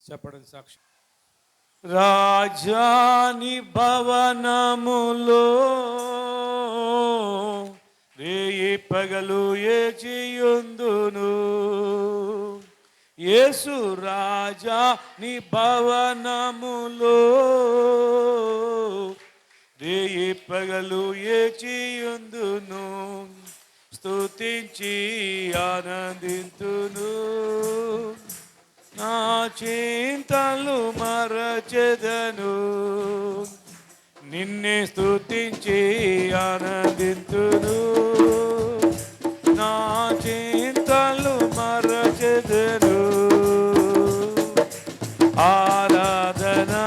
చెప్పడం సాక్షి. రాజాని భవనములో రేయి పగలు ఏచియుందును. యేసు రాజా ని భవనములో రేయి పగలు ఏచియుందును. స్తుతించి ఆనందింతును. నా చింతలు మరచెదను. నిన్నే స్తుతించి ఆనందింతును. నా చింతలు మరచెదను. ఆరాధనా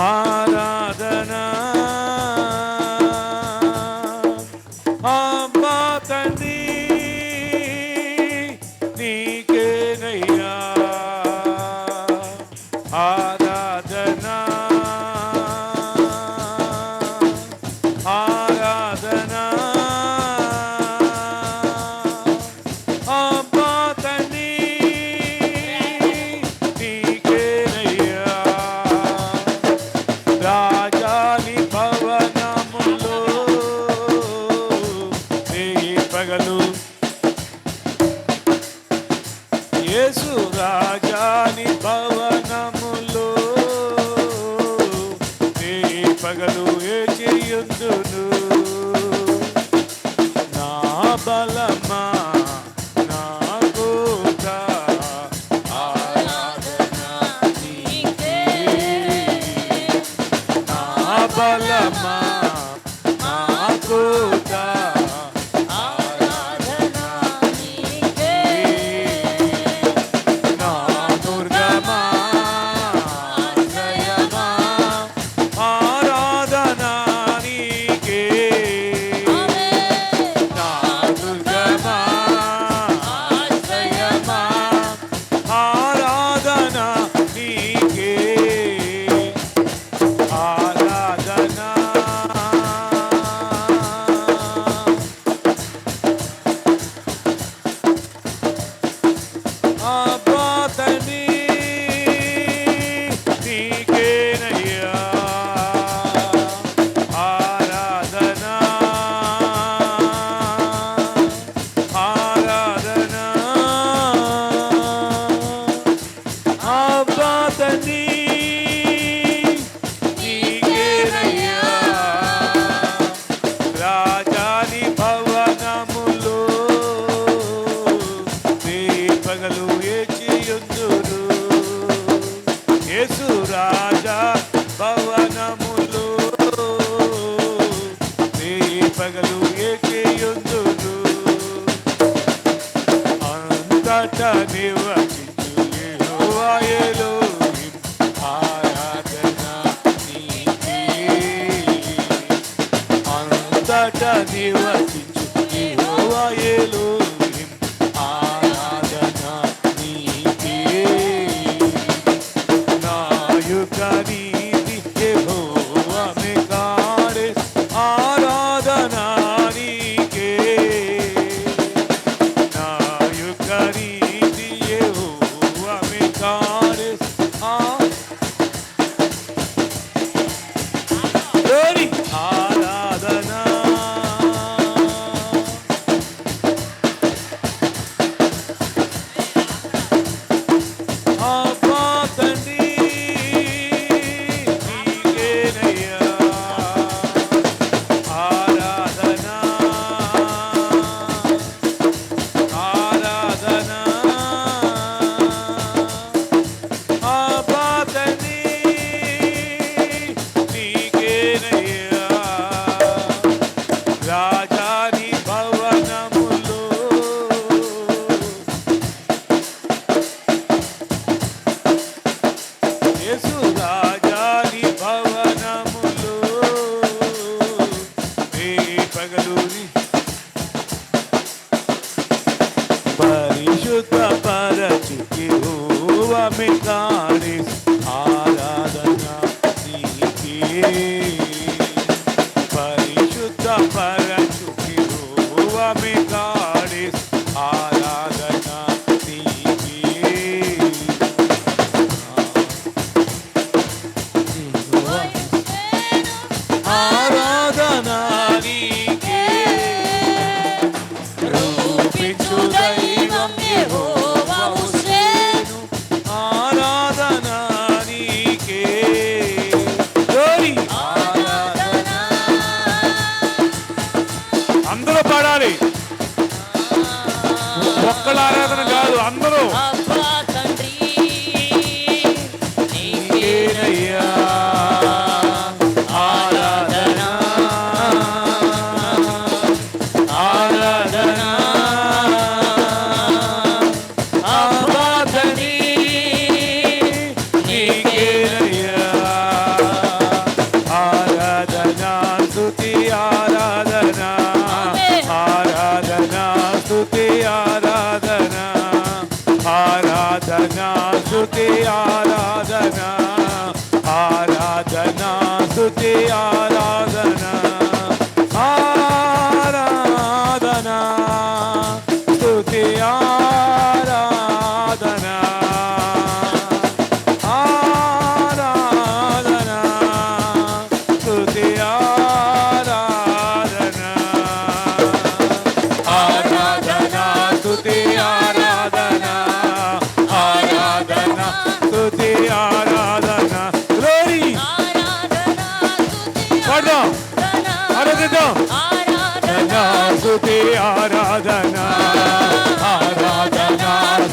ఆరాధనా అమ్మా తండ్రి నీకేనయ్యా ఆరాధనా ఆరాధనా అమ్మా తండ్రి నీకేనయ్యా. రాజాని భవనములో రేయి పగలు యేసు రాజాని భవనములో రేయి పగలు ఏచియుందును. నా బలమా నా కోట ఆరాధనా నీకే. నా బలమా నా కోట ఆరాధనా నీకే. నా దుర్గమా ఆశ్రయమా ఆరాధనా నీకే. నా దుర్గమా ఆశ్రయమా ఆరాధనా నీకే. ఆరాధనా అబ్బా తండ్రి నీకేనయ్యా ఆరాధనా ఆరాధనా అబ్బా తండ్రి నీకేనయ్యా. రాజాని భవనములో రేయి పగలు ఏచియుందును. యేసు రాజా భవనములో రేయి పగలు ఏచియుందును. అంతటా నివసించు యెహోవా ఎలోహిం ఆరాధనా నీకే. అంతటా నివసించు యెహోవా ఎలోహిం ఆరాధనా నీకే. నాయక నీతి యెహోవా మెకాడెస్ ఆరాధనా నీకే. నాయక నీతి యెహోవా మెకాడెస్ ఆరాధనా ఒక్కళ్ళ ఆరాధన కాదు, అందరూ అబ్బా తండ్రి నీకేనయ్యా ఆరాధన ఆరాధన అబ్బా తండ్రి నీకేనయ్యా ఆరాధన స్తుతి ఆరాధన ఆరాధన స్తుతి ఆరాధన ఆరాధన స్తుతి ఆరాధన ఆరాధన స్తుతి ఆరాధన ఆరాధన స్తుతి ఆరాధన ఆరాధన స్తుతి ఆరాధన ఆరాధన స్తుతి ఆరాధన ఆరాధన స్తుతి ఆరాధన గ్లోరీ పాడదాం ఆరాధిద్దాం ఆరాధన స్తుతి ఆరాధన ఆరాధన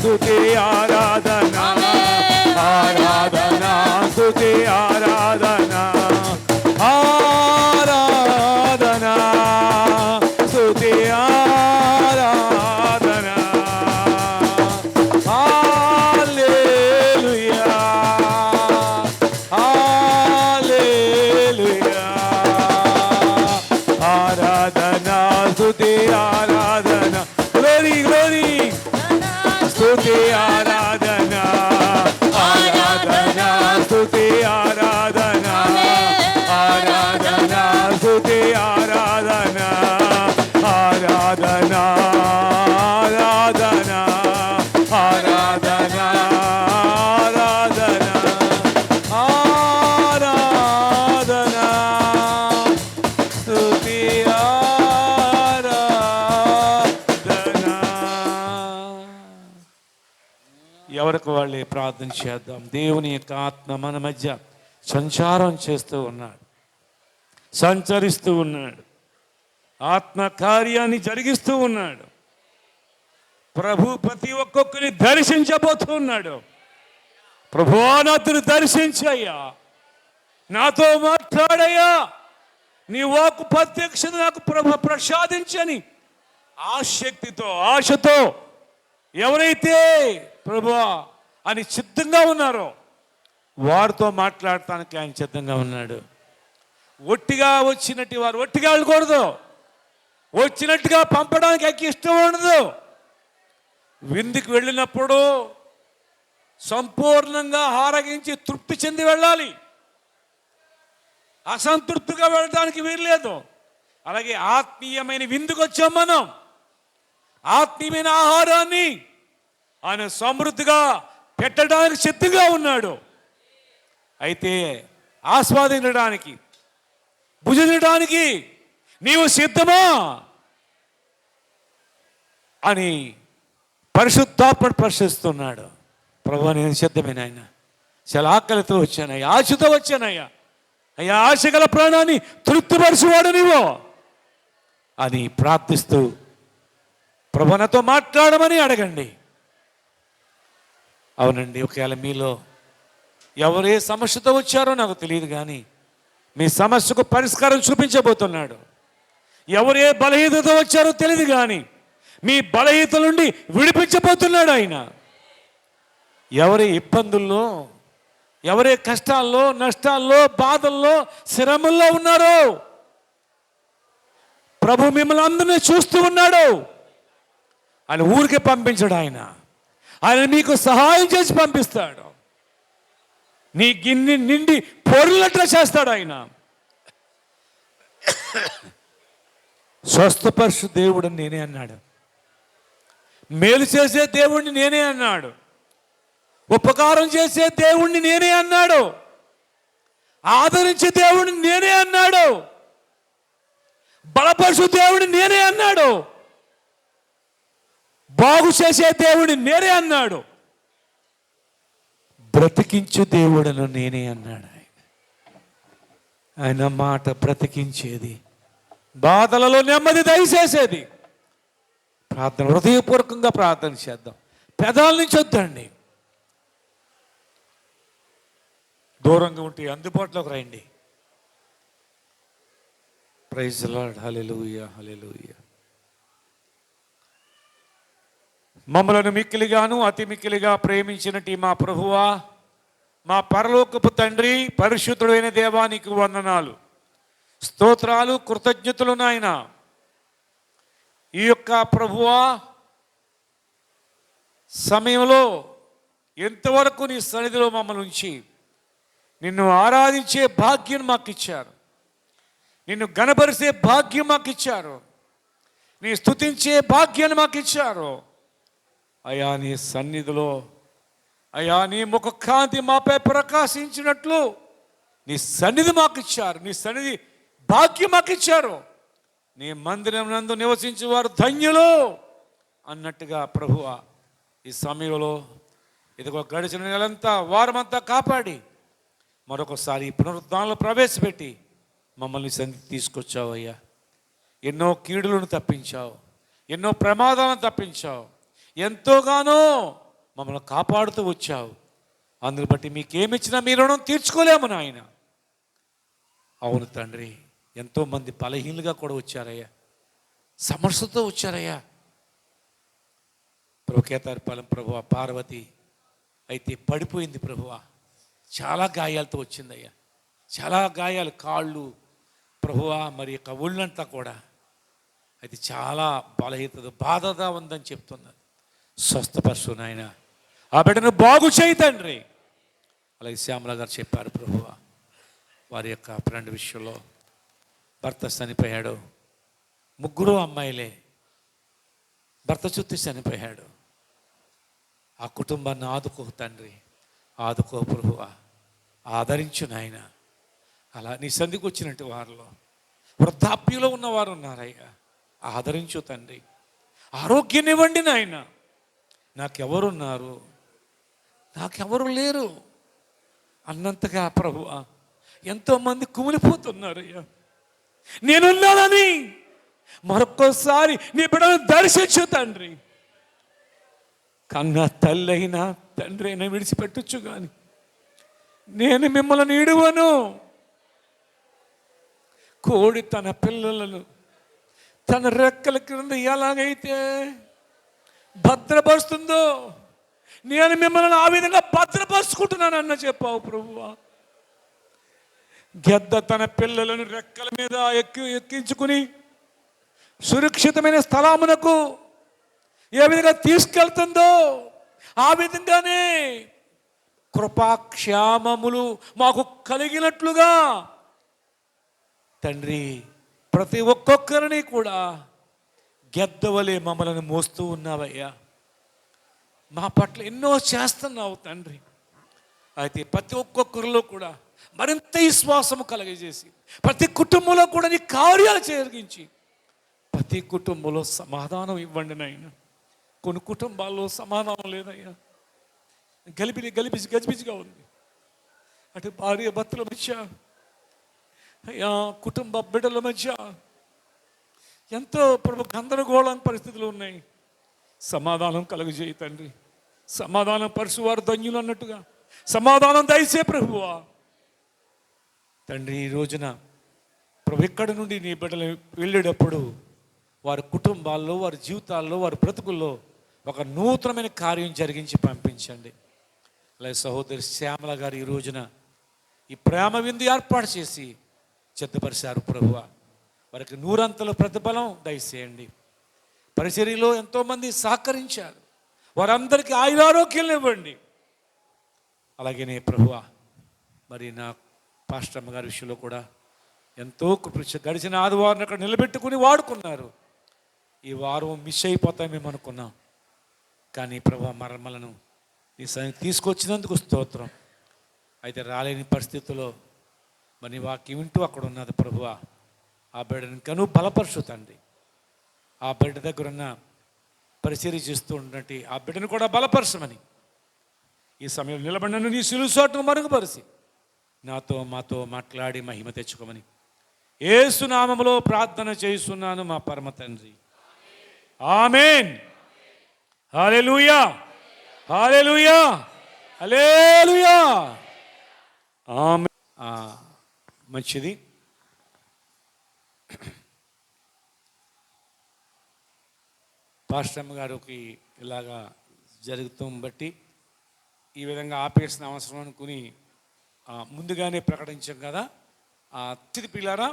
స్తుతి ఆరాధన ఆరాధన స్తుతి ఆరాధన ఆరాధన స్తుతి ఆరాధన హల్లెలూయా హల్లెలూయా ఆరాధన స్తుతి ఆరాధన గ్లోరీ గ్లోరీ స్తుతి ఆరాధన ఆరాధన స్తుతి ఆరాధన ఆరాధన స్తుతి ఆరాధన ఆరాధన ఆరాధన ఆరాధన ఆరాధన ఆరాధన స్తుతి ఆరాధన. ఎవరికి వాళ్ళే ప్రార్థన చేద్దాం. దేవుని యొక్క ఆత్మ మన మధ్య సంచారం చేస్తూ ఉన్నాడు, సంచరిస్తూ ఉన్నాడు, ఆత్మ కార్యాన్ని జరిగిస్తూ ఉన్నాడు. ప్రభు ప్రతి ఒక్కొక్కరిని దర్శించబోతూ ఉన్నాడు. ప్రభువా నాతను దర్శించయ్యా, నాతో మాట్లాడయ్యా, నీ వాక్కు ప్రత్యక్షత నాకు ప్రభు ప్రసాదించని ఆసక్తితో ఆశతో ఎవరైతే ప్రభువా అని సిద్ధంగా ఉన్నారో వారితో మాట్లాడటానికి ఆయన సిద్ధంగా ఉన్నాడు. ఒట్టిగా వచ్చినట్టు వారు ఒట్టిగా వెళ్ళకూడదు, వచ్చినట్టుగా పంపడానికి ఆయనకి ఇష్టం ఉండదు. విందుకు వెళ్ళినప్పుడు సంపూర్ణంగా ఆరగించి తృప్తి చెంది వెళ్ళాలి, అసంతృప్తిగా వెళ్ళడానికి వీల్లేదు. అలాగే ఆత్మీయమైన విందుకు వచ్చాం మనం, ఆత్మీయమైన ఆహారాన్ని ఆయన సమృద్ధిగా పెట్టడానికి సిద్ధంగా ఉన్నాడు. అయితే ఆస్వాదించడానికి భుజించడానికి నీవు సిద్ధమా అని పరిశుద్ధాత్మ ప్రశ్నిస్తున్నాడు. ప్రభువా నేను సిద్ధమైన ఆయన, చాలా ఆకలితో వచ్చానయ్యా, ఆశతో వచ్చానయ్యా, అయ్యా ఆశ గల ప్రాణాన్ని తృప్తిపరచువాడు నీవు అని ప్రార్థిస్తూ ప్రభు నాతో మాట్లాడమని అడగండి. అవునండి, ఒకవేళ మీలో ఎవరే సమస్యతో వచ్చారో నాకు తెలియదు, కానీ మీ సమస్యకు పరిష్కారం చూపించబోతున్నాడు. ఎవరే బలహీనతతో వచ్చారో తెలియదు, కానీ మీ బలహీనత నుండి విడిపించబోతున్నాడు ఆయన. ఎవరి ఇబ్బందుల్లో, ఎవరే కష్టాల్లో, నష్టాల్లో, బాధల్లో, శ్రమల్లో ఉన్నారో ప్రభు మిమ్మల్ని అందరినీ చూస్తూ ఉన్నాడు. ఆయన ఊరికి పంపించాడు, ఆయన మీకు సహాయం చేసి పంపిస్తాడు. నీ గిన్నె నిండి పొర్లట్లా చేస్తాడు ఆయన. స్వస్థపరచు దేవుడు నేనే అన్నాడు, మేలు చేసే దేవుడిని నేనే అన్నాడు, ఉపకారం చేసే దేవుణ్ణి నేనే అన్నాడు, ఆదరించే దేవుడిని నేనే అన్నాడు, బలపరచు దేవుడిని నేనే అన్నాడు, బాగు చేసే దేవుడిని నేనే అన్నాడు, బ్రతికించు దేవుడను నేనే అన్నాడు. ఆయన మాట బ్రతికించేది, బాధలలో నెమ్మది దయచేసేది, ప్రార్థన హృదయపూర్వకంగా ప్రార్థన చేద్దాం. పెదాల నుంచి వద్దండి. దూరంగా ఉంటే అందుబాటులోకి రండి. Praise the lord. Hallelujah, hallelujah. మమ్మలను మిక్కిలిగాను అతి మిక్కిలిగా ప్రేమించినటి మా ప్రభువా, మా పరలోకపు తండ్రి, పరిశుద్ధుడైన దేవానికి వందనాలు, స్తోత్రాలు, కృతజ్ఞతలు నాయన. ఈ యొక్క ప్రభువా సమయంలో ఎంతవరకు నీ సన్నిధిలో మమ్మల్ని ఉంచి నిన్ను ఆరాధించే భాగ్యం మాకు ఇచ్చారు, నిన్ను గణపరిచే భాగ్యం మాకు ఇచ్చారు, నీ స్తుతించే భాగ్యాన్ని మాకు ఇచ్చారు. అయా నీ సన్నిధిలో అయా నీ ముఖ కాంతి మాపై ప్రకాశించినట్లు నీ సన్నిధి మాకు ఇచ్చారు, నీ సన్నిధి భాగ్యం మాకు ఇచ్చారు. నీ మందిరం నందు నివసించే వారు ధన్యులు అన్నట్టుగా ప్రభువా ఈ సమయంలో ఇదిగో గడిచిన నెలంతా వారమంతా కాపాడి మరొకసారి ఈ పునరుద్ధానంలో ప్రవేశపెట్టి మమ్మల్ని సన్నిధి తీసుకొచ్చావు అయ్యా. ఎన్నో కీడులను తప్పించావు, ఎన్నో ప్రమాదాలను తప్పించావు, ఎంతోగానో మమ్మల్ని కాపాడుతూ వచ్చావు. అందుని బట్టి మీకేమిచ్చినా మీ రుణం తీర్చుకోలేము నాయన. అవును తండ్రి, ఎంతోమంది బలహీనులుగా కూడా వచ్చారయ్యా, సమస్యతో వచ్చారయ్యా. ప్రభు కేతారిపాలెం ప్రభువ పార్వతి అయితే పడిపోయింది ప్రభువ, చాలా గాయాలతో వచ్చిందయ్యా, చాలా గాయాలు, కాళ్ళు ప్రభువ, మరి యొక్క ఒళ్ళంతా కూడా అయితే చాలా బలహీనత బాధగా ఉందని చెప్తున్నారు. స్వస్థపరచు నాయన, ఆ బిడ్డను బాగు చేయి తండ్రి. అలాగే శ్యామల గారు చెప్పారు ప్రభువ, వారి యొక్క ఫ్రెండ్ విషయంలో భర్త చనిపోయాడు, ముగ్గురు అమ్మాయిలే, భర్త చుట్టూ చనిపోయాడు. ఆ కుటుంబాన్ని ఆదుకో తండ్రి, ఆదుకో ప్రభువ, ఆదరించు నాయన. అలా నీ సంధికి వచ్చినట్టు వారిలో వృద్ధాప్యంలో ఉన్నవారు ఉన్నారయ్యా, ఆదరించు తండ్రి. ఆరోగ్యాన్ని ఇవ్వండి నాయన. నాకెవరున్నారు, నాకెవరు లేరు అన్నంతగా ప్రభువ ఎంతోమంది కుమిలిపోతున్నారయ్యా. నేనున్నానని మరొక్కసారి నీ బిడ్డను దర్శించు తండ్రి. కన్నా తల్లి అయినా తండ్రి అయినా విడిచిపెట్టచ్చు కానీ నేను మిమ్మల్ని ఇడువను. కోడి తన పిల్లలను తన రెక్కల క్రింద ఎలాగైతే భద్రపరుస్తుందో నేను మిమ్మల్ని ఆ విధంగా భద్రపరుచుకుంటున్నానన్న చెప్పావు ప్రభువా. గెద్ద తన పిల్లలను రెక్కల మీద ఎక్కించుకుని సురక్షితమైన స్థలమునకు ఏ విధంగా తీసుకెళ్తుందో ఆ విధంగానే కృపాక్షేమములు మాకు కలిగినట్లుగా తండ్రి ప్రతి ఒక్కొక్కరిని కూడా గెద్దవలే మమ్మల్ని మోస్తూ ఉన్నావయ్యా. మా పట్ల ఎన్నో చేస్తున్నావు తండ్రి. అయితే ప్రతి ఒక్కొక్కరిలో కూడా మరింత విశ్వాసము కలగజేసి ప్రతి కుటుంబంలో కూడా నీ కార్యాలు జరిగించి ప్రతి కుటుంబంలో సమాధానం ఇవ్వండి నాయన. కొన్ని కుటుంబాల్లో సమాధానం లేదయ్యా, గజిబిజిగా ఉంది. అటు భార్య భర్తల మధ్య అయ్యా, కుటుంబ బిడ్డల మధ్య ఎంతో ప్రభు గందరగోళం పరిస్థితులు ఉన్నాయి. సమాధానం కలుగజేయి తండ్రి. సమాధానం పరుచువారు ధన్యులు అన్నట్టుగా సమాధానం దయచే ప్రభువా. తండ్రి ఈ రోజున ప్రభు ఇక్కడి నుండి నీ బిడ్డలు వెళ్ళేటప్పుడు వారి కుటుంబాల్లో, వారి జీవితాల్లో, వారి బ్రతుకుల్లో ఒక నూతనమైన కార్యం జరిగించి పంపించండి. అలాగే సహోదరి శ్యామల గారు ఈ రోజున ఈ ప్రేమ విందు ఏర్పాటు చేసి సిద్ధపరిచారు ప్రభువా. వారికి నూరంతల ప్రతిఫలం దయచేయండి. పరిచర్యలో ఎంతోమంది సహకరించారు, వారందరికీ ఆయురారోగ్యాలు ఇవ్వండి. అలాగనే ప్రభువా మరి నా పాస్టమ్మ గారి విషయంలో కూడా ఎంతో గడిచిన ఆదివారం అక్కడ నిలబెట్టుకుని వాడుకున్నారు. ఈ వారం మిస్ అయిపోతాం మేము అనుకున్నాం, కానీ ప్రభువా మరమలను ఈ తీసుకొచ్చినందుకు స్తోత్రం. అయితే రాలేని పరిస్థితుల్లో మరి వాక్యం వింటూ అక్కడ ఉన్నది ప్రభువా. ఆ బిడ్డను ఇంకా నువ్వు బలపరచు తండ్రి. ఆ బిడ్డ దగ్గర ఉన్న పరిచర్య చేస్తూ ఉన్నట్టు ఆ బిడ్డను కూడా బలపరచమని ఈ సమయంలో నిలబడినను నీ సిలువ చోటును మరుగుపరిచి నాతో మాతో మాట్లాడి మహిమ తెచ్చుకోమని యేసు నామములో ప్రార్థన చేస్తున్నాను మా పరమ తండ్రి. ఆమేన్. హల్లెలూయా, హల్లెలూయా, హల్లెలూయా. ఆమేన్. మంచిది. పాస్టర్ గారికి ఇలాగా జరుగుతాం బట్టి ఈ విధంగా ఆపేసిన అవసరం అనుకుని ముందుగానే ప్రకటించాం కదా. అతిథి పిల్లారా,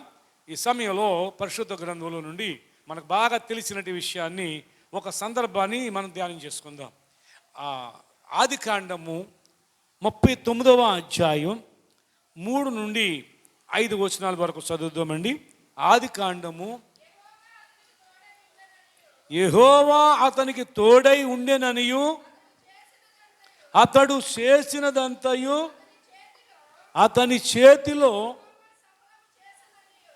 ఈ సమయంలో పరిశుద్ధ గ్రంథంలో నుండి మనకు బాగా తెలిసినటి విషయాన్ని, ఒక సందర్భాన్ని మనం ధ్యానం చేసుకుందాం. ఆది కాండము 39వ అధ్యాయం 3 నుండి 5 వచనాల వరకు చదువుదామండి. ఆది కాండము. యెహోవా అతనికి తోడై ఉండెననియు అతడు చేసినదంతయు అతని చేతిలో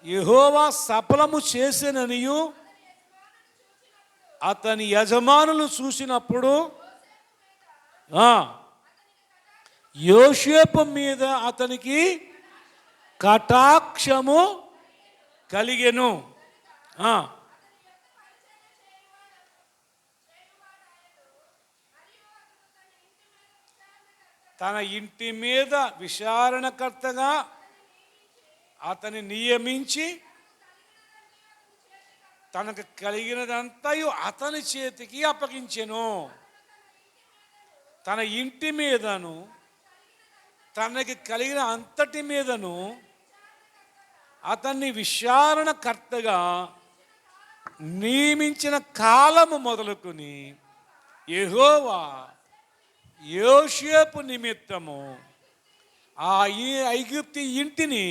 యెహోవా సఫలము చేసెననియు అతని యజమానులు చూసినప్పుడు యోసేపు మీద అతనికి కటాక్షము కలిగెను. తన ఇంటి మీద విచారణకర్తగా అతని నియమించి తనకు కలిగినదంతయు అతని చేతికి అప్పగించెను. తన ఇంటి మీదను తనకి కలిగిన అంతటి మీదను అతన్ని విచారణకర్తగా నియమించిన కాలము మొదలుకొని యెహోవా యోసేపు నిమిత్తము ఆ ఐగుప్తు ఇంటిని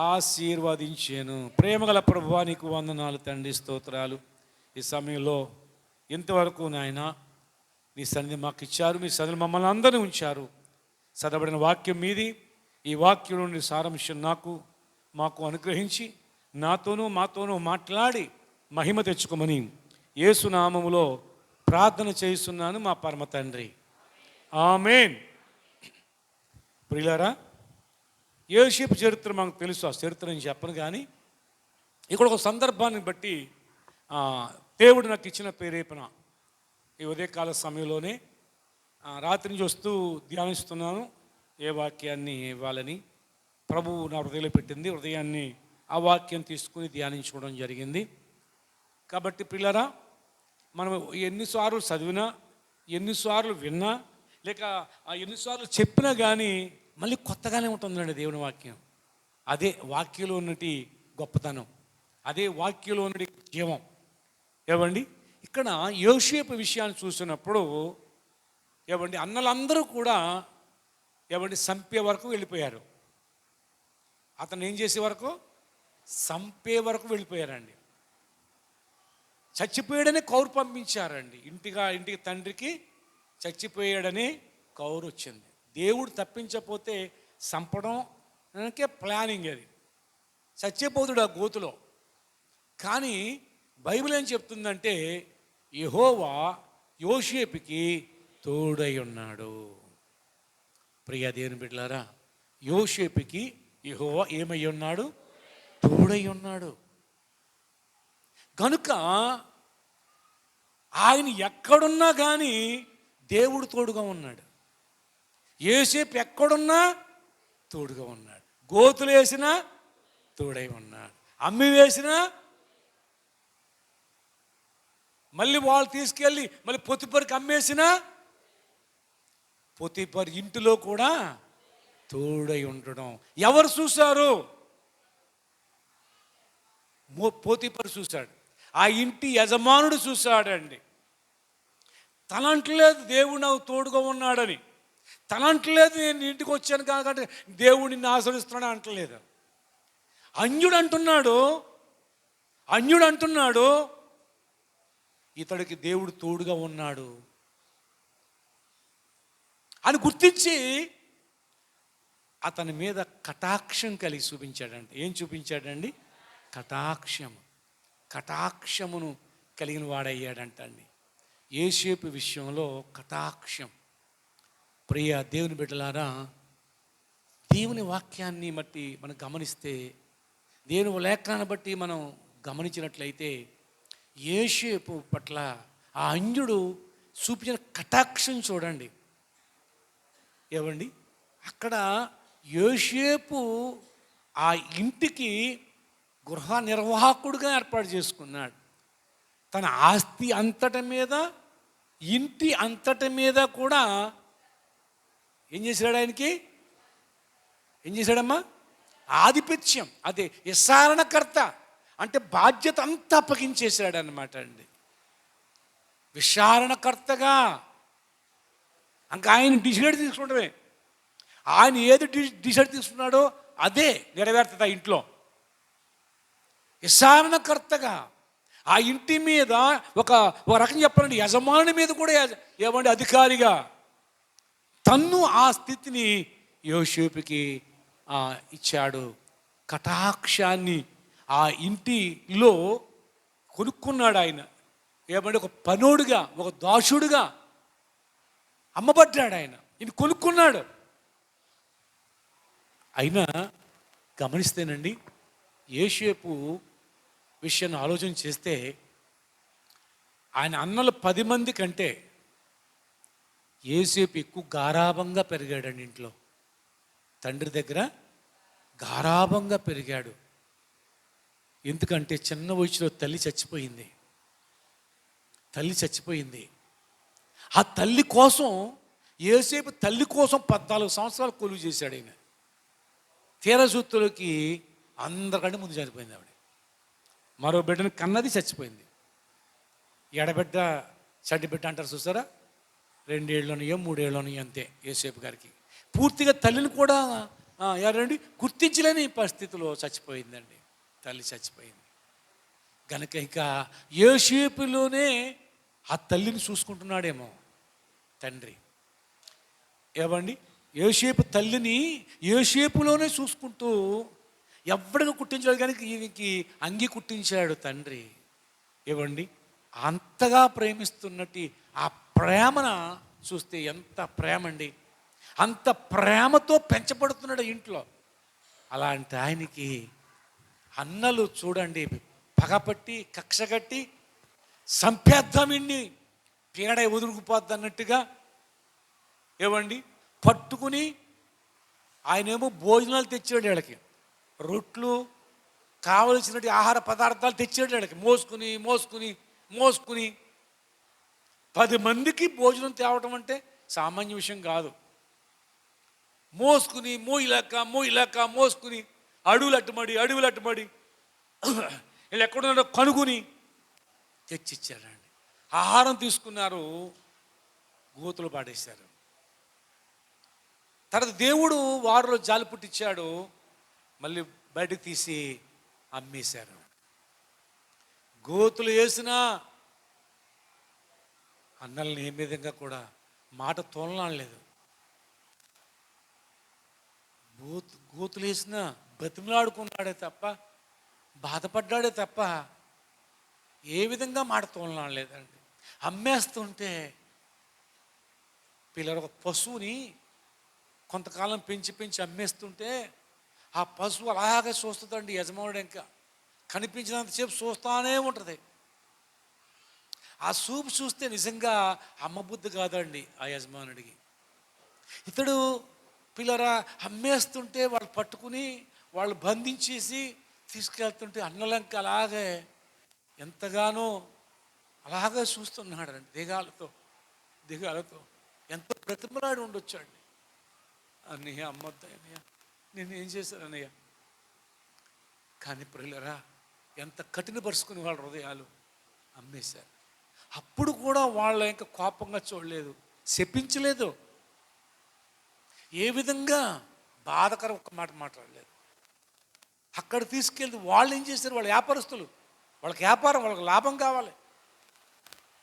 ఆశీర్వదించాను. ప్రేమగల ప్రభువా, నీకు వందనాలు తండ్రి, స్తోత్రాలు. ఈ సమయంలో ఇంతవరకు నాయన నీ సన్నిధి మాకు ఇచ్చారు, మీ సన్నిధి మమ్మల్ని అందరినీ ఉంచారు. చదవబడిన వాక్యం మీది. ఈ వాక్యం నుండి సారాంశం మాకు అనుగ్రహించి మాతోనూ మాట్లాడి మహిమ తెచ్చుకోమని యేసు నామములో ప్రార్థన చేస్తున్నాను మా పరమ తండ్రి. ఆమేన్. ప్రియులారా, యోసేపు చరిత్ర మనకు తెలుసు. ఆ చరిత్ర నేను చెప్పను, కానీ ఇక్కడ ఒక సందర్భాన్ని బట్టి దేవుడు నాకు ఇచ్చిన ప్రేరేపణ. ఈ ఉదయకాల సమయంలోనే రాత్రి నుంచి వస్తూ ధ్యానిస్తున్నాను ఏ వాక్యాన్ని ఇవ్వాలని. ప్రభువు నా హృదయంలో పెట్టింది. హృదయాన్ని ఆ వాక్యం తీసుకుని ధ్యానించుకోవడం జరిగింది. కాబట్టి పిల్లరా, మనం ఎన్నిసార్లు చదివినా, ఎన్నిసార్లు విన్నా, లేక ఎన్నిసార్లు చెప్పినా కానీ మళ్ళీ కొత్తగానే ఉంటుందండి దేవుని వాక్యం. అదే వాక్యంలో ఉన్నటి గొప్పతనం, అదే వాక్యంలో ఉన్నటి జీవం. ఏవండి, ఇక్కడ యోసేపు విషయాన్ని చూసినప్పుడు అన్నలందరూ కూడా సంపే వరకు వెళ్ళిపోయారు. అతను ఏం చేసే వరకు? సంపే వరకు వెళ్ళిపోయారండి. చచ్చిపోయాడని కౌరు పంపించారండి. ఇంటికి తండ్రికి చచ్చిపోయాడని కౌరు వచ్చింది. దేవుడు తప్పించకపోతే సంపడం ప్లానింగ్ అది. చచ్చిపోతుడు ఆ గోతులో. కానీ బైబిల్ ఏం చెప్తుందంటే యెహోవా యోసేపుకి తోడై ఉన్నాడు. ప్రియ దేవుని బిడ్డలారా, యోసేపుకి యెహోవా ఏమై ఉన్నాడు? తోడై ఉన్నాడు. కనుక ఆయన ఎక్కడున్నా కానీ దేవుడు తోడుగా ఉన్నాడు. యోసేపు ఎక్కడున్నా తోడుగా ఉన్నాడు. గోతులు వేసినా తోడై ఉన్నాడు. అమ్మి వేసినా, మళ్ళీ వాళ్ళు తీసుకెళ్ళి మళ్ళీ పొతిపరికి అమ్మేసినా, పొతిపరి ఇంటిలో కూడా తోడై ఉండడం ఎవరు చూశారు? పోతిపరి చూశాడు. ఆ ఇంటి యజమానుడు చూశాడండి. తనంటలేదు దేవుడు నాకు తోడుగా ఉన్నాడని. తనంటలేదు నేను ఇంటికి వచ్చాను కాబట్టి దేవుడు నిన్ను ఆశ్రయిస్తున్నాడు అంటలేదు. అన్యుడు అంటున్నాడు ఇతడికి దేవుడు తోడుగా ఉన్నాడు అని గుర్తించి అతని మీద కటాక్షం కలిగి చూపించాడంట. ఏం చూపించాడండి? కటాక్షమును కలిగిన వాడయ్యాడంట అండి. యోసేపు విషయంలో కటాక్షం. ప్రియ దేవుని బిడ్డలారా, దేవుని వాక్యాన్ని బట్టి మనం గమనిస్తే, దేవుని లేఖనాన్ని బట్టి మనం గమనించినట్లయితే యోసేపు పట్ల ఆ అంజుడు చూపించిన కటాక్షం చూడండి. ఏమండి, అక్కడ యోసేపు ఆ ఇంటికి గృహ నిర్వాహకుడిగా ఏర్పాటు చేసుకున్నాడు. తన ఆస్తి అంతటి మీద, ఇంటి అంతటి మీద కూడా ఏం చేశాడు? ఆయనకి ఏం చేశాడమ్మా? ఆధిపత్యం. అదే విచారణకర్త అంటే బాధ్యత అంతా అప్పగించేశాడు అన్నమాట అండి. విచారణకర్తగా ఇంకా ఆయన డిసైడ్ తీసుకుంటమే. ఆయన ఏది డిసైడ్ తీసుకున్నాడో అదే నెరవేరుతుంది ఆ ఇంట్లో. విచారణకర్తగా ఆ ఇంటి మీద ఒక రకం చెప్పాలంటే యజమాని మీద కూడా ఏమంటే అధికారిగా తన్ను ఆ స్థితిని యోసేపుకి ఇచ్చాడు. కటాక్షాన్ని ఆ ఇంటిలో కొనుక్కున్నాడు ఆయన. ఏమంటే ఒక పనోడుగా, ఒక దాసుడుగా అమ్మబడ్డాడు ఆయన. ఇది కొనుక్కున్నాడు. అయినా గమనిస్తేనండి, యోసేపు విషయాన్ని ఆలోచన చేస్తే ఆయన అన్నలు 10 మంది కంటే యోసేపు ఎక్కువ గారాబంగా పెరిగాడండి. ఇంట్లో తండ్రి దగ్గర గారాబంగా పెరిగాడు. ఎందుకంటే చిన్న వయసులో తల్లి చచ్చిపోయింది. ఆ తల్లి కోసం, యోసేపు తల్లి కోసం 14 సంవత్సరాలు కొలువు చేశాడు ఆయన. తీరసూత్తులకి అందరికంటే ముందు చనిపోయింది ఆవిడ. మరో బిడ్డను కన్నది, చచ్చిపోయింది. ఎడబిడ్డ చడ్డిబిడ్డ అంటారు చూసారా, 2 ఏళ్ళలోనయో 3 ఏళ్ళలోనయో అంతే యోసేపు గారికి. పూర్తిగా తల్లిని కూడా ఎవరండి గుర్తించలేని పరిస్థితిలో చచ్చిపోయిందండి. తల్లి చచ్చిపోయింది గనక ఇక యోసేపులోనే ఆ తల్లిని చూసుకుంటున్నాడేమో తండ్రి. ఏమండి, యోసేపు తల్లిని యోసేపులోనే చూసుకుంటూ ఎవడిగా కుట్టించాడు, కానీ ఈయనకి అంగి కుట్టించాడు తండ్రి. ఏమండి, అంతగా ప్రేమిస్తున్నట్టు ఆ ప్రేమన చూస్తే ఎంత ప్రేమ అండి. అంత ప్రేమతో పెంచబడుతున్నాడు ఇంట్లో. అలాంటి ఆయనకి అన్నలు చూడండి పగపట్టి కక్షగట్టి సంపేద్దామిన్ని పీడ ఎదురుకుపోద్ది అన్నట్టుగా ఏమండి పట్టుకుని ఆయనేమో భోజనాలు తెచ్చాడు. వీళ్ళకి రొట్లు కావలసినటువంటి ఆహార పదార్థాలు తెచ్చాడు. వీళ్ళకి మోసుకుని మోసుకుని మోసుకుని 10 మందికి భోజనం తేవటం అంటే సామాన్య విషయం కాదు. మోసుకుని మోయిలాక మోసుకుని అడుగులట్టుమడి వీళ్ళు ఎక్కడున్నారో కనుగొని తెచ్చిచ్చారండి. ఆహారం తీసుకున్నారు, గోతులు పాడేశారు. తర్వాత దేవుడు వారిలో జాలి పుట్టించాడు, మళ్ళీ బయటకు తీసి అమ్మేశారు. గోతులు వేసిన అన్నల్ని ఏ విధంగా కూడా మాట తోలనాడలేదు. గోతులు వేసిన బతిమలాడుకున్నాడే తప్ప, బాధపడ్డాడే తప్ప ఏ విధంగా మాట తోలనాడలేదండి. అమ్మేస్తుంటే పిల్లలు ఒక పశువుని కొంతకాలం పెంచి అమ్మేస్తుంటే ఆ పశువు అలాగే చూస్తుందండి. యజమానుడు ఇంకా కనిపించినంతసేపు చూస్తూనే ఉంటుంది. ఆ చూపు చూస్తే నిజంగా అమ్మబుద్ధి కాదండి ఆ యజమానుడికి. ఇతడు పిల్లరా అమ్మేస్తుంటే వాళ్ళు పట్టుకుని వాళ్ళు బంధించేసి తీసుకెళ్తుంటే అన్నలంక అలాగే ఎంతగానో అలాగే చూస్తున్నాడండి. దిగాలతో ఎంతో బ్రతిమలాడి ఉండొచ్చండి. అన్నయ్య అమ్మొద్దన్నయ్య, నేను ఏం చేశాను అన్నయ్య. కానీ పిల్లరా ఎంత కఠినపరుచుకుని వాళ్ళ హృదయాలు అమ్మేశారు. అప్పుడు కూడా వాళ్ళ ఇంకా కోపంగా చూడలేదు, శపించలేదు, ఏ విధంగా బాధకరం ఒక్క మాట మాట్లాడలేదు. అక్కడ తీసుకెళ్తే వాళ్ళు ఏం చేశారు, వాళ్ళ వ్యాపారస్తులు, వాళ్ళకి వ్యాపారం, వాళ్ళకి లాభం కావాలి.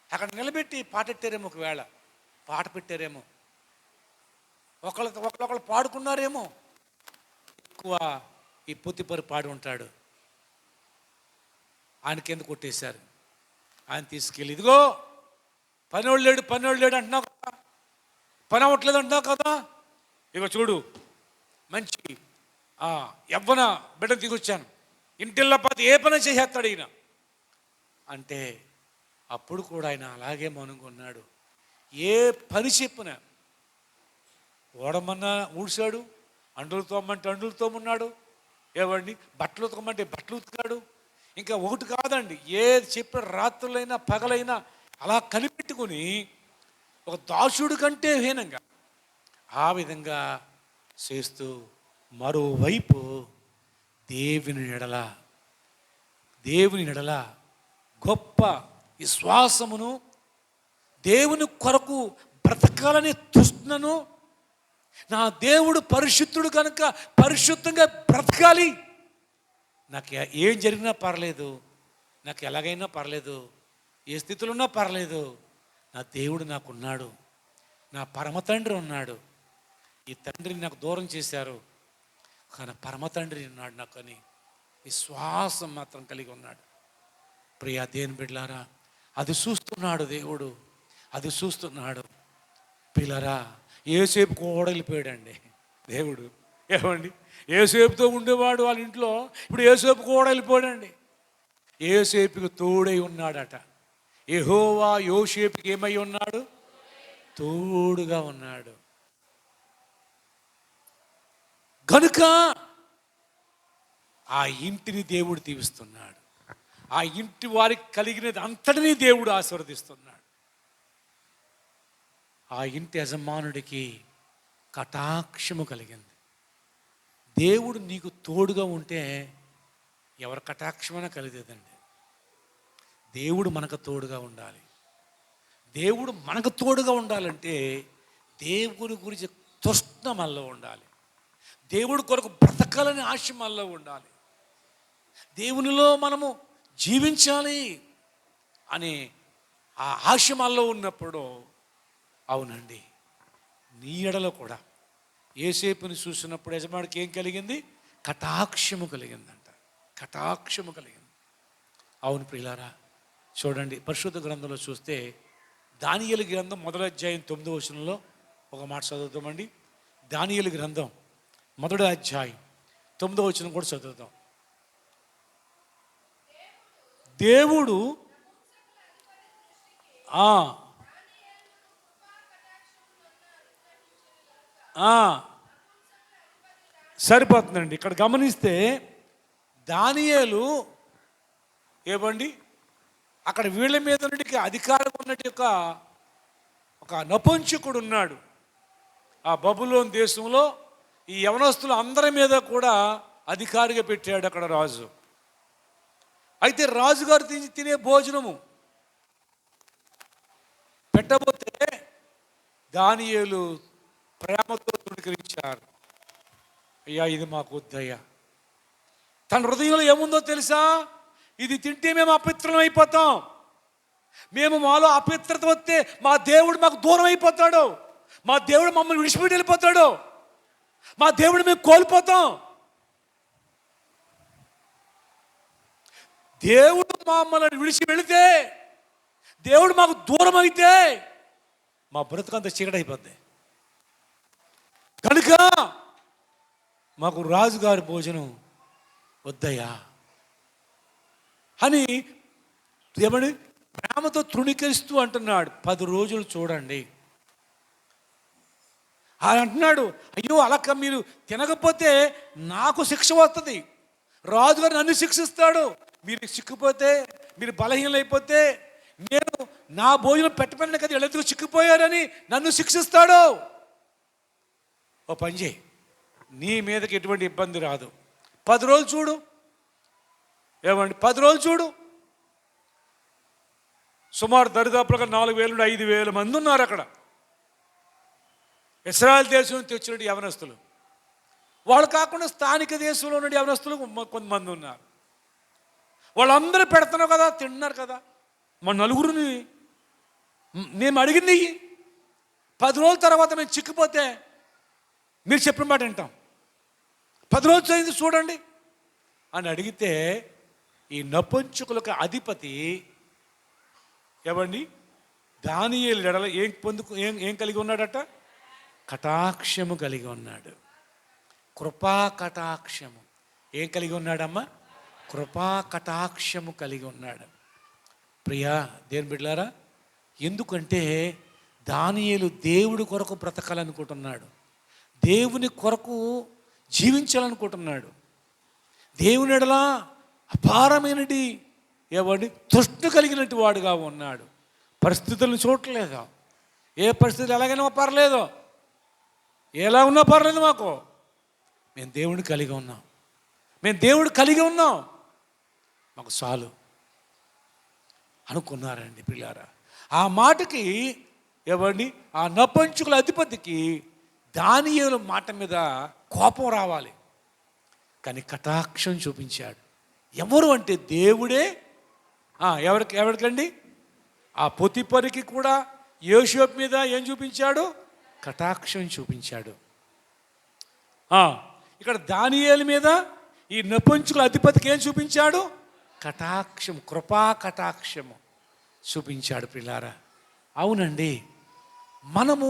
అక్కడ నిలబెట్టి పాటెట్టారేమో, ఒకవేళ పాట పెట్టారేమో, ఒకళ్ళు పాడుకున్నారేమో. ఎక్కువ ఈ పొత్తిపరి పాడి ఉంటాడు, ఆయన కింద కొట్టేశారు. ఆయన తీసుకెళ్ళి ఇదిగో పనోళ్ళు లేడు అంటున్నావు కదా, పని అవ్వట్లేదు అంటున్నావు కదా, ఇగో చూడు మంచి యవ్వన బిడ్డను తీసుకొచ్చాను, ఇంటిల్లో పాతి ఏ పని చేసేస్తాడు ఈయన, అంటే అప్పుడు కూడా ఆయన అలాగే మౌనంగా ఉన్నాడు. ఏ పని చెప్పినా ఓడమన్నా ఊడ్చాడు, అండులు తోమంటే అండులు తోమున్నాడు, ఏవండి బట్టలు ఉతకమంటే బట్టలు ఉతికాడు. ఇంకా ఒకటి కాదండి, ఏది చెప్పిన రాత్రులైనా పగలైనా అలా కనిపెట్టుకుని ఒక దాసుడు కంటే హీనంగా ఆ విధంగా చేస్తూ మరోవైపు దేవుని ఎడల గొప్ప విశ్వాసమును, దేవుని కొరకు బ్రతకాలనే తృష్ణను, నా దేవుడు పరిశుద్ధుడు కనుక పరిశుద్ధంగా బ్రతకాలి, నాకు ఏం జరిగినా పర్లేదు, నాకు ఎలాగైనా పర్లేదు, ఏ స్థితిలో ఉన్నా పర్లేదు, నా దేవుడు నాకున్నాడు, నా పరమ తండ్రి ఉన్నాడు. ఈ తండ్రిని నాకు దూరం చేశారు కానీ పరమ తండ్రి ఉన్నాడు నాకు అని విశ్వాసం మాత్రం కలిగి ఉన్నాడు. ప్రియా దేవుని బిడ్డలారా, అది చూస్తున్నాడు దేవుడు, అది చూస్తున్నాడు. పిల్లరా, ఏసేపు కూడా వెళ్ళిపోయాడండి దేవుడు. ఏమండి, ఏసేపుతో ఉండేవాడు వాళ్ళ ఇంట్లో, ఇప్పుడు ఏసేపు కూడా వెళ్ళిపోయాడండి. ఏసేపుకి తోడై ఉన్నాడట. యెహోవా యోసేపుకి ఏమై ఉన్నాడు? తోడుగా ఉన్నాడు. కనుక ఆ ఇంటిని దేవుడు దీవిస్తున్నాడు. ఆ ఇంటి వారికి కలిగినది అంతటినీ దేవుడు ఆశీర్వదిస్తున్నాడు. ఆ ఇంటి యజమానుడికి కటాక్షము కలిగింది. దేవుడు నీకు తోడుగా ఉంటే ఎవరి కటాక్షమైనా కలిగేదండి. దేవుడు మనకు తోడుగా ఉండాలి. దేవుడు మనకు తోడుగా ఉండాలంటే దేవుని గురించి తృష్ణ మనలో ఉండాలి. దేవుడి కొరకు బ్రతకాలని ఆశ మనలో ఉండాలి. దేవునిలో మనము జీవించాలి అనే ఆ ఆశ మనలో ఉన్నప్పుడు, అవునండి, నీ ఎడలో కూడా యోసేపుని చూసినప్పుడు యజమానికి ఏం కలిగింది? కటాక్షము కలిగిందంట. కటాక్షము కలిగింది. అవును ప్రియులారా, చూడండి పరిశుద్ధ గ్రంథంలో చూస్తే దానియేలు గ్రంథం 1వ అధ్యాయం 9వ వచనంలో ఒక మాట చదువుతామండి. దానియేలు గ్రంథం 1వ అధ్యాయం 9వ వచనం కూడా చదువుతాం. దేవుడు సరిపోతుందండి. ఇక్కడ గమనిస్తే దానియేలు ఏమండి, అక్కడ వీళ్ళ మీద నుండి అధికారం ఉన్నట్టు ఒక నపుంసకుడు ఉన్నాడు. ఆ బబులోను దేశంలో ఈ యవనస్తులు అందరి మీద కూడా అధికారిగా పెట్టాడు అక్కడ రాజు. అయితే రాజుగారు తినే భోజనము పెట్టబోతే దానియేలు ప్రేమతో తృణీకరించారు. అయ్యా, ఇది మాకు వద్దయ్యా. తన హృదయంలో ఏముందో తెలుసా? ఇది తింటే మేము అపవిత్రం అయిపోతాం, మేము మాలో అపవిత్రత వస్తే మా దేవుడు మాకు దూరం అయిపోతాడు, మా దేవుడు మమ్మల్ని విడిచిపెట్టి వెళ్ళిపోతాడు, మా దేవుడు మేము కోల్పోతాం. దేవుడు మమ్మల్ని విడిచి వెళితే, దేవుడు మాకు దూరం అయితే మా బ్రతుకంత చీకటి అయిపోద్ది. కనుక మాకు రాజుగారి భోజనం వద్దయ్యా అని ఏమని ప్రేమతో తృణీకరిస్తూ అంటున్నాడు. 10 రోజులు చూడండి. ఆయన అంటున్నాడు, అయ్యో అలక మీరు తినకపోతే నాకు శిక్ష వస్తుంది, రాజుగారు నన్ను శిక్షిస్తాడు, మీరు చిక్కుపోతే, మీరు బలహీనైపోతే నేను నా భోజనం పెట్టమని కదా వీళ్ళెందుకు చిక్కిపోయారని నన్ను శిక్షిస్తాడు. ఓ పని చేయి, నీ మీదకి ఎటువంటి ఇబ్బంది రాదు, 10 రోజులు చూడు. ఏమండి, 10 రోజులు చూడు. సుమారు దరిదాపులుగా 4,000 నుండి 5,000 మంది ఉన్నారు అక్కడ. ఇశ్రాయేల్ దేశం నుంచి వచ్చినట్టు యవనస్తులు, వాళ్ళు కాకుండా స్థానిక దేశంలో నుండి యవనస్తులు కొంతమంది ఉన్నారు. వాళ్ళందరూ పెడుతున్నావు కదా, తింటున్నారు కదా. మా నలుగురిని మేము అడిగింది 10 రోజుల తర్వాత మేము చిక్కిపోతే మీరు చెప్పిన మాట వింటాం, 10 రోజులు అయింది చూడండి అని అడిగితే ఈ నపుంసకులకు అధిపతి ఏమండి దానియేలు ఎడల ఏం కలిగి ఉన్నాడట? కటాక్షము కలిగి ఉన్నాడు. కృపా కటాక్షము ఏం కలిగి ఉన్నాడమ్మా? కృపా కటాక్షము కలిగి ఉన్నాడు. ప్రియా దేవుని బిడ్డలారా, ఎందుకంటే దానియేలు దేవుడి కొరకు బ్రతకాలనుకుంటున్నాడు, దేవుని కొరకు జీవించాలనుకుంటున్నాడు. దేవుని ఎడల అపారమైనది ఏమండి తృష్ణ కలిగినట్టు వాడుగా ఉన్నాడు. పరిస్థితులను చూడలేదు. ఏ పరిస్థితులు ఎలాగైనా పర్లేదు, ఎలా ఉన్నా పర్లేదు, మేము దేవుడిని కలిగి ఉన్నాం, మేము దేవుడు కలిగి ఉన్నాం, మాకు చాలు అనుకున్నారండి పిల్లారా. ఆ మాటకి ఏమండి ఆ నపుంసకుల అధిపతికి దానియేలు మాట మీద కోపం రావాలి, కానీ కటాక్షం చూపించాడు. ఎవరు అంటే దేవుడే. ఎవరికండి? ఆ పొతిపరికి కూడా యోసేపు మీద ఏం చూపించాడు? కటాక్షం చూపించాడు. ఇక్కడ దానియేలు మీద ఈ నపుంసకుల అధిపతికి ఏం చూపించాడు? కటాక్షం, కృపా కటాక్షము చూపించాడు పిల్లారా. అవునండి, మనము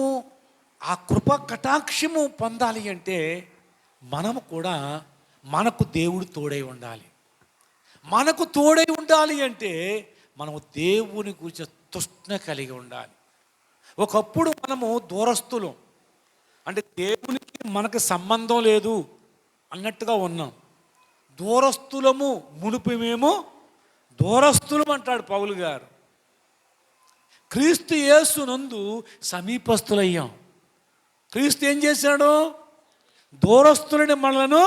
ఆ కృపా కటాక్షము పొందాలి అంటే మనము కూడా మనకు దేవుడు తోడై ఉండాలి. మనకు తోడై ఉండాలి అంటే మనము దేవుని గురించి తృష్ణ కలిగి ఉండాలి. ఒకప్పుడు మనము దూరస్తులం, అంటే దేవునికి మనకు సంబంధం లేదు అన్నట్టుగా ఉన్నాం. దూరస్తులము, మునుపు మేము దూరస్తులం అంటాడు పౌలు గారు. క్రీస్తు యేసునందు సమీపస్తులయ్యాం. క్రీస్తు ఏం చేశాడు? దూరస్తులని మనలను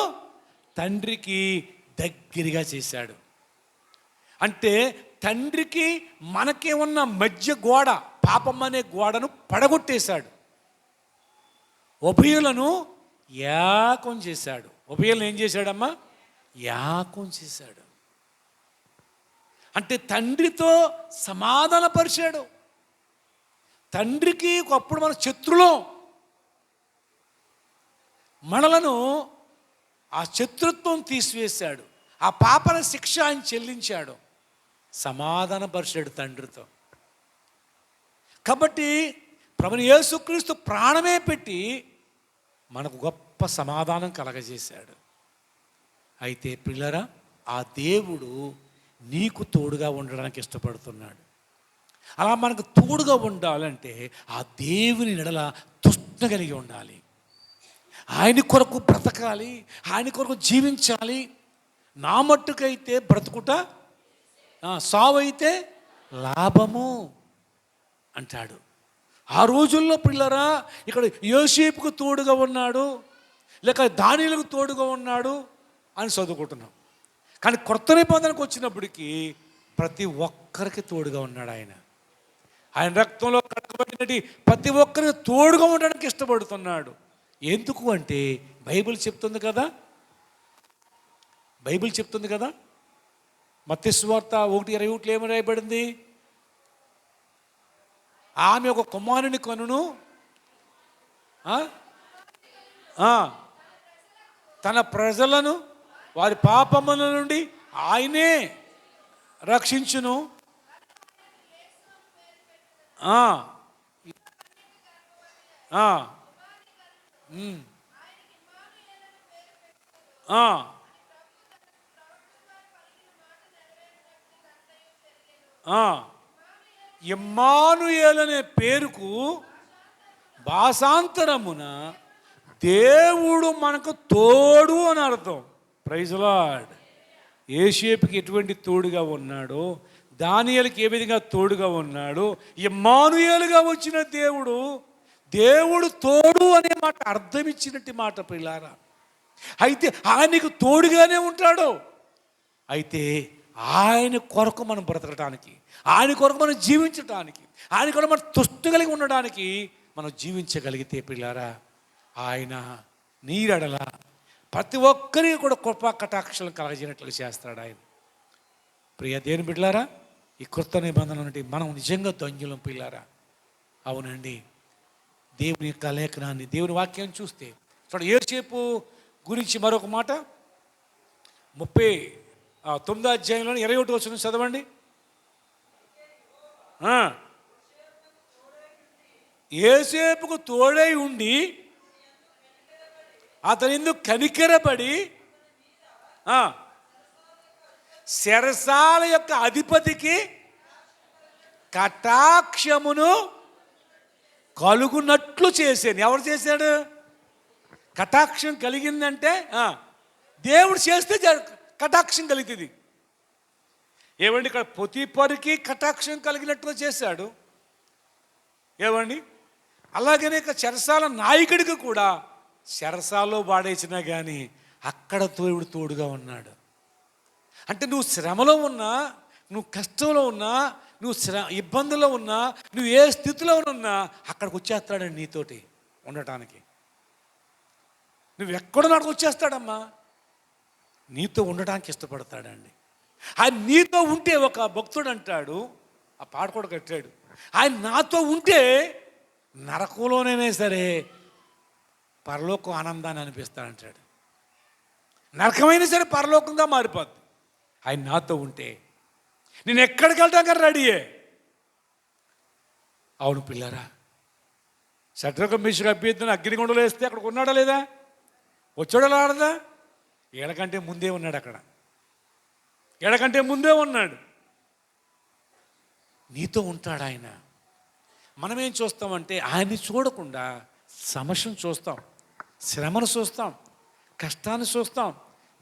తండ్రికి దగ్గరగా చేశాడు. అంటే తండ్రికి మనకే ఉన్న మధ్య గోడ, పాపం అనే గోడను పడగొట్టేశాడు. ఉభయులను ఏకం చేశాడు. ఉభయులను ఏం చేశాడమ్మా? ఏకం చేశాడు. అంటే తండ్రితో సమాధానపరిచాడు. తండ్రికి ఒకప్పుడు మన శత్రులం, మనలను ఆ శత్రుత్వం తీసివేశాడు. ఆ పాపల శిక్ష ఆయన చెల్లించాడు, సమాధానపరిచాడు తండ్రితో. కాబట్టి ప్రభువు యేసుక్రీస్తు ప్రాణమే పెట్టి మనకు గొప్ప సమాధానం కలగజేశాడు. అయితే పిల్లరా, ఆ దేవుడు నీకు తోడుగా ఉండడానికి ఇష్టపడుతున్నాడు. అలా మనకు తోడుగా ఉండాలంటే ఆ దేవుని ఎడల తృష్ణ కలిగి ఉండాలి. ఆయన కొరకు బ్రతకాలి, ఆయన కొరకు జీవించాలి. నా మట్టుకైతే బ్రతుకుట, సావైతే లాభము అంటాడు. ఆ రోజుల్లో పిల్లరా, ఇక్కడ యోసేపుకు తోడుగా ఉన్నాడు, లేక దానియేలుకు తోడుగా ఉన్నాడు అని చదువుకుంటున్నాం. కానీ కొత్త నిబంధనకు వచ్చినప్పటికీ ప్రతి ఒక్కరికి తోడుగా ఉన్నాడు ఆయన. ఆయన రక్తంలో కడగబడినటి ప్రతి ఒక్కరికి తోడుగా ఉండడానికి ఇష్టపడుతున్నాడు. ఎందుకు అంటే బైబిల్ చెప్తుంది కదా, బైబిల్ చెప్తుంది కదా. మత్తయి సువార్త 1:21 ఏమని రాయబడింది? ఆమె ఒక కుమారుని కనును, తన ప్రజలను వారి పాపముల నుండి ఆయనే రక్షించును. ఇమ్మానుయేలు అనే పేరుకు భాషాంతరమున దేవుడు మనకు తోడు అని అర్థం. Praise lord. యోసేపుకి ఎటువంటి తోడుగా ఉన్నాడో, దానియేలుకి ఏ విధంగా తోడుగా ఉన్నాడో, ఇమ్మానుయేలుగా వచ్చిన దేవుడు తోడు అనే మాట అర్థం ఇచ్చినట్టు మాట పిల్లారా. అయితే ఆయనకు తోడుగానే ఉంటాడు. అయితే ఆయన కొరకు మనం బ్రతకటానికి, ఆయన కొరకు మనం జీవించటానికి, ఆయన కొరకు మనం తృష్ణ కలిగి ఉండడానికి మనం జీవించగలిగితే పిల్లారా, ఆయన నీరడల ప్రతి ఒక్కరికి కూడా కృపా కటాక్షలు కలగజేయనట్లు చేస్తాడు ఆయన. ప్రియ దేవుని బిడ్డలారా, ఈ కృత నిబంధన నుండి మనం నిజంగా ధన్యులం పిల్లారా. అవునండి, దేవుని యొక్క లేఖనాన్ని, దేవుని వాక్యాన్ని చూస్తే చూడ, యోసేపు గురించి మరొక మాట 39వ అధ్యాయంలో 21వ వచనం చదవండి. యోసేపుకు తోడై ఉండి అతని ఎందుకు కనికరపడి చెరసాల యొక్క అధిపతికి కటాక్షమును కలుగునట్లు చేశాను. ఎవరు చేశాడు? కటాక్షం కలిగిందంటే దేవుడు చేస్తే కటాక్షం కలుగుతుంది. ఏమండి, ఇక్కడ పొతిఫరుకి కటాక్షం కలిగినట్టుగా చేశాడు. ఏమండి, అలాగనే ఇక చెరసాల నాయకుడికి కూడా చెరసాల్లో వాడేసినా కానీ అక్కడ దేవుడు తోడుగా ఉన్నాడు. అంటే నువ్వు శ్రమలో ఉన్నా, నువ్వు కష్టంలో ఉన్నా, నువ్వు ఇబ్బందుల్లో ఉన్నా, నువ్వు ఏ స్థితిలో ఉన్నా అక్కడికి వచ్చేస్తాడండి నీతోటి ఉండటానికి. నువ్వు ఎక్కడున్నాడికి వచ్చేస్తాడమ్మా, నీతో ఉండటానికి ఇష్టపడతాడండి. ఆయన నీతో ఉంటే, ఒక భక్తుడు అంటాడు, ఆ పాట కూడా కట్టాడు, ఆయన నాతో ఉంటే నరకంలోనైనా సరే పరలోకం ఆనందాన్ని అనిపిస్తాడంటాడు. నరకమైనా సరే పరలోకంగా మారిపోద్ది ఆయన నాతో ఉంటే. నేను ఎక్కడికి వెళ్ళడానికి రెడీయే. అవును పిల్లరా, శత్రుక మిశ్ర అభ్యర్థిని అగ్నిగుండలో వేస్తే అక్కడికి ఉన్నాడా లేదా? వచ్చాడో ఆడదా? ఏడకంటే ముందే ఉన్నాడు. అక్కడ ఏడకంటే ముందే ఉన్నాడు. నీతో ఉంటాడు ఆయన. మనమేం చూస్తామంటే ఆయన్ని చూడకుండా సమస్యను చూస్తాం, శ్రమను చూస్తాం, కష్టాన్ని చూస్తాం,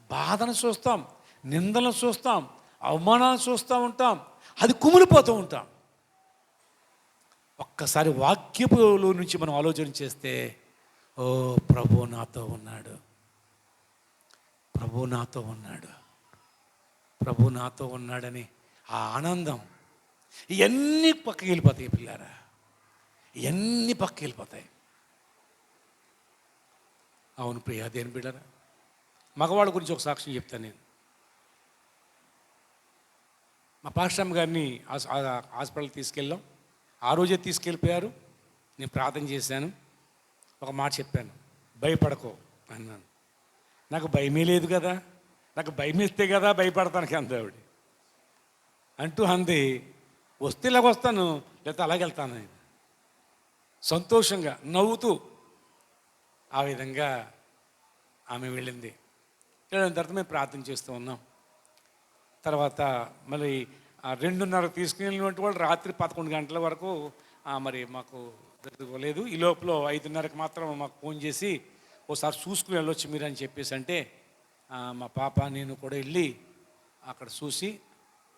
బాధను చూస్తాం, నిందలను చూస్తాం, అవమానాలు చూస్తూ ఉంటాం, అది కుమిలిపోతూ ఉంటాం. ఒక్కసారి వాక్యపులో నుంచి మనం ఆలోచన చేస్తే, ఓ ప్రభు నాతో ఉన్నాడు, ప్రభు నాతో ఉన్నాడు, ప్రభు నాతో ఉన్నాడని ఆ ఆనందం ఇవన్నీ పక్కకి వెళ్ళిపోతాయి పిల్లారా, ఇవన్నీ పక్కకి వెళ్ళిపోతాయి. అవును ప్రియా దేని బిడ్డరా, మగవాళ్ళ గురించి ఒక సాక్ష్యం చెప్తాను నేను. మా పాస్టమ్ గారిని హాస్పిటల్కి తీసుకెళ్ళాం. ఆ రోజే తీసుకెళ్ళిపోయారు. నేను ప్రార్థన చేశాను, ఒక మాట చెప్పాను, భయపడకో అన్నాను. నాకు భయమే లేదు కదా, నాకు భయం ఇస్తే కదా భయపడతానికి అంది ఆవిడ. అంటూ అంది, వస్తే ఇలాగ వస్తాను, లేకపోతే అలాగే వెళ్తాను నేను. సంతోషంగా నవ్వుతూ ఆ విధంగా ఆమె వెళ్ళింది. వెళ్ళిన తర్వాత మేము ప్రార్థన చేస్తూ ఉన్నాం. తర్వాత మళ్ళీ 2:30 తీసుకుని వాళ్ళు రాత్రి 11 గంటల వరకు మరి మాకు జరగలేదు. ఈ లోపల 5:30కి మాత్రం మాకు ఫోన్ చేసి ఓసారి చూసుకుని వెళ్ళొచ్చు మీరు అని చెప్పేసి అంటే, మా పాప నేను కూడా వెళ్ళి అక్కడ చూసి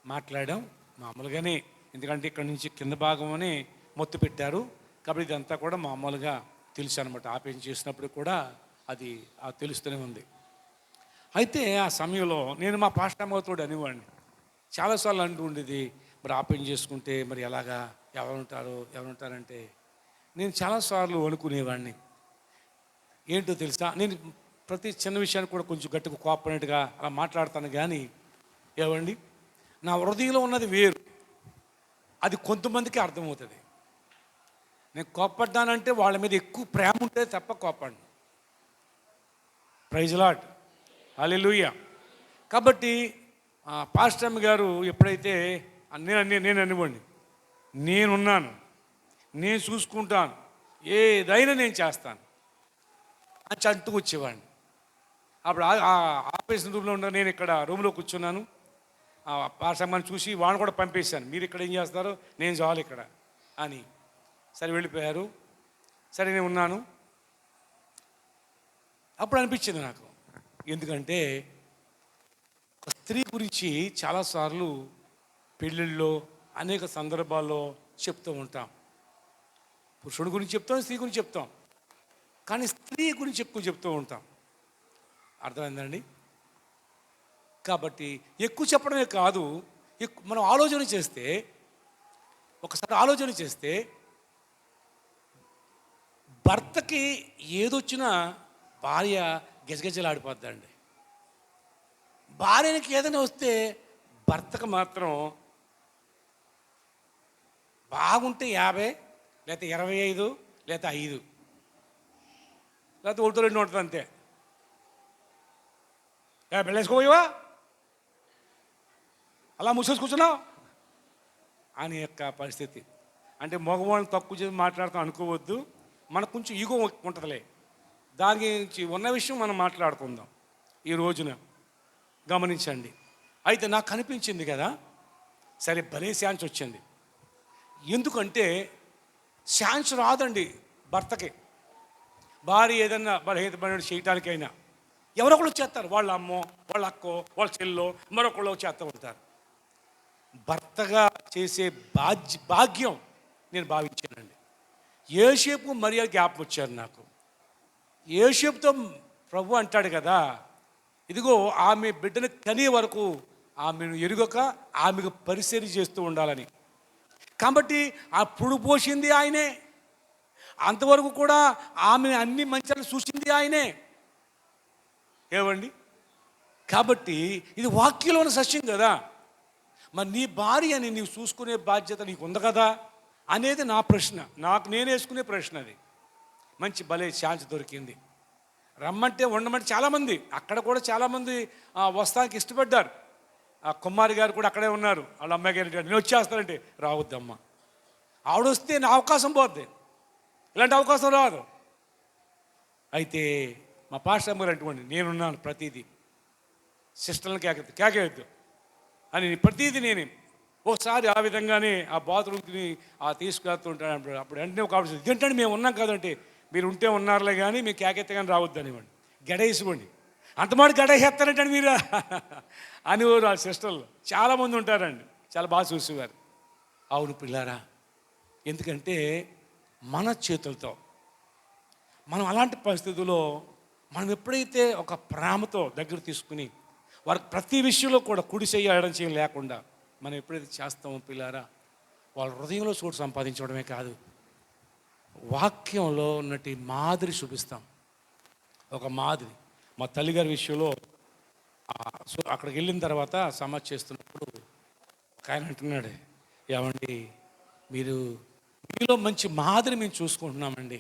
మాట్లాడాం మామూలుగానే. ఎందుకంటే ఇక్కడ నుంచి కింద భాగం అని మొత్తు పెట్టారు కాబట్టి ఇదంతా కూడా మామూలుగా తెలుసు అనమాట. ఆపరేషన్ చేసినప్పుడు కూడా అది తెలుస్తూనే ఉంది. అయితే ఆ సమయంలో నేను మా పాస్టమ్మతో అనేవాడిని, చాలాసార్లు అంటూ ఉండేది, మరి ఆపరేషన్ చేసుకుంటే మరి ఎలాగా, ఎవరుంటారంటే నేను చాలాసార్లు అనుకునేవాడిని. ఏంటో తెలుసా, నేను ప్రతి చిన్న విషయాన్ని కూడా కొంచెం గట్టిగా కోపడినట్టుగా అలా మాట్లాడతాను. కానీ ఏవండి, నా హృదయంలో ఉన్నది వేరు, అది కొంతమందికి అర్థమవుతుంది. నేను కోప్పడ్డానంటే వాళ్ళ మీద ఎక్కువ ప్రేమ ఉంటే తప్ప కోపడ్ను. ప్రైజ్ లార్డ్, హల్లెలూయా. కాబట్టి పాస్టర్ గారు ఎప్పుడైతే నేను అనివ్వండి, నేనున్నాను, నేను చూసుకుంటాను, ఏదైనా నేను చేస్తాను అని అంటూ వచ్చేవాడిని. అప్పుడు ఆపరేషన్ రూమ్లో ఉన్న నేను ఇక్కడ రూమ్లో కూర్చున్నాను. పాస్టర్ గారిని చూసి వాళ్ళని కూడా పంపేశాను, మీరు ఇక్కడ ఏం చేస్తారో నేను చాలు ఇక్కడ అని. సరే వెళ్ళిపోయారు. సరే నేను ఉన్నాను. అప్పుడు అనిపించింది నాకు, ఎందుకంటే ఒక స్త్రీ గురించి చాలాసార్లు పెళ్ళిళ్ళలో అనేక సందర్భాల్లో చెప్తూ ఉంటాం. పురుషుడి గురించి చెప్తాం, స్త్రీ గురించి చెప్తాం, కానీ స్త్రీ గురించి ఎక్కువ చెప్తూ ఉంటాం. అర్థమైందండి? కాబట్టి ఎక్కువ చెప్పడమే కాదు, మనం ఆలోచన చేస్తే, ఒకసారి ఆలోచన చేస్తే, భర్తకి ఏదొచ్చినా భార్య గజగజలాడిపోద్దండి. భార్యకి ఏదైనా వస్తే భర్తకు మాత్రం బాగుంటే 50, లేకపోతే 25, లేకపోతే 5, లేకపోతే 1-2 ఉంటుంది అంతే. పెళ్ళేసుకోవా, అలా మూసేసి కూర్చున్నావు అని యొక్క పరిస్థితి. అంటే మగవాళ్ళని తక్కువ చేసి మాట్లాడతాం అనుకోవద్దు, మనకు కొంచెం ఈగో ఉంటుందిలే. దాని గురించి ఉన్న విషయం మనం మాట్లాడుకుందాం ఈ రోజున. గమనించండి. అయితే నాకు కనిపించింది కదా, సరే భలే ఛాన్స్ వచ్చింది. ఎందుకంటే ఛాన్స్ రాదండి భర్తకి. భార్య ఏదన్నా బలహీనపడి చేయటానికైనా ఎవరో ఒకళ్ళు చేస్తారు. వాళ్ళ అమ్మో, వాళ్ళ అక్కో, వాళ్ళ చెల్లో, మరొకళ్ళు చేస్తూ ఉంటారు. భర్తగా చేసే భాగ్యం నేను భావించానండి. యోసేపు మరియ జ్ఞాపకం వచ్చారు నాకు. యోసేపుతో ప్రభు అంటాడు కదా, ఇదిగో ఆమె బిడ్డను కనే వరకు ఆమెను ఎరుగక ఆమెకు పరిచర్య చేస్తూ ఉండాలని. కాబట్టి ఆ పుడు పోసింది ఆయనే, అంతవరకు కూడా ఆమె అన్ని మంచాలు చూసింది ఆయనే. ఏమండి? కాబట్టి ఇది వాక్యంలోని సత్యం కదా. మరి నీ భార్యని నీవు చూసుకునే బాధ్యత నీకు ఉంది కదా అనేది నా ప్రశ్న. నాకు నేను వేసుకునే ప్రశ్న అది. మంచి భలే ఛాన్స్ దొరికింది. రమ్మంటే ఉండమంటే చాలామంది అక్కడ కూడా చాలామంది వస్తానికి ఇష్టపడ్డారు. ఆ కుమారి గారు కూడా అక్కడే ఉన్నారు. వాళ్ళ అమ్మాయి గారు నేను వచ్చేస్తానంటే రావద్దమ్మా, ఆవిడ వస్తే నా అవకాశం పోద్ది, ఇలాంటి అవకాశం రాదు. అయితే మా పాస్టర్ అమ్మ గారు అటువంటి నేనున్నాను, ప్రతిదీ సిస్టర్ని కేకేయద్దు అని ప్రతిదీ నేనే. ఒకసారి ఆ విధంగానే ఆ బాత్రూమ్కి తీసుకెళ్తుంటాను. అప్పుడు వెంటనే ఒక ఆవిడ ఇదేంటంటే మేము ఉన్నాం కదంటే, మీరు ఉంటే ఉన్నారులే కానీ మీరు కేకెత్తే కానీ రావద్దు అనివ్వండి, గడేసుకోండి. అంతమాట గడేస్తారంటండి మీరు అని ఆ సిస్టర్లు చాలామంది ఉంటారండి. చాలా బాగా చూసేవారు. అవును పిల్లారా, ఎందుకంటే మన చేతులతో మనం అలాంటి పరిస్థితుల్లో మనం ఎప్పుడైతే ఒక ప్రేమతో దగ్గర తీసుకుని వారికి ప్రతి విషయంలో కూడా కుడి చెయ్యి ఎడమ చెయ్యి లేకుండా మనం ఎప్పుడైతే చేస్తామో పిల్లారా, వాళ్ళ హృదయంలో చోటు సంపాదించడమే కాదు, వాక్యంలో ఉన్నటి మాదిరి చూపిస్తాం. ఒక మాదిరి మా తల్లిగారి విషయంలో అక్కడికి వెళ్ళిన తర్వాత సమాజ్ చేస్తున్నప్పుడు ఆయన అంటున్నాడు, ఏమండి మీలో మంచి మాదిరి మేము చూసుకుంటున్నామండి,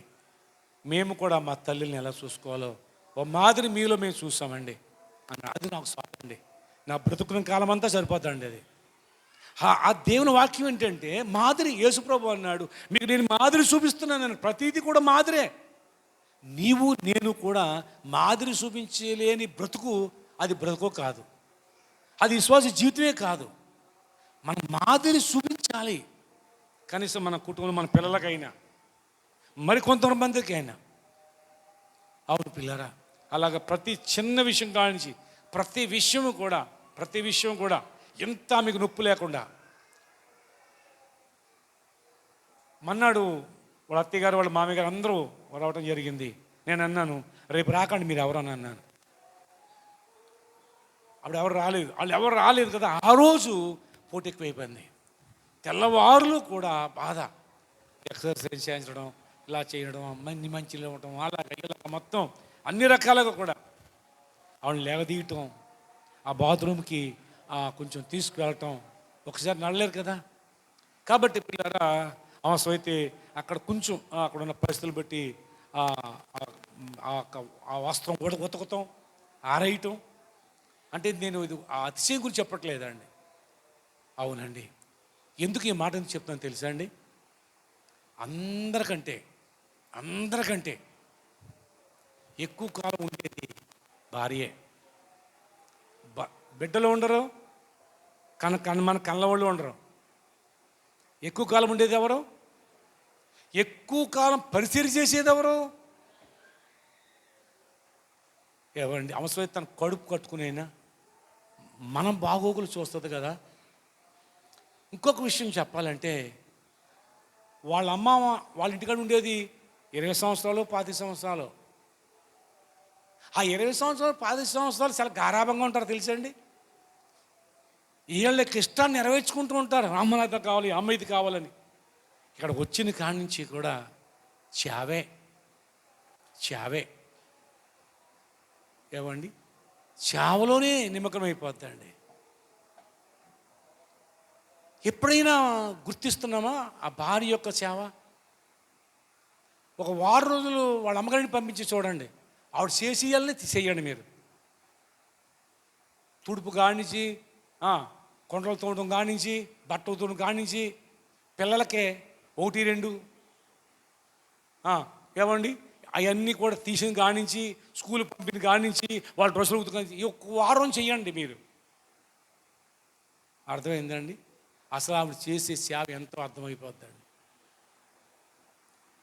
మేము కూడా మా తల్లిని ఎలా చూసుకోవాలో ఓ మాదిరి మీలో మేము చూసామండి అని. అది నాకు చాలండి, నా బ్రతుకున్న కాలం అంతా సరిపోతుందండి అది. ఆ దేవుని వాక్యం ఏంటంటే మాదిరి. యేసుప్రభు అన్నాడు, మీకు నేను మాదిరి చూపిస్తున్నాను. ప్రతీది కూడా మాదిరే. నీవు నేను కూడా మాదిరి చూపించలేని బ్రతుకు అది బ్రతుకు కాదు, అది విశ్వాస జీవితమే కాదు. మనం మాదిరి చూపించాలి. కనీసం మన కుటుంబంలో మన పిల్లలకైనా మరి కొంతమందికి అయినా. అవును పిల్లరా, అలాగ ప్రతి చిన్న విషయం కానించి ప్రతి విషయం కూడా ఎంత మీకు నొప్పి లేకుండా. మన్నాడు వాళ్ళ అత్తయ్య గారు వాళ్ళ మామయ్య గారు అందరూ రావడం జరిగింది. నేను అన్నాను, రేపు రాకండి మీరు ఎవరని అన్నాను. అప్పుడు వాళ్ళు ఎవరు రాలేదు కదా. ఆ రోజు పోటీ ఎక్కువైపోయింది. తెల్లవారులు కూడా బాధ, ఎక్సర్సైజ్ చేయించడం, ఇలా చేయడం, మంచిలో ఇవ్వటం, అలాగ మొత్తం అన్ని రకాలుగా కూడా ఆవిడని లేవదీయటం, ఆ బాత్రూమ్కి కొంచెం తీసుకువెళ్ళటం. ఒకసారి నడలేరు కదా. కాబట్టి పిల్లరా అవసరం అయితే అక్కడ కొంచెం అక్కడ ఉన్న పరిస్థితులు బట్టి ఆ వస్త్రం ఉతకటం, ఆరేయటం. అంటే నేను ఇది ఆ అతిశయం గురించి చెప్పట్లేదండి. అవునండి, ఎందుకు ఈ మాట చెప్తాను తెలుసా అండి? అందరికంటే ఎక్కువ కాలం ఉండేది భార్యే. బిడ్డలు ఉండరు, మన కళ్ళ వాళ్ళు ఉండరు. ఎక్కువ కాలం ఉండేది ఎవరు? ఎక్కువ కాలం పరిచర్య చేసేది ఎవరు? ఎవరండి? అవసరమైతే తన కడుపు కట్టుకునైనా మనం బాగోగులు చూస్తుంది కదా. ఇంకొక విషయం చెప్పాలంటే, వాళ్ళ అమ్మ వాళ్ళ ఇంటికాడ ఉండేది 20 సంవత్సరాలు 25 సంవత్సరాలు. ఆ 20 సంవత్సరాలు 25 సంవత్సరాలు చాలా గారాభంగా ఉంటారు తెలుసండి. వీళ్ళకి ఇష్టాన్ని నెరవేర్చుకుంటూ ఉంటారు. అమ్మ ఇది కావాలి, అమ్మ ఇది కావాలని. ఇక్కడ వచ్చిన కాడి నుంచి కూడా చావే. ఏమండి? చావలోనే నిమగ్నం అయిపోద్దండి. ఎప్పుడైనా గుర్తిస్తున్నామా ఆ భార్య యొక్క సేవ? ఒక వారం రోజులు వాళ్ళ అమ్మగారిని పంపించి చూడండి, ఆవిడ చేసేయాలని చేయండి మీరు. తుడుపు కానించి, కొండలు తోడడం కానించి, బట్టలు తోడడం కానించి, పిల్లలకే 1-2 ఏమండి అవన్నీ కూడా తీసిన కానించి, స్కూల్ పంపిన కానించి, వాళ్ళ డ్రెస్సులు ఉతుకానించి ఈ ఒక్క వారం చెయ్యండి మీరు. అర్థమైందండి? అసలు ఆవిడ చేసే సేవ ఎంతో అర్థమైపోద్దండి.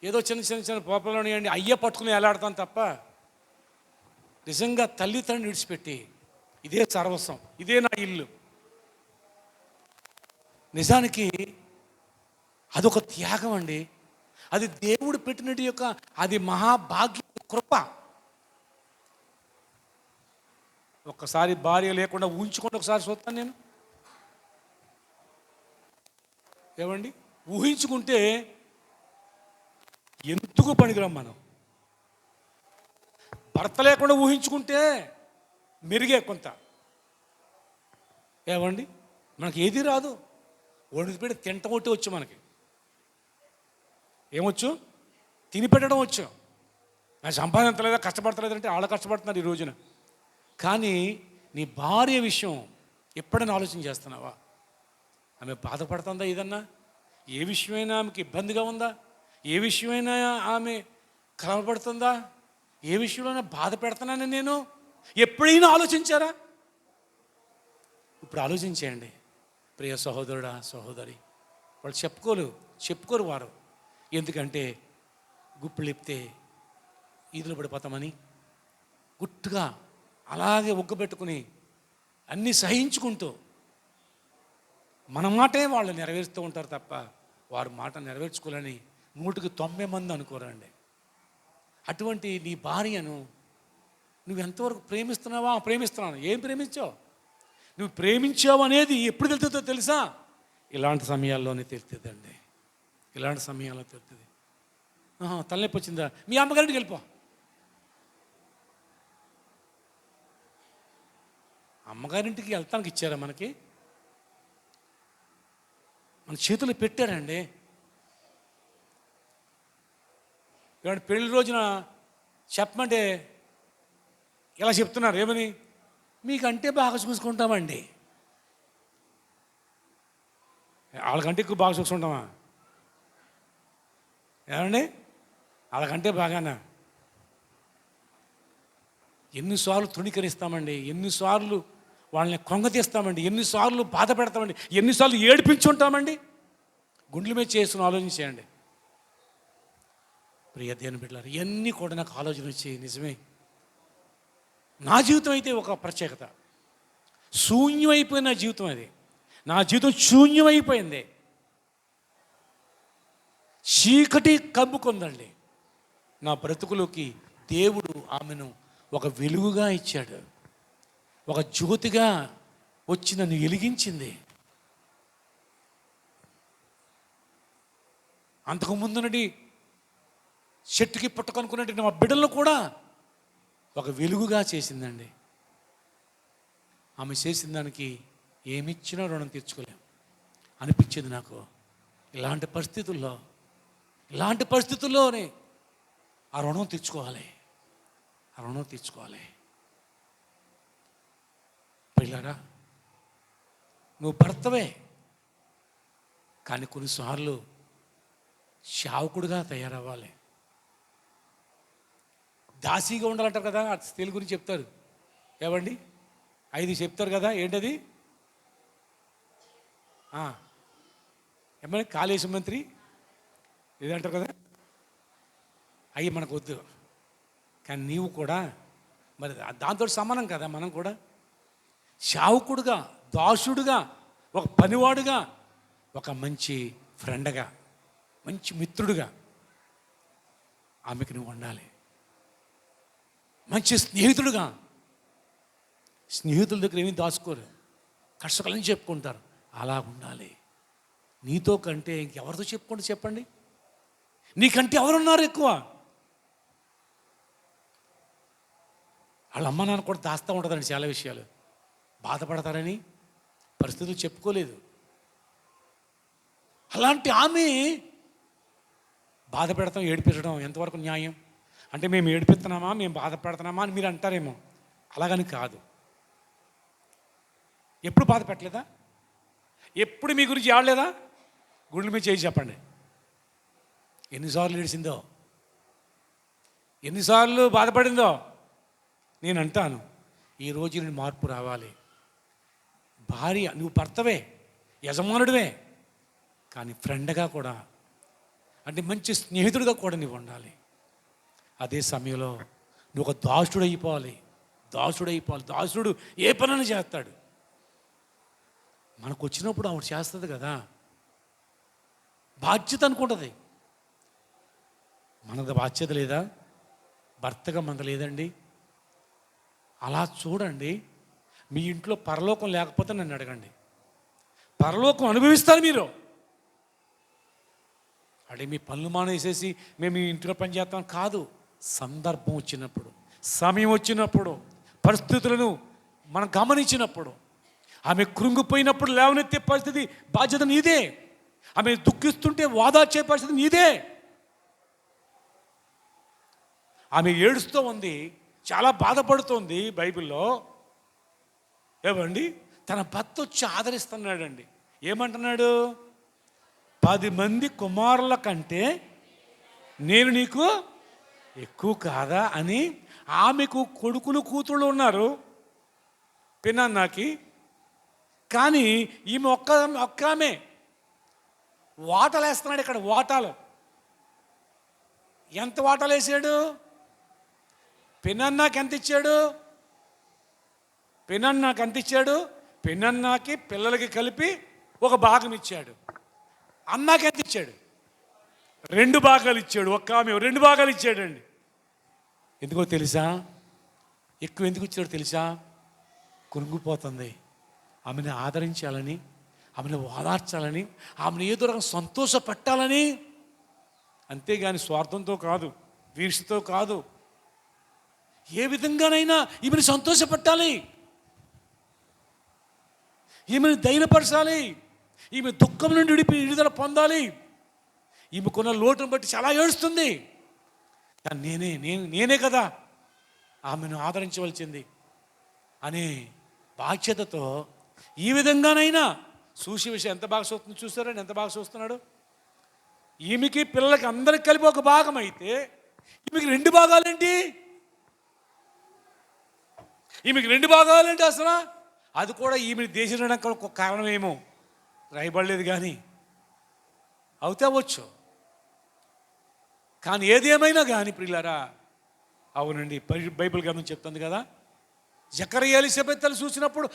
ఏదో చిన్న చిన్న చిన్న పోపలోని అండి అయ్య పట్టుకుని ఎలాడతాం తప్ప నిజంగా తల్లిదండ్రులు విడిచిపెట్టి ఇదే సర్వస్వం, ఇదే నా ఇల్లు. నిజానికి అదొక త్యాగం అండి. అది దేవుడు పెట్టినట్టు యొక్క అది మహాభాగ్య కృప. ఒక్కసారి భార్య లేకుండా ఊహించుకుంటే ఒకసారి చూస్తాను నేను. ఏమండి, ఊహించుకుంటే ఎందుకు పనికిరాం మనం. భర్త లేకుండా ఊహించుకుంటే మెరుగే కొంత. ఏమండి, మనకి ఏది రాదు. వండి పెట్టి తింటం ఒకటి వచ్చు మనకి. ఏమొచ్చు? తిని పెట్టడం వచ్చు. నా సంపాదించలేదా, కష్టపడతలేదంటే వాళ్ళు కష్టపడుతున్నారు ఈ రోజున. కానీ నీ భార్య విషయం ఎప్పుడైనా ఆలోచన చేస్తున్నావా? ఆమె బాధపడుతుందా? ఏదన్నా ఏ విషయమైనా ఆమెకి ఇబ్బందిగా ఉందా? ఏ విషయమైనా ఆమె కలవబడుతుందా? ఏ విషయంలోనే బాధ పెడుతున్నానని నేను ఎప్పుడైనా ఆలోచించారా? ఇప్పుడు ఆలోచించేయండి ప్రియ సహోదరుడా, సహోదరి. వాళ్ళు చెప్పుకోరు వారు. ఎందుకంటే గుప్పులు లేపితే ఈదులు పడిపోతామని గుట్టుగా అలాగే ఒగ్గబెట్టుకుని అన్నీ సహించుకుంటూ మన మాటే వాళ్ళు నెరవేరుస్తూ ఉంటారు తప్ప వారి మాట నెరవేర్చుకోవాలని 100కి 90 మంది అనుకోరండి. అటువంటి నీ భార్యను నువ్వు ఎంతవరకు ప్రేమిస్తున్నావా? ప్రేమిస్తున్నాను. ఏం ప్రేమించావు? నువ్వు ప్రేమించావు అనేది ఎప్పుడు తెలుస్తుందో తెలుసా? ఇలాంటి సమయాల్లోనే తెలుస్తుందండి. ఇలాంటి సమయాల్లో తెలుస్తుంది. తలనొప్పి వచ్చిందా? మీ అమ్మగారింటికి వెళ్ళిపో. అమ్మగారింటికి వెళ్తానికి ఇచ్చారా మనకి? మన చేతులు పెట్టారండి. ఇవాళ పెళ్లి రోజున చెప్పమంటే ఇలా చెప్తున్నారు. ఏమని? మీకంటే బాగా చూసుకుంటామండి. వాళ్ళకంటే ఎక్కువ బాగా చూసుకుంటామా? ఏమండి, వాళ్ళకంటే బాగానా? ఎన్నిసార్లు తృణీకరిస్తామండి, ఎన్నిసార్లు వాళ్ళని కొంగతీస్తామండి, ఎన్నిసార్లు బాధ పెడతామండి, ఎన్నిసార్లు ఏడిపించుంటామండి. గుండెల మీద చేసుకుని ఆలోచించేయండి ప్రియ దేవుని బిడ్డలారా. ఇవన్నీ కూడా నాకు ఆలోచన వచ్చాయి. నిజమే, నా జీవితం అయితే ఒక ప్రత్యేకత. శూన్యమైపోయిన జీవితం అది. నా జీవితం శూన్యమైపోయింది. చీకటి కమ్ముకుందండి. నా బ్రతుకులోకి దేవుడు ఆమెను ఒక వెలుగుగా ఇచ్చాడు. ఒక జ్యోతిగా వచ్చి నన్ను వెలిగించింది. అంతకుముందు నుండి చెట్టుకి పుట్టకనుకున్నట్టు మా బిడ్డలను కూడా ఒక వెలుగుగా చేసిందండి. ఆమె చేసిన దానికి ఏమిచ్చినా రుణం తీర్చుకోలేం అనిపించింది నాకు. ఇలాంటి పరిస్థితుల్లోనే ఆ రుణం తీర్చుకోవాలి. పిల్లరా, నువ్వు భర్తవే, కానీ కొన్నిసార్లు శావకుడుగా తయారవ్వాలి. దాసీగా ఉండాలంటారు కదా, స్త్రీల గురించి చెప్తారు. ఏమండి, 5 చెప్తారు కదా. ఏంటది? ఏమని? కాళేశ్వర మంత్రి ఇదంటారు కదా. అవి మనకు వద్దు. కానీ నీవు కూడా మరి దాంతో సమానం కదా. మనం కూడా శావకుడుగా, దాసుడుగా, ఒక పనివాడుగా, ఒక మంచి ఫ్రెండ్గా, మంచి మిత్రుడుగా ఆమెకు నువ్వు ఉండాలి. మంచి స్నేహితుడుగా. స్నేహితుల దగ్గర ఏమీ దాచుకోరు, కష్టకాలని చెప్పుకుంటారు. అలా ఉండాలి. నీతో కంటే ఇంకెవరితో చెప్పుకోండి చెప్పండి. నీకంటే ఎవరున్నారు ఎక్కువ? వాళ్ళ అమ్మ నాన్న కూడా దాస్తూ ఉంటుందండి చాలా విషయాలు. బాధపడతారని పరిస్థితులు చెప్పుకోలేదు. అలాంటి ఆమె బాధ పెడతాం, ఏడిపించడం ఎంతవరకు న్యాయం? అంటే మేము ఏడిపిస్తున్నామా, మేము బాధ పెడుతున్నామా అని మీరు అంటారేమో. అలాగని కాదు. ఎప్పుడు బాధ పెట్టలేదా? ఎప్పుడు మీ గురించి ఆడలేదా? గుండెల మీద చేసి చెప్పండి. ఎన్నిసార్లు ఏడిసిందో, ఎన్నిసార్లు బాధపడిందో. నేను అంటాను, ఈరోజు నేను మార్పు రావాలి. భార్య, నువ్వు భర్తవే, యజమానుడివే, కానీ ఫ్రెండ్గా కూడా, అంటే మంచి స్నేహితుడిగా కూడా నువ్వు ఉండాలి. అదే సమయంలో నువ్వు ఒక దాసుడు అయిపోవాలి. దాసుడు ఏ పనైనా చేస్తాడు. మనకు వచ్చినప్పుడు ఆవిడ చేస్తుంది కదా, బాధ్యత అనుకుంటుంది. మనది బాధ్యత లేదా? భర్తగా మనది లేదండి. అలా చూడండి. మీ ఇంట్లో పరలోకం లేకపోతే నన్ను అడగండి, పరలోకం అనుభవిస్తారు మీరు. అంటే మీ పనులు మానేసేసి మేము మీ ఇంట్లో పని చేస్తాం కాదు. సందర్భం వచ్చినప్పుడు, సమయం వచ్చినప్పుడు, పరిస్థితులను మనం గమనించినప్పుడు, ఆమె కృంగిపోయినప్పుడు లేవనెత్తే పరిస్థితి బాధ్యత నీదే. ఆమె దుఃఖిస్తుంటే వాదార్చే పరిస్థితి నీదే. ఆమె ఏడుస్తూ ఉంది, చాలా బాధపడుతోంది. బైబిల్లో ఏమండి, తన భర్త వచ్చి ఆదరిస్తున్నాడండి. ఏమంటున్నాడు? 10 మంది కుమారుల కంటే నేను నీకు ఎక్కువ కాదా అని. ఆమెకు కొడుకులు కూతుళ్ళు ఉన్నారు పిన్నన్నాకి, కానీ ఈమె ఒక్క ఆమె వాటలు వేస్తున్నాడు ఇక్కడ. వాటాలు ఎంత వాటాలు వేసాడు? పిన్నన్నాకి ఎంత ఇచ్చాడు? పిన్నన్నాకి ఎంత ఇచ్చాడు? పిన్నన్నాకి పిల్లలకి కలిపి ఒక భాగం ఇచ్చాడు. అన్నాకి ఎంత ఇచ్చాడు? 2 భాగాలు ఇచ్చాడు. ఒక్క ఆమె 2 భాగాలు ఇచ్చాడండి. ఎందుకో తెలుసా? ఎక్కువ ఎందుకు ఇచ్చాడో తెలుసా? కురుంగిపోతుంది, ఆమెను ఆదరించాలని, ఆమెను ఓదార్చాలని, ఆమెను ఏదో రకం సంతోషపెట్టాలని. అంతేగాని స్వార్థంతో కాదు, వీర్షతో కాదు. ఏ విధంగానైనా ఈమెను సంతోషపెట్టాలి, ఈమెను ధైర్యపరచాలి, ఈమె దుఃఖం నుండి విడుదల పొందాలి. ఈమెకున్న లోటును బట్టి చాలా ఏడుస్తుంది. కానీ నేనే కదా ఆమెను ఆదరించవలసింది అనే బాధ్యతతో ఈ విధంగానైనా చూసే విషయం ఎంత బాగా చూస్తుంది. చూస్తారండి ఎంత బాగా చూస్తున్నాడు. ఈమెకి పిల్లలకి అందరికి కలిపి ఒక భాగం అయితే ఈమెకి 2 భాగాలేంటి? ఈమెకి 2 భాగాలేంటి అసలు? అది కూడా ఈమెను దేశించడానికి ఒక కారణం ఏమో రాయబడలేదు, కానీ అవుతే అవ్వచ్చు. కానీ ఏదేమైనా కానీ ప్రియులారా, అవునండి, బైబిల్ గ్రంథం చెప్తుంది కదా, జకరియా ఎలిజబెత్లు చూసినప్పుడు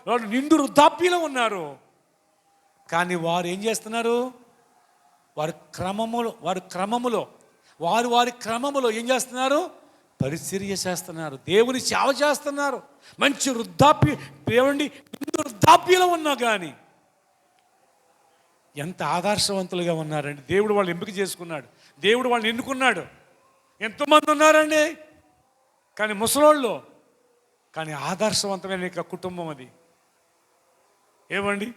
వాళ్ళు నిండు వృద్ధాప్యంలో ఉన్నారు. కానీ వారు ఏం చేస్తున్నారు? వారి క్రమములో ఏం చేస్తున్నారు? పరిచర్య చేస్తున్నారు, దేవుని సేవ చేస్తున్నారు. మంచి దేవుడి నిండు వృద్ధాప్యంలో ఉన్నా కానీ ఎంత ఆదర్శవంతులుగా ఉన్నారండి. దేవుడు వాళ్ళు ఎంపిక చేసుకున్నాడు, దేవుడు వాళ్ళని ఎన్నుకున్నాడు. ఎంతోమంది ఉన్నారండి, కానీ ముసలోళ్ళు, కానీ ఆదర్శవంతమైన కుటుంబం అది. ఏమండి,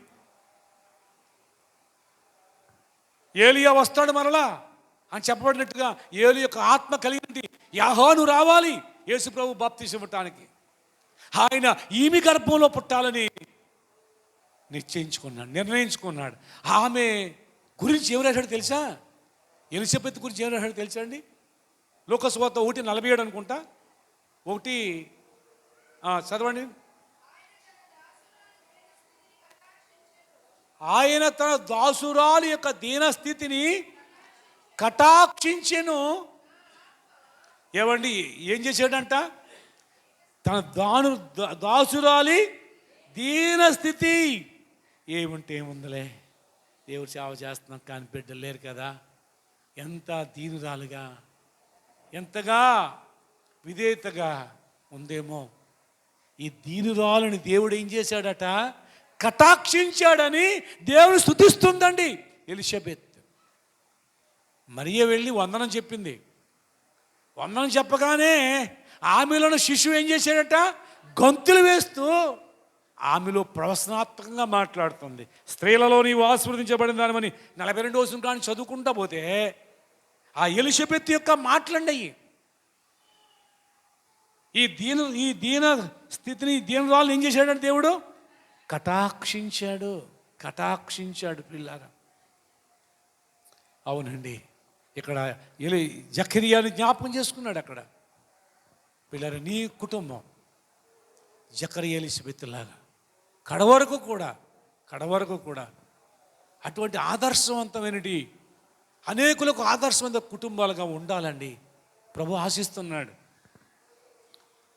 ఏలియా వస్తాడు మరలా అని చెప్పబడినట్టుగా ఏలి యొక్క ఆత్మ కలిగింది. యాహాను రావాలి యేసు ప్రభు బాప్తిసం ఇవ్వటానికి. ఆయన ఈమె గర్భంలో పుట్టాలని నిర్ణయించుకున్నాడు. ఆమె గురించి ఎవరు రాశాడు తెలుసా? ఎలిజబెత్ గురించి ఎవరు రాశాడు తెలుసా అండి? లూకాసు వార్త 1:47 అనుకుంటా. 1 చదవండి. ఆయన తన దాసురాలి యొక్క దీనస్థితిని కటాక్షించెను. ఏమండి, ఏం చేశాడంట? తన దాసురాలి దీనస్థితి. ఏముంటే ఏముందిలే, దేవుడు సేవ చేస్తున్నాం కానీ బిడ్డలు లేరు కదా. ఎంత దీనురాలుగా, ఎంతగా విధేయతగా ఉందేమో. ఈ దీనురాలని దేవుడు ఏం చేశాడట? కటాక్షించాడని దేవుడు స్తుతిస్తుందండి ఎలిజబెత్. మరియ వెళ్ళి వందనం చెప్పింది. వందనం చెప్పగానే ఆమెలోని శిశువు ఏం చేశాడట? గొంతులు వేస్తూ ఆమెలో ప్రవచనాత్మకంగా మాట్లాడుతుంది. స్త్రీలలో నీవు ఆశీర్వదించబడిన దానివని 42వ వచనం కానీ చదువుకుంటా పోతే ఆ ఎలిజబెత్ యొక్క మాటలండి. ఈ దీన స్థితిని, దీనురాలను ఏం చేశాడంటే దేవుడు కటాక్షించాడు పిల్లారా. అవునండి, ఇక్కడ జకరియాని జ్ఞాపకం చేసుకున్నాడు. అక్కడ పిల్లలు, నీ కుటుంబం జకరియా ఎలిజబెత్ లాగా కడవరకు కూడా కడవరకు కూడా అటువంటి ఆదర్శవంతమైనటి అనేకులకు ఆదర్శవంత కుటుంబాలుగా ఉండాలండి ప్రభు ఆశిస్తున్నాడు.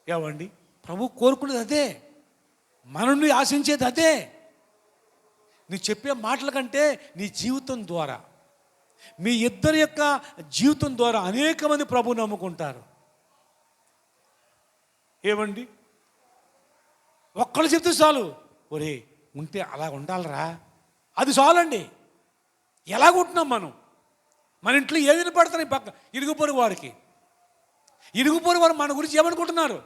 ఏమండి, ప్రభు కోరుకునేది అదే, మనల్ని ఆశించేది అదే. నీ చెప్పే మాటల కంటే నీ జీవితం ద్వారా, మీ ఇద్దరి యొక్క జీవితం ద్వారా అనేక మంది ప్రభు నమ్ముకుంటారు. ఏమండి, ఒక్కళ్ళు చెప్తే చాలు, ఒరే ఉంటే అలా ఉండాలరా, అది చాలండి. ఎలాగుంటున్నాం మనం? మన ఇంట్లో ఏమి వినపడుతున్నాయి పక్క ఇరుగుపొరు వారికి? ఇరుగుపొరు వారు మన గురించి ఏమనుకుంటున్నారు?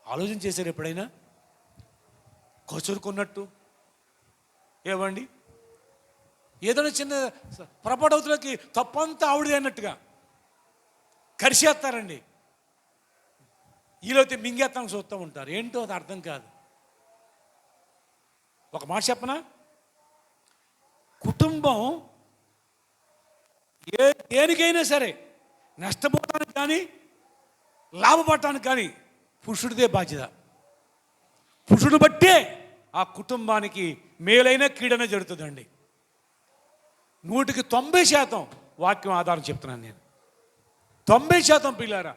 ఆలోచన చేశారు ఎప్పుడైనా? కొచురుకున్నట్టు. ఏమండి, ఏదైనా చిన్న పొరపాటులకి తప్పంతా ఆవిడది అన్నట్టుగా కరిచేస్తారండి. ఈలోతే మింగేస్తానికి చూస్తూ ఉంటారు. ఏంటో అది అర్థం కాదు. ఒక మాట చెప్పనా, కుటుంబం దేనికైనా సరే నష్టపోవటానికి కానీ లాభపడటానికి కానీ పురుషుడిదే బాధ్యత. పురుషుడు బట్టే ఆ కుటుంబానికి మేలైన కీడన జరుగుతుందండి. 100% వాక్యం ఆధారం చెప్తున్నాను నేను. 90% పిల్లారా,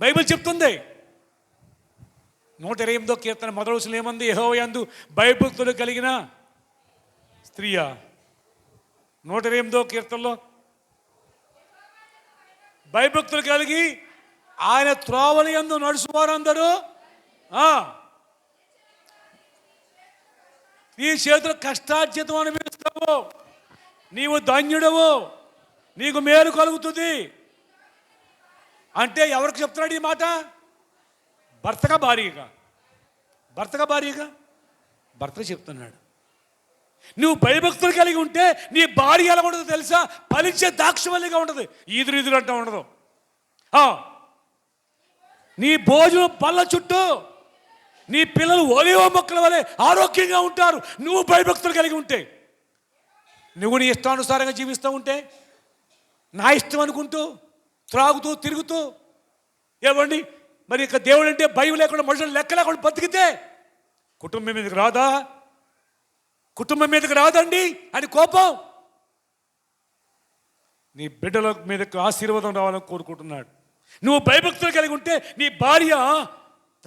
బైబిల్ చెప్తుంది. 128వ కీర్తన మొదటి వచనం ఏమంది? యెహోవా యందు భయభక్తులు కలిగిన స్త్రీయా. 128వ కీర్తనలో భయభక్తులు కలిగి ఆయన త్రోవల యందు నడుచువారందరూ నీ చేతులు కష్టార్జితం అనిపిస్తావు, నీవు ధన్యుడవు, నీకు మేలు కలుగుతుంది. అంటే ఎవరికి చెప్తున్నాడు ఈ మాట? భర్తగా భార్యగా? భర్తగా భార్యగా? భర్త చెప్తున్నాడు. నువ్వు భయభక్తులు కలిగి ఉంటే నీ భార్య ఎలా ఉండదు తెలుసా? ఫలించే దాక్షవల్లిగా ఉంటుంది, ఈదురు అంటూ ఉండదు. నీ భోజనం పళ్ళ చుట్టూ నీ పిల్లలు ఒలివ మొక్కల వలె ఆరోగ్యంగా ఉంటారు నువ్వు భయభక్తులు కలిగి ఉంటే. నువ్వు నీ ఇష్టానుసారంగా జీవిస్తూ ఉంటే, నా ఇష్టం అనుకుంటూ త్రాగుతూ తిరుగుతూ, ఏమండి మరి ఇక దేవుడు అంటే భయం లేకుండా మనుషులు లెక్క లేకుండా బతికితే కుటుంబం మీదకి రాదా? కుటుంబం మీదకి రాదండి అని కోపం. నీ బిడ్డల మీదకి ఆశీర్వాదం రావాలని కోరుకుంటున్నాడు. నువ్వు భయభక్తులు కలిగి ఉంటే నీ భార్య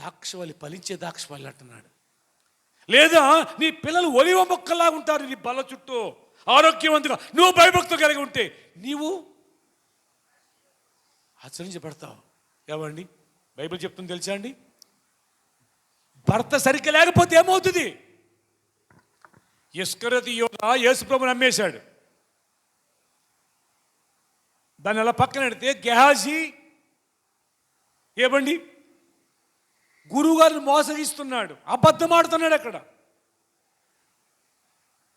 దాక్షవల్లి, ఫలించే దాక్షవల్లి అంటున్నాడు. లేదా నీ పిల్లలు ఒలివ మొక్కలాగా ఉంటారు నీ బల్ల చుట్టూ ఆరోగ్యవంతంగా. నువ్వు భయభక్తులు కలిగి ఉంటే నీవు ఆచరించబడతావు. ఏమండి, బైబిల్ చెప్తుంది తెలుసా అండి? భర్త సరిగ్గా లేకపోతే ఏమవుతుంది? ఇస్కరియోతు యోధ యేసుప్రభుని నమ్మేశాడు. దాన్ని అలా పక్కన పెడితే గెహాజీ ఏమండి గురువుగారిని మోసగిస్తున్నాడు, అబద్ధం ఆడుతున్నాడు. అక్కడ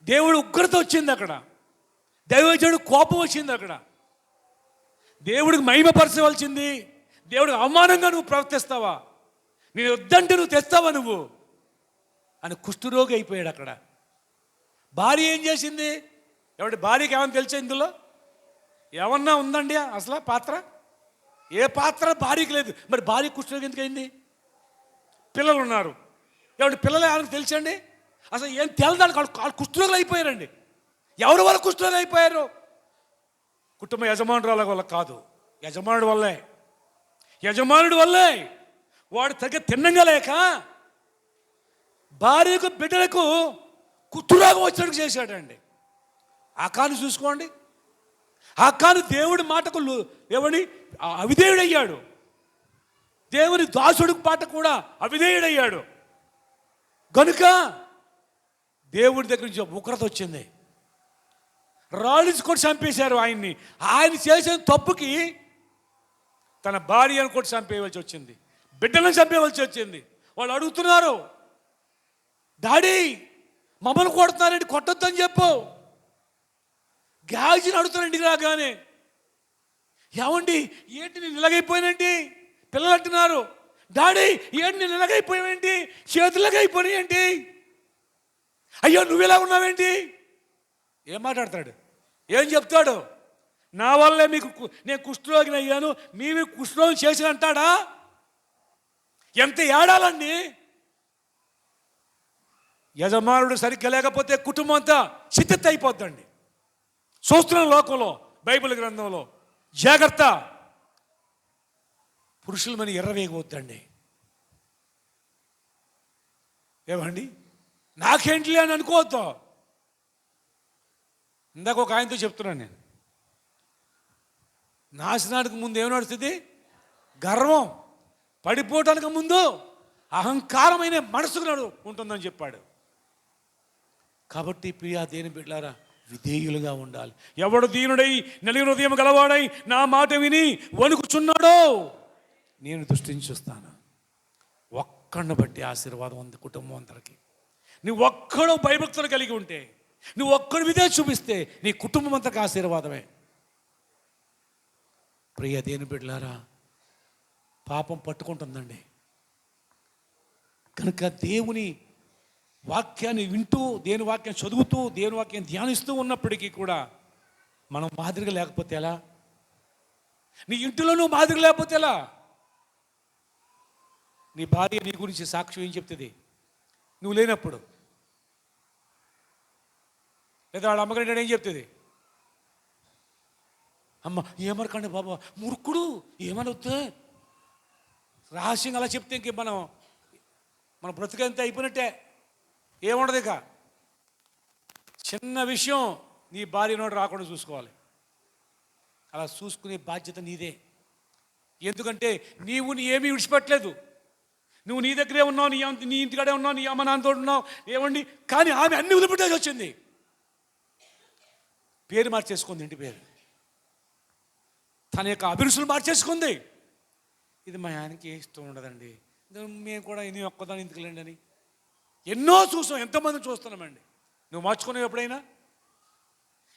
దేవుడు ఉగ్రత వచ్చింది, అక్కడ దైవజనుడు కోపం వచ్చింది, అక్కడ దేవుడికి మహిమపరచవలసింది దేవుడికి అవమానంగా నువ్వు ప్రవర్తిస్తావా? నేను వద్దంటే నువ్వు తెస్తావా నువ్వు అని కుష్ఠరోగి అయిపోయాడు. అక్కడ భార్య ఏం చేసింది? ఎవడి భార్యకి ఏమన్నా తెలుసా? ఇందులో ఏమన్నా ఉందండి అసలు పాత్ర? ఏ పాత్ర భార్యకి లేదు. మరి భార్య కుష్ఠరోగి ఎందుకు అయింది? పిల్లలు ఉన్నారు, ఎవరి పిల్లలు ఏమైనా తెలుసండి? అసలు ఏం తెలదానికి వాళ్ళు కుష్ఠరోగులు అయిపోయారండి. ఎవరి వల్ల కుష్ఠరోగులు అయిపోయారు? కుటుంబ యజమానురాల వల్ల కాదు, యజమానుడి వల్లే. యజమానుడి వల్లే. వాడు తగ్గ తిన్నంగా లేక భార్యకు బిడ్డలకు కుష్ఠరోగం వచ్చినట్టు చేశాడండి. ఆకాను చూసుకోండి. ఆకాను దేవుడి మాటకు ఎవడి అవిధేయుడయ్యాడు. దేవుని దాసుడి పాట కూడా అవిధేయుడయ్యాడు. కనుక దేవుడి దగ్గర నుంచి ఉగ్రత వచ్చింది. రాళ్ళుకొని చంపేశారు ఆయన్ని. ఆయన చేసిన తప్పుకి తన భార్యను కూడా చంపేయవలసి వచ్చింది, బిడ్డలను చంపేయవలసి వచ్చింది. వాళ్ళు అడుగుతున్నారు, డాడీ మమ్మల్ని కొడుతున్నారండి, కొట్టొద్దని చెప్పు. గ్యాజిని అడుగుతారు ఇంటికి రాగానే, ఏమండి ఏంటి నేను ఇలాగైపోయానండి? పిల్లలు అంటున్నారు, డాడీ ఏంటి నేను ఇలాగైపోయావేంటి? చేతులాగా అయిపోయినాయేంటి? అయ్యో నువ్వు ఇలా ఉన్నావేంటి? ఏం మాట్లాడతాడు? ఏం చెప్తాడు? నా వల్లే మీకు నేను కుష్ఠరోగిని అయ్యాను, మీరు కుష్ఠరోగం చేసి అంటాడా? ఎంత ఏడాలండి? యజమానుడు సరిగ్గా లేకపోతే కుటుంబం అంతా చిత్తెత్తి అయిపోద్దండి. చూస్తున్న లోకంలో బైబిల్ గ్రంథంలో జాగ్రత్త, పురుషుల మీద ఎర్రవేయవద్దండి. ఏమండి, నాకేంటిలే అని అనుకోవద్దు. ఇందాక ఒక ఆయనతో చెప్తున్నాను నేను, నాశనానికి ముందు ఏమి నడుస్తుంది? గర్వం. పడిపోవటానికి ముందు అహంకారమైన మనసుకు ఉంటుందని చెప్పాడు. కాబట్టి ప్రియా దేని బిడ్డలారా, విధేయులుగా ఉండాలి. ఎవడు దీనుడై నలిగిన హృదయం గలవాడై నా మాట విని వణుకుచున్నాడో నేను దృష్టిని చూస్తాను. ఒక్కడిని బట్టి ఆశీర్వాదం ఉంది కుటుంబం అందరికి. నువ్వు ఒక్కడో భయభక్తులు కలిగి ఉంటే, నువ్వు ఒక్కడి విధే చూపిస్తే నీ కుటుంబం అంతకు ఆశీర్వాదమే. ప్రియ దేని బిడ్డలారా, పాపం పట్టుకుంటుందండి. కనుక దేవుని వాక్యాన్ని వింటూ, దేవుని వాక్యం చదువుతూ, దేవుని వాక్యం ధ్యానిస్తూ ఉన్నప్పటికీ కూడా మనం మాదిరిగా లేకపోతే ఎలా? నీ ఇంటిలో నువ్వు మాదిరిగా లేకపోతే ఎలా? నీ భార్య నీ గురించి సాక్ష్యం ఏం చెప్తుంది నువ్వు లేనప్పుడు? లేదా వాళ్ళ అమ్మగారి ఏం చెప్తుంది? అమ్మ ఏమరకండి బాబా, మురుకుడు ఏమని వద్దు, రహస్యంగా అలా చెప్తే ఇంక మన బ్రతుకంతా అయిపోయినట్టే, ఏముండదు. ఇక చిన్న విషయం నీ భార్య నోటి రాకుండా చూసుకోవాలి. అలా చూసుకునే బాధ్యత నీదే. ఎందుకంటే నీవు ఏమీ విడిచిపెట్టలేదు. నువ్వు నీ దగ్గరే ఉన్నావు, నీ ఇంటికాడే ఉన్నావు, నీ అమ్మ నాన్నతో ఉన్నావు, ఏమండి. కానీ ఆమె అన్ని వదిలిపెట్టేసి వచ్చింది. పేరు మార్చేసుకుంది, ఇంటి పేరు, తన యొక్క అభిరుచులు మార్చేసుకుంది. ఇది మా ఆయనకి ఇష్టం ఉండదండి, మేము కూడా ఇది ఒక్కదాని ఎందుకులేండి అని ఎన్నో చూసాం, ఎంతోమంది చూస్తున్నామండి. నువ్వు మార్చుకున్నావు ఎప్పుడైనా?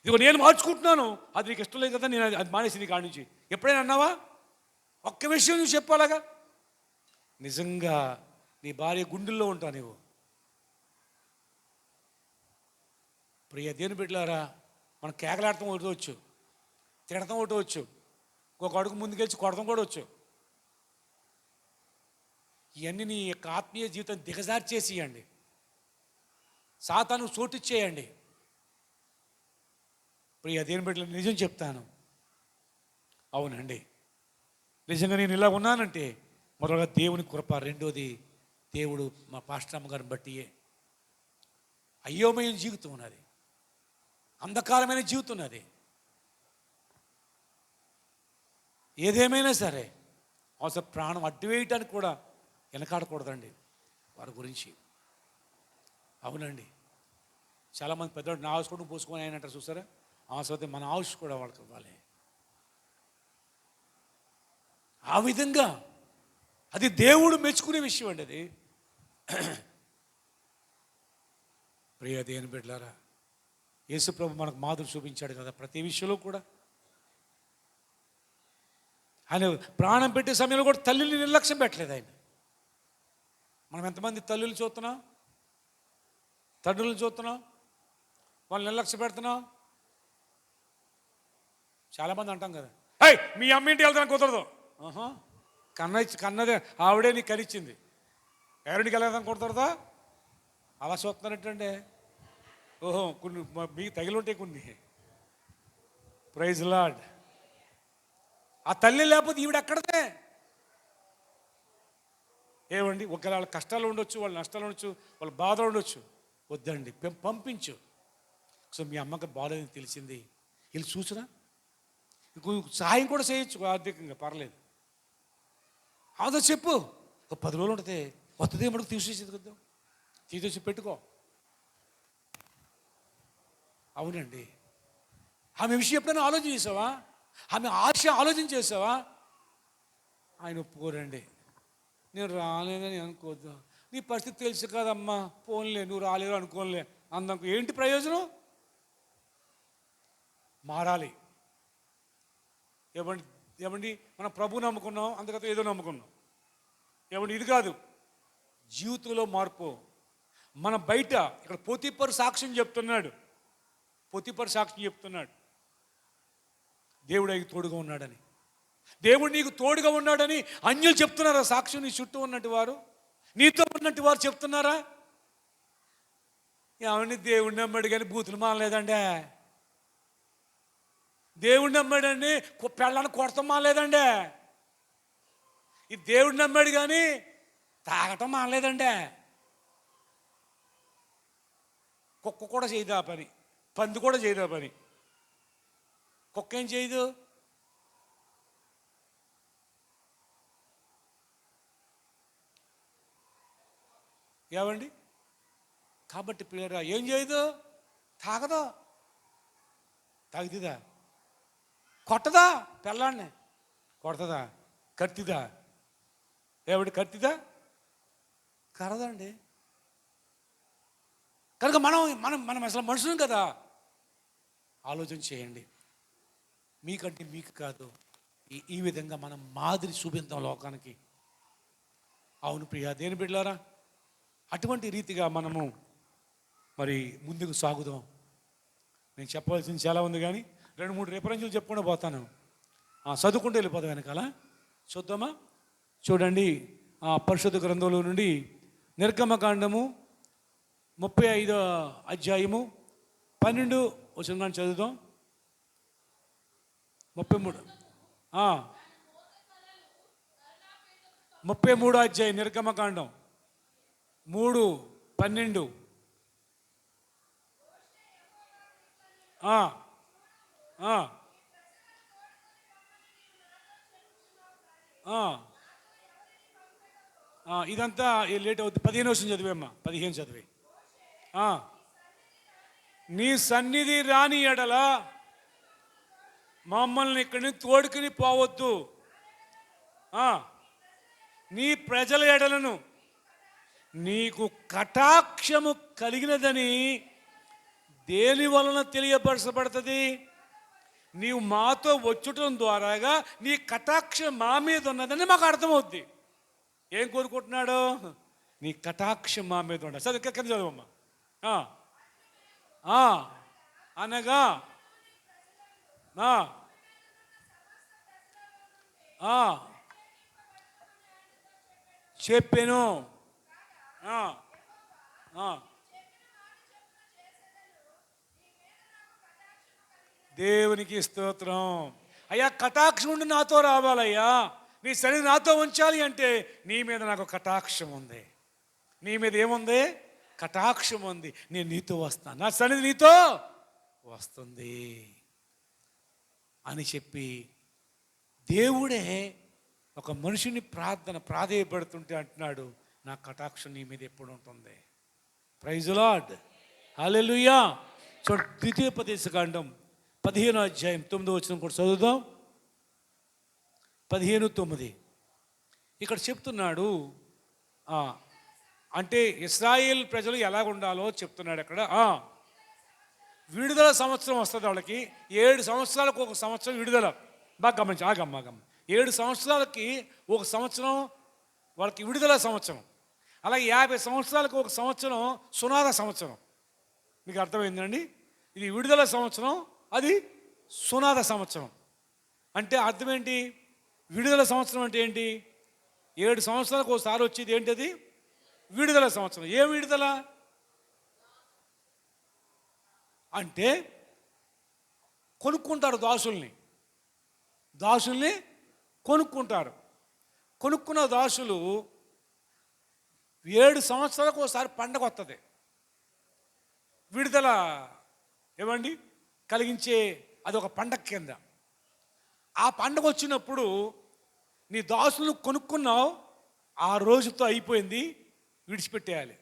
ఇదిగో నేను మార్చుకుంటున్నాను, అది నీకు ఇష్టం లేదు కదా, నేను అది మానేసి నీ కాడి నుంచి ఎప్పుడైనా అన్నావా? ఒక్క విషయం నువ్వు చెప్పాలాగా. నిజంగా నీ భార్య గుండెల్లో ఉంటావు నువ్వు. ప్రియ దేవుని బిడ్డలారా, మనం కేకలాడటం ఒకటి వచ్చు, తిడతాం ఒకటి వచ్చు, ఒక అడుగు ముందుకెళ్ళి కొడతాం కూడా వచ్చు. ఇవన్నీ నీ యొక్క ఆత్మీయ జీవితం దిగజార్చేసి ఇవ్వండి, సాతాను చోటిచ్చేయండి. ప్రియ దేవుని బిడ్డలు, నిజం చెప్తాను, అవునండి, నిజంగా నేను ఇలా ఉన్నానంటే మొదలుగా దేవుని కృప, రెండోది దేవుడు మా పాస్టర్ అమ్మగారిని బట్టియే. అయోమయం జీవితం ఉన్నది, అంధకారమైన జీవితం ఉన్నది. ఏదేమైనా సరే అవసరం ప్రాణం అడ్డు వేయటానికి కూడా వెనకాడకూడదండి వారి గురించి. అవునండి, చాలామంది పెద్దవాడు నా ఆవుస్ కూడా పోసుకొని ఆయన అంటారు చూసారా, అవసరం మన ఆవుస్ కూడా వాళ్ళకి ఇవ్వాలి. ఆ విధంగా అది దేవుడు మెచ్చుకునే విషయం అండి అది. ప్రియ దేవుని బిడ్డలారా, యేసుప్రభు మనకు మాదిరి చూపించాడు కదా ప్రతి విషయంలో కూడా. ఆయన ప్రాణం పెట్టే సమయంలో కూడా తల్లిని నిర్లక్ష్యం పెట్టలేదు ఆయన. మనం ఎంతమంది తల్లులు చూస్తున్నాం, తండ్రులను చూస్తున్నాం, వాళ్ళు నిర్లక్ష్య పెడుతున్నాం. చాలామంది అంటాం కదా, హై మీ అమ్మ ఇంటికి వెళ్తాను కుదరదు. కన్నదే ఆవిడే నీకు కనిచ్చింది, ఎవరింటికి వెళ్ళేదాన్ని కుదరదా? అలా చూస్తున్నారంటే ఓహో కొన్ని మీకు తగిలి ఉంటాయి కొన్ని. Praise Lord. ఆ తల్లి లేకపోతే ఈవిడ ఎక్కడదే. ఏమండి, ఒకవేళ వాళ్ళ కష్టాలు ఉండొచ్చు, వాళ్ళ నష్టాలు ఉండొచ్చు, వాళ్ళ బాధలు ఉండొచ్చు, వద్దండి పంపించు. సో మీ అమ్మకి బాగాలేదని తెలిసింది, వీళ్ళు చూసినా సహాయం కూడా చేయొచ్చు ఆర్థికంగా, పర్లేదు. అదో చెప్పు, ఒక 10 రోజులు ఉంటే వస్తుంది, మనకు తీసేసేది కదా, తీసేసి పెట్టుకో. అవునండి, ఆమె విషయం ఎప్పుడైనా ఆలోచన చేసావా? ఆమె ఆశ ఆలోచన చేసావా? ఆయన ఒప్పుకోరండి. నేను రాలేదని అనుకోవద్దు, నీ పరిస్థితి తెలుసు కదమ్మా, పోన్లే నువ్వు రాలేరు అనుకోలే అందాం. ఏంటి ప్రయోజనం? మారాలి. ఏమండి ఏమండి మనం ప్రభు నమ్ముకున్నాం, అందుకతో ఏదో నమ్ముకున్నాం. ఏమండి ఇది కాదు జీవితంలో మార్పు. మన బయట ఇక్కడ పోతీఫరు సాక్ష్యం చెప్తున్నాడు, పోతీఫరు సాక్ష్యం చెప్తున్నాడు దేవుడు నీకు తోడుగా ఉన్నాడని. దేవుడు నీకు తోడుగా ఉన్నాడని అన్యులు చెప్తున్నారా? సాక్ష్యం నీ చుట్టూ ఉన్నట్టు వారు, నీతో ఉన్నట్టు వారు చెప్తున్నారా? ఏమని దేవుడిని నమ్మాడు కానీ బూతులు మానలేదండి. దేవుడిని నమ్మాడండి, పెళ్ళాన్ని కొడతాం మానలేదండి. ఈ దేవుడిని నమ్మాడు కానీ తాగటం మానలేదండి. కుక్క కూడా చేయదు ఆ పని, పంది కూడా చేయదు ఆ పని. కుక్క ఏం చేయదు? ఏమండి? కాబట్టి పిల్లరా ఏం చేయదు? తాగదా, తాగుతుందా, కొట్టదా, పెళ్ళాన్ని కొడతదా, కత్తిదా, ఏమిటి కత్తిదా, కరదండి. కనుక మనం మనం మనం అసలు మనుషులం కదా. ఆలోచన చేయండి. మీకంటే మీకు కాదు, ఈ విధంగా మనం మాదిరి చూపిద్దాం లోకానికి. అవును ప్రియా దేని బిడ్డలారా, అటువంటి రీతిగా మనము మరి ముందుకు సాగుదాం. నేను చెప్పవలసింది చాలా ఉంది కానీ 2-3 రిఫరెన్సులు చెప్పుకుంటూ పోతాను. చదువుకుంటూ వెళ్ళిపోతాం వెనకాల. చూద్దామా? చూడండి, పరిశుద్ధ గ్రంథంలో నుండి నిర్గమకాండము 35వ అధ్యాయము 12 వచనం చదువుదాం. 33వ అధ్యాయం నిర్గమకాండం 3:12. ఇదంతా లేట్ అవుతుంది. 15 వచనం చదివేమ్మా, 15 చదివే. నీ సన్నిధి రాని ఎడల మమ్మల్ని ఇక్కడి నుంచి తోడుకుని పోవద్దు. నీ ప్రజల ఎడలను నీకు కటాక్షము కలిగినదని దేని వలన తెలియపరచబడుతుంది? నీవు మాతో వచ్చటం ద్వారాగా నీ కటాక్షం మా మీద ఉన్నదని మాకు అర్థమవుద్ది. ఏం కోరుకుంటున్నాడు? నీ కటాక్షం మా మీద ఉండాలి. సరే కింద చదవమ్మా. అనగా చెప్పాను. దేవునికి స్తోత్రం. అయ్యా కటాక్షం ఉండి నాతో రావాలయ్యా, నీ సన్నిధి నాతో ఉంచాలి అంటే నీ మీద నాకు కటాక్షం ఉంది. నీ మీద ఏముంది? కటాక్షం ఉంది. నేను నీతో వస్తాను, నా సన్నిధి నీతో వస్తుంది అని చెప్పి దేవుడే ఒక మనిషిని ప్రాధేయపడుతుంటే అంటున్నాడు, నా కటాక్షం నీ మీద ఎప్పుడు ఉంటుంది. ప్రైజ్ లార్డ్, హల్లెలూయా. చూడండి, ద్వితీయోపదేశకాండం 15వ అధ్యాయం 9వ వచనం కూడా చదువుదాం. 15:9 ఇక్కడ చెప్తున్నాడు. అంటే ఇశ్రాయేల్ ప్రజలు ఎలా ఉండాలో చెప్తున్నాడు అక్కడ. విడుదల సంవత్సరం వస్తుంది వాళ్ళకి. 7 సంవత్సరాలకు ఒక సంవత్సరం విడుదల. బాగా గమనించి ఆగమ్మ 7 సంవత్సరాలకి ఒక సంవత్సరం వాళ్ళకి విడుదల సంవత్సరం. అలాగే 50 సంవత్సరాలకు ఒక సంవత్సరం సునాద సంవత్సరం. మీకు అర్థమైందండి? ఇది విడుదల సంవత్సరం, అది సునాద సంవత్సరం. అంటే అర్థం ఏంటి? విడుదల సంవత్సరం అంటే ఏంటి? 7 సంవత్సరాలకు ఒకసారి వచ్చేది ఏంటది? విడుదల సంవత్సరం. ఏ విడుదల అంటే కొనుక్కుంటారు దాసుల్ని కొనుక్కుంటారు. కొనుక్కున్న దాసులు 7 సంవత్సరాలకు ఒకసారి పండగ వస్తుంది. విడుదల ఏమండి కలిగించే అదొక పండగ కింద. ఆ పండగ వచ్చినప్పుడు నీ దాసులను కొనుక్కున్నావు, ఆ రోజుతో అయిపోయింది, విడిచిపెట్టేయాలి.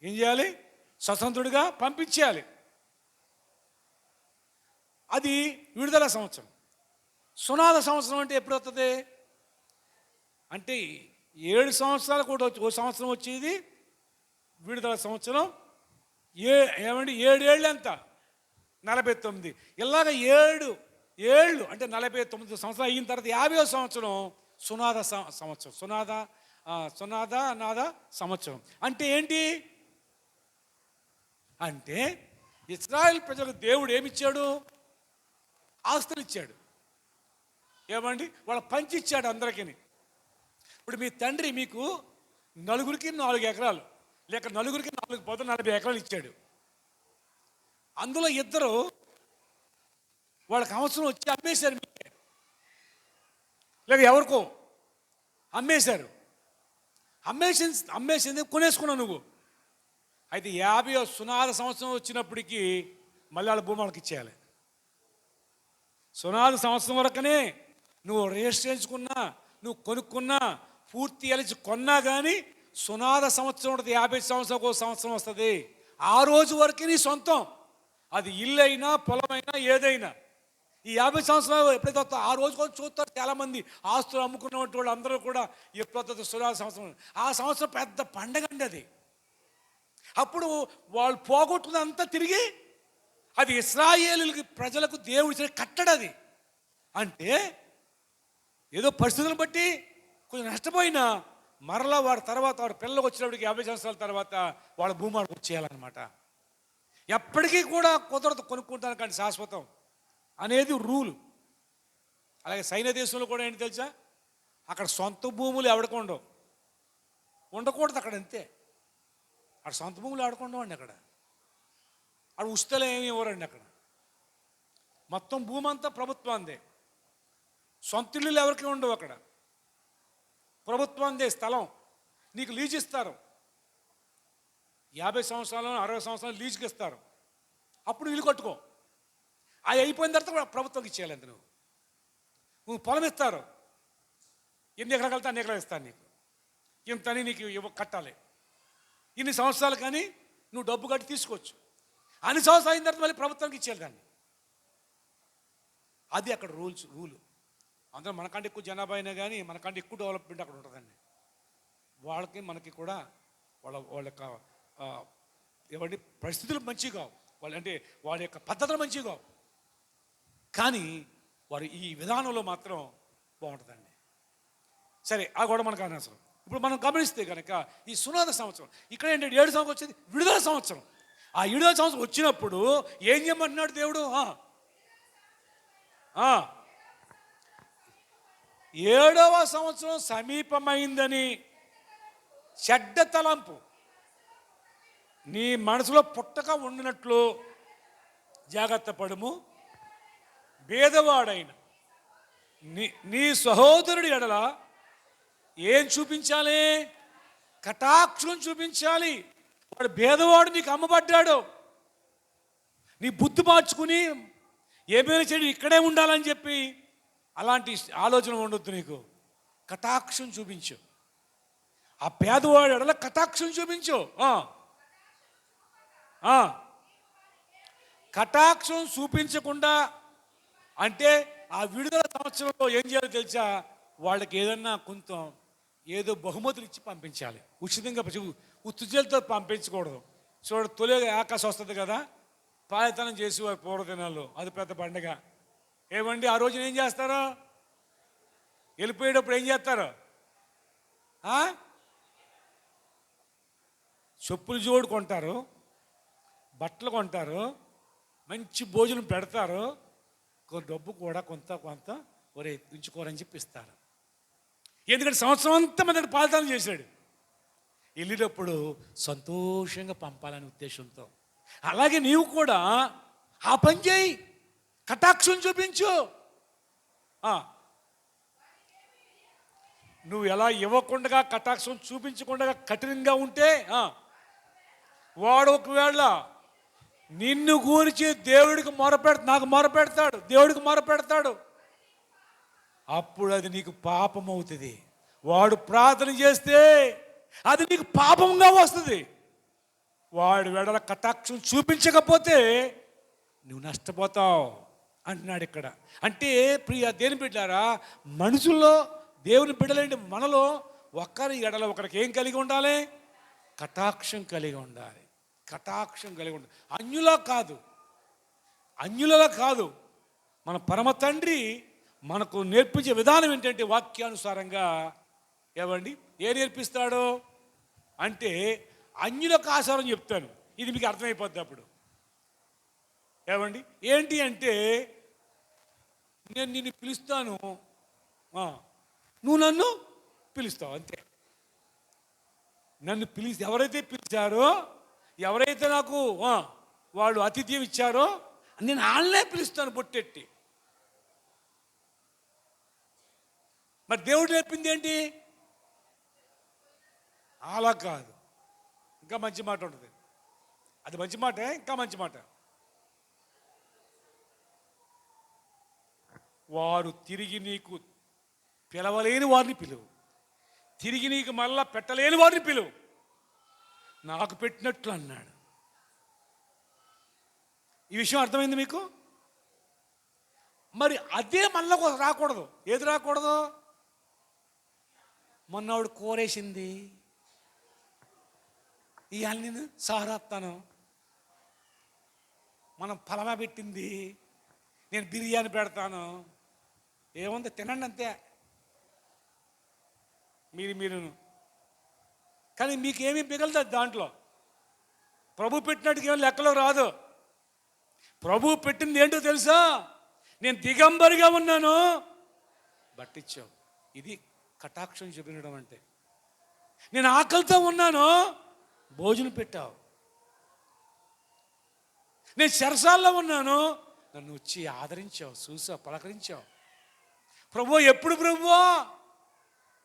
ఏం చేయాలి? స్వతంత్రుడిగా పంపించేయాలి. అది విడుదల సంవత్సరం. సునాద సంవత్సరం అంటే ఎప్పుడు వస్తుంది? అంటే 7 సంవత్సరాలు కూడా ఓ సంవత్సరం వచ్చేది విడుదల సంవత్సరం. ఏమండి 7 ఏళ్ళు ఎంత? 49. ఇలాగ 7 ఏళ్ళు అంటే 49 సంవత్సరాలు అయిన తర్వాత 50వ సంవత్సరం సునాద సంవత్సరం. నాద సంవత్సరం అంటే ఏంటి? అంటే ఇశ్రాయేల్ ప్రజలకు దేవుడు ఏమిచ్చాడు? ఆస్తులు ఇచ్చాడు. ఏమండి వాళ్ళ పంచిచ్చాడు అందరికీ. ఇప్పుడు మీ తండ్రి మీకు 4 ఎకరాలు లేక నలుగురికి 40 ఎకరాలు ఇచ్చాడు. అందులో ఇద్దరు వాళ్ళకి అవసరం వచ్చి అమ్మేశారు, మీకే లేక ఎవరికో అమ్మేశారు. అమ్మేసింది కొనేసుకున్నావు నువ్వు. అయితే 50 సునాద సంవత్సరం వచ్చినప్పటికీ మళ్ళీ వాళ్ళ భూమి వాళ్ళకి ఇచ్చేయాలి. సునాద సంవత్సరం వరకునే నువ్వు రిజిస్టర్ చేయించుకున్నా, నువ్వు కొనుక్కున్నా, పూర్తి అలిచి కొన్నా కానీ సునాద సంవత్సరం ఉంటుంది. 50 సంవత్సరాలకు ఒక సంవత్సరం వస్తుంది. ఆ రోజు వరకే నీ సొంతం. అది ఇల్లు అయినా పొలమైనా ఏదైనా. ఈ 50 సంవత్సరాలు ఎప్పుడైతే వస్తా ఆ రోజు కూడా చూస్తారు చాలామంది. ఆస్తులు అమ్ముకున్నటువంటి వాళ్ళు అందరూ కూడా ఎప్పుడైతే సునాద సంవత్సరం, ఆ సంవత్సరం పెద్ద పండగ అండి అది. అప్పుడు వాళ్ళు పోగొట్టుకున్నంతా తిరిగి, అది ఇశ్రాయేలుకి ప్రజలకు దేవుడు ఇచ్చిన కట్టడి. అది అంటే ఏదో పరిస్థితులను బట్టి కొంచెం నష్టపోయినా మరలా వాడి తర్వాత వాడి పిల్లలకు వచ్చినప్పటికి 50 సంవత్సరాల తర్వాత వాళ్ళ భూమి వాళ్ళకి వచ్చేయాలన్నమాట. ఎప్పటికీ కూడా కుదరదు కొనుక్కుంటాను కానీ శాశ్వతం అనేది రూలు. అలాగే సైన్య దేశంలో కూడా ఏంటి తెలుసా, అక్కడ సొంత భూములు ఎవరికి ఉండకూడదు అక్కడ, అంతే. అక్కడ సొంత భూములు ఆడుకుంటామండి. అక్కడ ఉస్తలు ఏమి ఇవ్వరండి. అక్కడ మొత్తం భూమి అంతా ప్రభుత్వాందే. సొంత ఇల్లులు ఎవరికి ఉండవు. అక్కడ ప్రభుత్వాందే స్థలం. నీకు లీజ్ ఇస్తారు. 50 సంవత్సరాలు 60 సంవత్సరాలు లీజుకి ఇస్తారు. అప్పుడు ఇల్లు కట్టుకో. అది అయిపోయిన తర్వాత కూడా ప్రభుత్వంకి ఇచ్చేయాలి. అంత నువ్వు పొలం ఇస్తారు. ఎన్ని ఎకరాలు కలితే అన్ని ఎకరాలు ఇస్తాను నీకు. ఇంతని నీకు కట్టాలి. ఇన్ని సంవత్సరాలు కానీ నువ్వు డబ్బు కట్టి తీసుకోవచ్చు. అన్ని సంవత్సరాలు అయిన తర్వాత మళ్ళీ ప్రభుత్వానికి ఇచ్చేయాలి దాన్ని. అది అక్కడ రూలు. అందులో మనకంటే ఎక్కువ జనాభా అయినా కానీ మనకంటే ఎక్కువ డెవలప్మెంట్ అక్కడ ఉంటుందండి. వాళ్ళకి మనకి కూడా వాళ్ళ యొక్క ఏమంటే పరిస్థితులు మంచిగా కావు, అంటే వాళ్ళ యొక్క పద్ధతులు మంచిగా కావు, కానీ వారు ఈ విధానంలో మాత్రం బాగుంటుందండి. సరే, ఆ కూడా మనకు అనవసరం. ఇప్పుడు మనం గమనిస్తే కనుక ఈ సునాద సంవత్సరం ఇక్కడ ఏంటంటే 7 సంవత్సరం వచ్చేది విడుదల సంవత్సరం. ఆ విడుదల సంవత్సరం వచ్చినప్పుడు ఏం చేయమంటున్నాడు దేవుడు? 7వ సంవత్సరం సమీపమైందని చెడ్డ తలంపు నీ మనసులో పుట్టక ఉండినట్లు జాగ్రత్త పడుము. భేదవాడైన నీ సహోదరుడి ఎడల ఏం చూపించాలి? కటాక్షం చూపించాలి. వాడు భేదవాడు, నీకు అమ్మబడ్డాడు. నీ బుద్ధి మార్చుకుని ఏమైనా చెడు ఇక్కడే ఉండాలని చెప్పి అలాంటి ఆలోచన ఉండొద్దు నీకు. కటాక్షం చూపించు. ఆ పేదవాడు ఎడల కటాక్షం చూపించు. కటాక్షం చూపించకుండా అంటే ఆ విడుదల సంవత్సరంలో ఏం చేయాలో తెలుసా? వాళ్ళకి ఏదన్నా కొంత ఏదో బహుమతులు ఇచ్చి పంపించాలి. ఉచితంగా ఉత్తుజలతో పంపించకూడదు. చూడ తొలి ఆకాశం వస్తుంది కదా, పాయతనం చేసి వారి పూర్వదినాల్లో అది పెద్ద పండుగ. ఏమండి ఆ రోజున ఏం చేస్తారు? వెళ్ళిపోయేటప్పుడు ఏం చేస్తారు? చెప్పులు జోడు కొంటారు, బట్టలు కొంటారు, మంచి భోజనం పెడతారు, డబ్బు కూడా కొంత ఒరే ఉంచుకోరని చెప్పి ఇస్తారు. ఎందుకంటే సంవత్సరం అంతా మన దగ్గర పాలతానం చేశాడు. వెళ్ళేటప్పుడు సంతోషంగా పంపాలనే ఉద్దేశంతో. అలాగే నీవు కూడా ఆ పని చేయి, కటాక్షం చూపించు. నువ్వు ఎలా ఇవ్వకుండా కటాక్షం చూపించకుండా కఠినంగా ఉంటే వాడు ఒకవేళ నిన్ను గురించి దేవుడికి నాకు మొరపెడతాడు, దేవుడికి మొరపెడతాడు. అప్పుడు అది నీకు పాపం అవుతుంది. వాడు ప్రార్థన చేస్తే అది నీకు పాపంగా వస్తుంది. వాడు వెడల కటాక్షం చూపించకపోతే నువ్వు నష్టపోతావు అంటున్నాడు ఇక్కడ. అంటే ప్రియ దేని బిడ్డారా, మనుషుల్లో దేవుని బిడ్డలేంటి మనలో ఒకరి ఎడల ఒకరికి ఏం కలిగి ఉండాలి? కటాక్షం కలిగి ఉండాలి. కటాక్షం కలిగి ఉండాలి. అన్యులలో కాదు. మన పరమ తండ్రి మనకు నేర్పించే విధానం ఏంటంటే వాక్యానుసారంగా ఏమండి ఏ నేర్పిస్తాడో అంటే అన్యులకు ఆచారం చెప్తాను. ఇది మీకు అర్థమైపోద్ది అప్పుడు. ఏమండి ఏంటి అంటే నేను నిన్ను పిలుస్తాను, నువ్వు నన్ను పిలుస్తావు, అంతే. నన్ను పిలిచి ఎవరైతే పిలిచారో, ఎవరైతే నాకు వాళ్ళు ఆతిథ్యం ఇచ్చారో నేను వాళ్ళనే పిలుస్తాను బొట్టెట్టి. మరి దేవుడు నేర్పింది ఏంటి? అలా కాదు, ఇంకా మంచి మాట ఉంటుంది. అది మంచి మాటే, ఇంకా మంచి మాట. వారు తిరిగి నీకు పిలవలేని వారిని పిలువు, తిరిగి నీకు మళ్ళా పెట్టలేని వారిని పిలువు, నాకు పెట్టినట్లు అన్నాడు. ఈ విషయం అర్థమైంది మీకు? మరి అదే మళ్ళా రాకూడదు. ఏది రాకూడదు? మొన్నవాడు కూరేసింది, ఇవాళ నేను సారాస్తాను, మనం ఫలమా పెట్టింది, నేను బిర్యానీ పెడతాను, ఏముంది తినండి అంతే మీరును. కానీ మీకేమీ మిగలదు దాంట్లో. ప్రభు పెట్టినట్టుగా ఏం లెక్కలో రాదు. ప్రభు పెట్టింది ఏంటో తెలుసా? నేను దిగంబరిగా ఉన్నాను, బట్టిచ్చావు. ఇది కటాక్షం చూపించడం అంటే. నేను ఆకలితో ఉన్నాను, భోజనం పెట్టావు. నేను చెరసాల్లో ఉన్నాను, నన్ను వచ్చి ఆదరించావు, చూసావు, పలకరించావు. ప్రభు ఎప్పుడు ప్రభువా?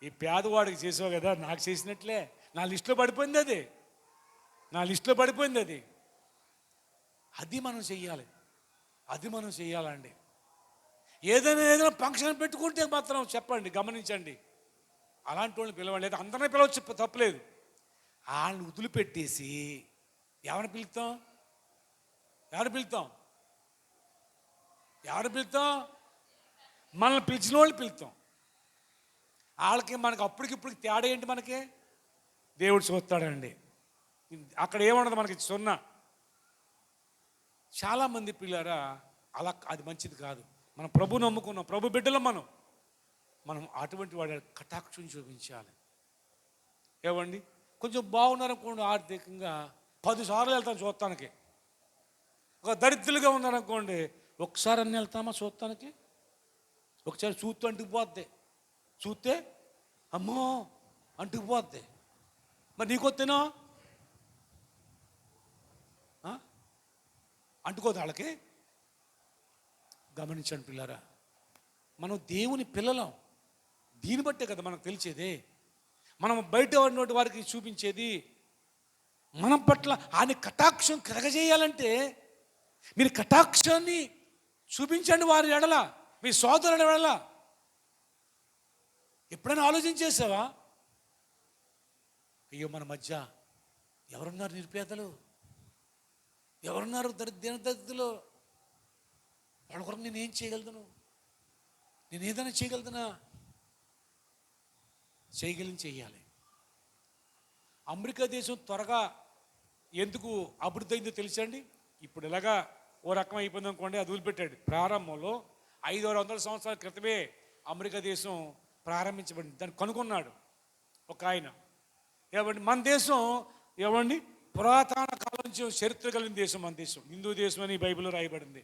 ఈ పేదవాడికి చేసావు కదా, నాకు చేసినట్లే. నా లిస్టులో పడిపోయింది అది, నా లిస్టులో పడిపోయింది అది. అది మనం చెయ్యాలి, అది మనం చెయ్యాలండి. ఏదైనా ఫంక్షన్ పెట్టుకుంటే మాత్రం చెప్పండి, గమనించండి, అలాంటి వాళ్ళని పిలవండి. లేదా అందరినీ పిలవచ్చు, తప్పలేదు. వాళ్ళని వదిలిపెట్టేసి ఎవరిని పిలుస్తాం? ఎవరు పిలుస్తాం? ఎవరు పిలుస్తాం? మనల్ని పిలిచిన వాళ్ళు పిలుస్తాం. వాళ్ళకి మనకు అప్పటికిప్పటికి తేడా ఏంటి? మనకి దేవుడు చూస్తాడండి. అక్కడ ఏమన్నది మనకి సున్నా. చాలామంది పిల్లారా అలా, అది మంచిది కాదు. మనం ప్రభు నమ్ముకున్నాం, ప్రభు బిడ్డలం. మనం అటువంటి వాడి కటాక్షం చూపించాలి. ఏవండి, కొంచెం బాగున్నారనుకోండి, ఆర్థికంగా 10 సార్లు వెళ్తాం చూస్తానికి. ఒక దరిద్రులుగా ఉన్నారనుకోండి, ఒకసారి అన్నీ వెళ్తామా చూస్తానికి? ఒకసారి చూస్తూ అంటుకుపోద్ది, చూస్తే అమ్మో అంటుకుపోద్ది. మరి నీకొత్తేనో అంటుకోదు వాళ్ళకి. గమనించండి పిల్లరా, మనం దేవుని పిల్లలం. దీన్ని బట్టే కదా మనకు తెలిసేది. మనం బయట ఉన్నటువంటి వారికి చూపించేది. మనం పట్ల ఆయన కటాక్షం కలగజేయాలంటే మీరు కటాక్షాన్ని చూపించండి వారి ఎడల, మీ సోదరుల ఎడల. ఎప్పుడైనా ఆలోచించేసావా? అయ్యో, మన మధ్య ఎవరున్నారు నిరుపేదలు, ఎవరున్నారు దరిద్రులు, వాళ్ళ కొరకు నేనేం చేయగలుగుతాను? నేను ఏదైనా చేయగలుగుతానా? చెయ్యాలి. అమెరికా దేశం త్వరగా ఎందుకు అభివృద్ధి అయిందో తెలుసండి? ఇప్పుడు ఇలాగా ఓ రకం అయిపోయింది అనుకోండి, అది వదిలిపెట్టాడు. ప్రారంభంలో 500 సంవత్సరాల క్రితమే అమెరికా దేశం ప్రారంభించబడింది. దాన్ని కనుగొన్నాడు ఒక ఆయన. ఏమండి, మన దేశం ఏమండి పురాతన కాలం నుంచి చరిత్ర కలిగిన దేశం మన దేశం. హిందూ దేశం అని బైబిల్లో రాయబడింది.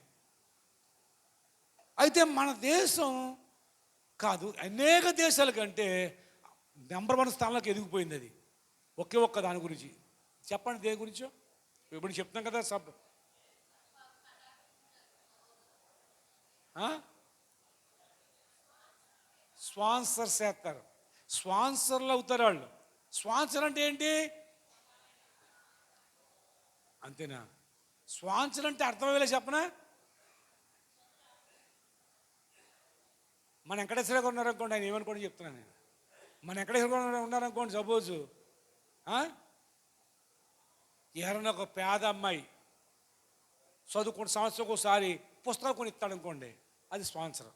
అయితే మన దేశం కాదు, అనేక దేశాల కంటే నెంబర్ 1 స్థానంలోకి ఎదిగిపోయింది. అది ఒకే ఒక్క దాని గురించి చెప్పండి. దేని గురించో ఇప్పుడు చెప్తాం కదా. స్పాన్సర్స్ చేస్తారు, స్పాన్సర్లు అవుతారు వాళ్ళు. స్పాన్సర్ అంటే ఏంటి? అంతేనా? స్పాన్సర్ అంటే అర్థమయ్యేలా చెప్పనా? మన వెంకటేశ్వర గారు ఉన్నారనుకోండి, ఆయన ఏమనుకోండి చెప్తున్నాను నేను. మన వెంకటేశ్వర గారు ఉన్నారనుకోండి, సపోజు ఎవరైనా ఒక పేద అమ్మాయి చదువుకున్న సంవత్సరం ఒకసారి పుస్తకాలు కొని ఇస్తాడు అనుకోండి, అది స్పాన్సర్.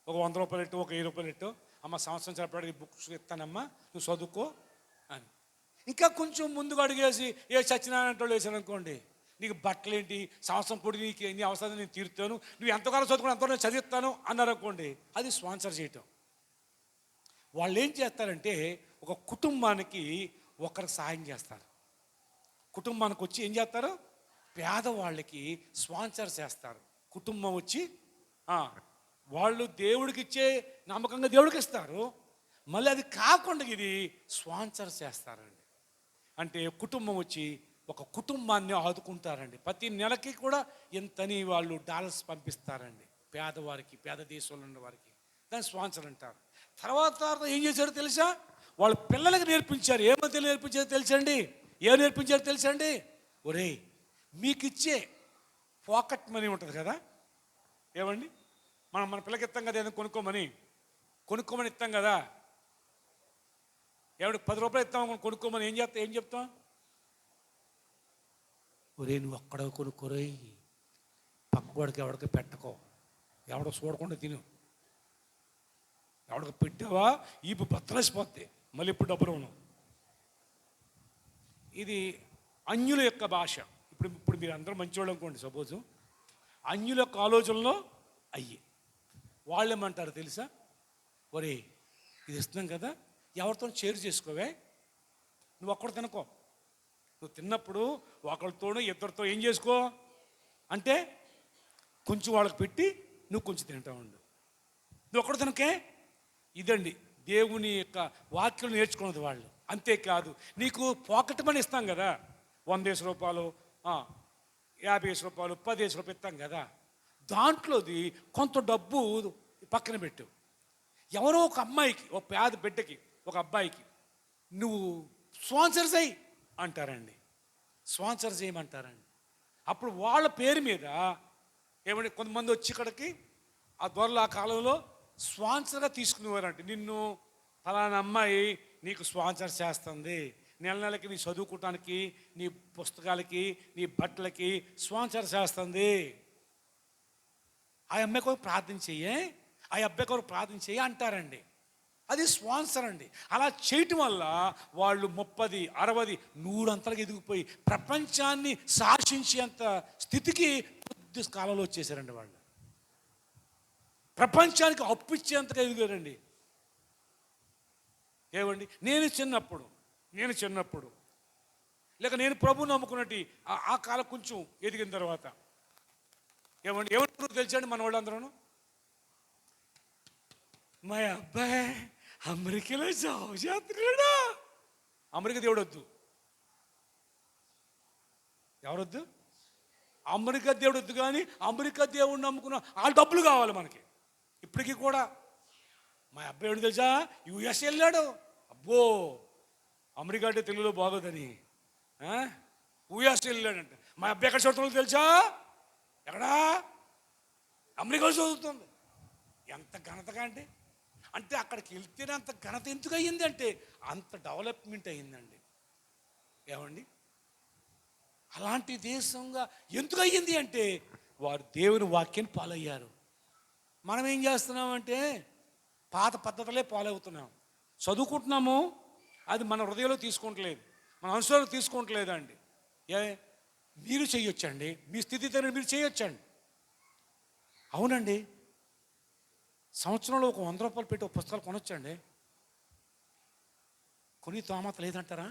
ఒక 100 రూపాయలు ఇట్టు, ఒక 1000 రూపాయలు ఇట్టు, అమ్మ సంవత్సరం సరిపడానికి బుక్స్ ఇస్తానమ్మా, నువ్వు చదువుకో అని. ఇంకా కొంచెం ముందుకు అడిగేసి ఏ సత్యనారాయణ వేసాను అనుకోండి, నీకు బట్టలు ఏంటి, సంవత్సరం పొడి నీకు ఎన్ని అవసరం నేను తీరుతాను, నువ్వు ఎంతకాలం చదువుకుని ఎంతో నేను చదివిస్తాను అన్నారు అనుకోండి, అది స్పాన్సర్ చేయటం. వాళ్ళు ఏం చేస్తారంటే ఒక కుటుంబానికి ఒకరికి సహాయం చేస్తారు. కుటుంబానికి వచ్చి ఏం చేస్తారు? పేదవాళ్ళకి స్పాన్సర్ చేస్తారు. కుటుంబం వచ్చి వాళ్ళు దేవుడికి ఇచ్చే నమ్మకంగా దేవుడికి ఇస్తారు. మళ్ళీ అది కాకుండా ఇది స్పాన్సర్ చేస్తారండి. అంటే కుటుంబం వచ్చి ఒక కుటుంబాన్ని ఆదుకుంటారండి. ప్రతి నెలకి కూడా ఇంతని వాళ్ళు డాలర్స్ పంపిస్తారండి పేదవారికి, పేద దేశంలో ఉన్న వారికి. దాన్ని స్పాన్సర్ అంటారు. తర్వాత ఏం చేశారో తెలుసా? వాళ్ళ పిల్లలకి నేర్పించారు. ఏమని నేర్పించారో తెలుసండి? ఏం నేర్పించారో తెలుసండి? ఒరేయ్, మీకు ఇచ్చే పాకెట్ మనీ ఉంటుంది కదా, ఏమండి, మన పిల్లకి ఇస్తాం కదా, ఏదైనా కొనుక్కోమని ఇస్తాం కదా. ఎవడికి 10 రూపాయలు ఇస్తాం కొనుక్కోమని ఏం చెప్తాం? ఒరే, నువ్వు అక్కడ కొనుక్కోరే, పక్కవాడికి ఎవడికి పెట్టకో, ఎవడో చూడకుండా తిను. ఎవడికి పెట్టావా ఈపు బత్తలేసిపోద్ది, మళ్ళీ ఇప్పుడు డబ్బులు ఉన్నావు. ఇది అన్యుల యొక్క భాష. ఇప్పుడు మీరు అందరూ మంచివాళ్ళు అనుకోండి, సపోజు అన్యుల యొక్క ఆలోచనలో అయ్యి వాళ్ళు ఏమంటారు తెలుసా? ఒరే, ఇది ఇస్తున్నాం కదా, ఎవరితో షేర్ చేసుకోవే, నువ్వు ఒక్కడు తినకో. నువ్వు తిన్నప్పుడు ఒకరితోనూ ఇద్దరితో ఏం చేసుకో అంటే కొంచెం వాళ్ళకి పెట్టి నువ్వు కొంచెం తింటా ఉండు. నువ్వు ఒక్కడు తినకే. ఇదండి దేవుని యొక్క వాక్యం నేర్చుకున్నది వాళ్ళు. అంతేకాదు, నీకు పాకెట్ మనీ ఇస్తాం కదా, 100 రూపాయలు, 50 రూపాయలు, 10 రూపాయలు ఇస్తాం కదా, దాంట్లోది కొంత డబ్బు పక్కన పెట్టు. ఎవరో ఒక అమ్మాయికి, ఒక పేద బిడ్డకి, ఒక అబ్బాయికి నువ్వు స్పాన్సర్స్ అయ్యి అంటారండి. స్పాన్సర్ చేయమంటారండి. అప్పుడు వాళ్ళ పేరు మీద ఏమంటే కొంతమంది వచ్చి ఇక్కడికి ఆ దొరలు ఆ కాలంలో స్పాన్సర్గా తీసుకునేవారంటే, నిన్ను ఫలానా అమ్మాయి నీకు స్పాన్సర్ చేస్తుంది, నెలకి నీ చదువుకోవటానికి, నీ పుస్తకాలకి, నీ బట్టలకి స్పాన్సర్ చేస్తుంది, ఆ అమ్మాయి కొరకు ప్రార్థన చెయ్యే, ఆ అబ్బాయి కొరకు ప్రార్థన చెయ్యి అంటారండి. అది స్పాన్సర్ అండి. అలా చేయటం వల్ల వాళ్ళు 30, 60, 100 అంతలకు ఎదిగిపోయి ప్రపంచాన్ని శాసించేంత స్థితికి కొద్ది కాలంలో వచ్చేసారండి. వాళ్ళు ప్రపంచానికి అప్పు ఇచ్చేంతగా ఎదిగారండి. ఏమండి, నేను చిన్నప్పుడు లేక నేను ప్రభువు నమ్ముకున్నట్టు ఆ కాలం కొంచెం ఎదిగిన తర్వాత ఏమంటారు తెలిసండి మన వాళ్ళందరూ? మా అబ్బాయి అమెరికాలో జాబ్ చేస్తున్నాడా. అమెరికా దేవుడు వద్దు, ఎవరొద్దు? అమెరికా దేవుడు వద్దు, కానీ అమెరికా దేవుడిని నమ్ముకున్న ఆ డబ్బులు కావాలి మనకి. ఇప్పటికీ కూడా మా అబ్బాయి ఎవడు తెలుసా? యుఎస్ వెళ్ళాడు. అబ్బో, అమెరికా అంటే తెలుగులో బాగోదని యుఎస్ వెళ్ళాడంట. మా అబ్బాయి ఎక్కడ చదువుతుందో తెలుసా? ఎక్కడా? అమెరికాలో చదువుతుంది. ఎంత ఘనతగా అంటే అక్కడికి వెళ్తేనే అంత ఘనత ఎందుకు అయ్యింది అంటే అంత డెవలప్మెంట్ అయ్యిందండి. ఏమండి, అలాంటి దేశంగా ఎందుకు అయ్యింది అంటే వారు దేవుని వాక్యాన్ని పాలయ్యారు. మనం ఏం చేస్తున్నామంటే పాత పద్ధతులే పాలవుతున్నాం. చదువుకుంటున్నాము, అది మన హృదయంలో తీసుకుంటలేదు, మన అనుసరణ తీసుకుంటలేదండి. మీరు చేయొచ్చండి, మీ స్థితితో మీరు చేయొచ్చండి. అవునండి, సంవత్సరంలో ఒక 100 రూపాయలు పెట్టి ఒక పుస్తకాలు కొనొచ్చండి. కొని తోమత లేదంటారా?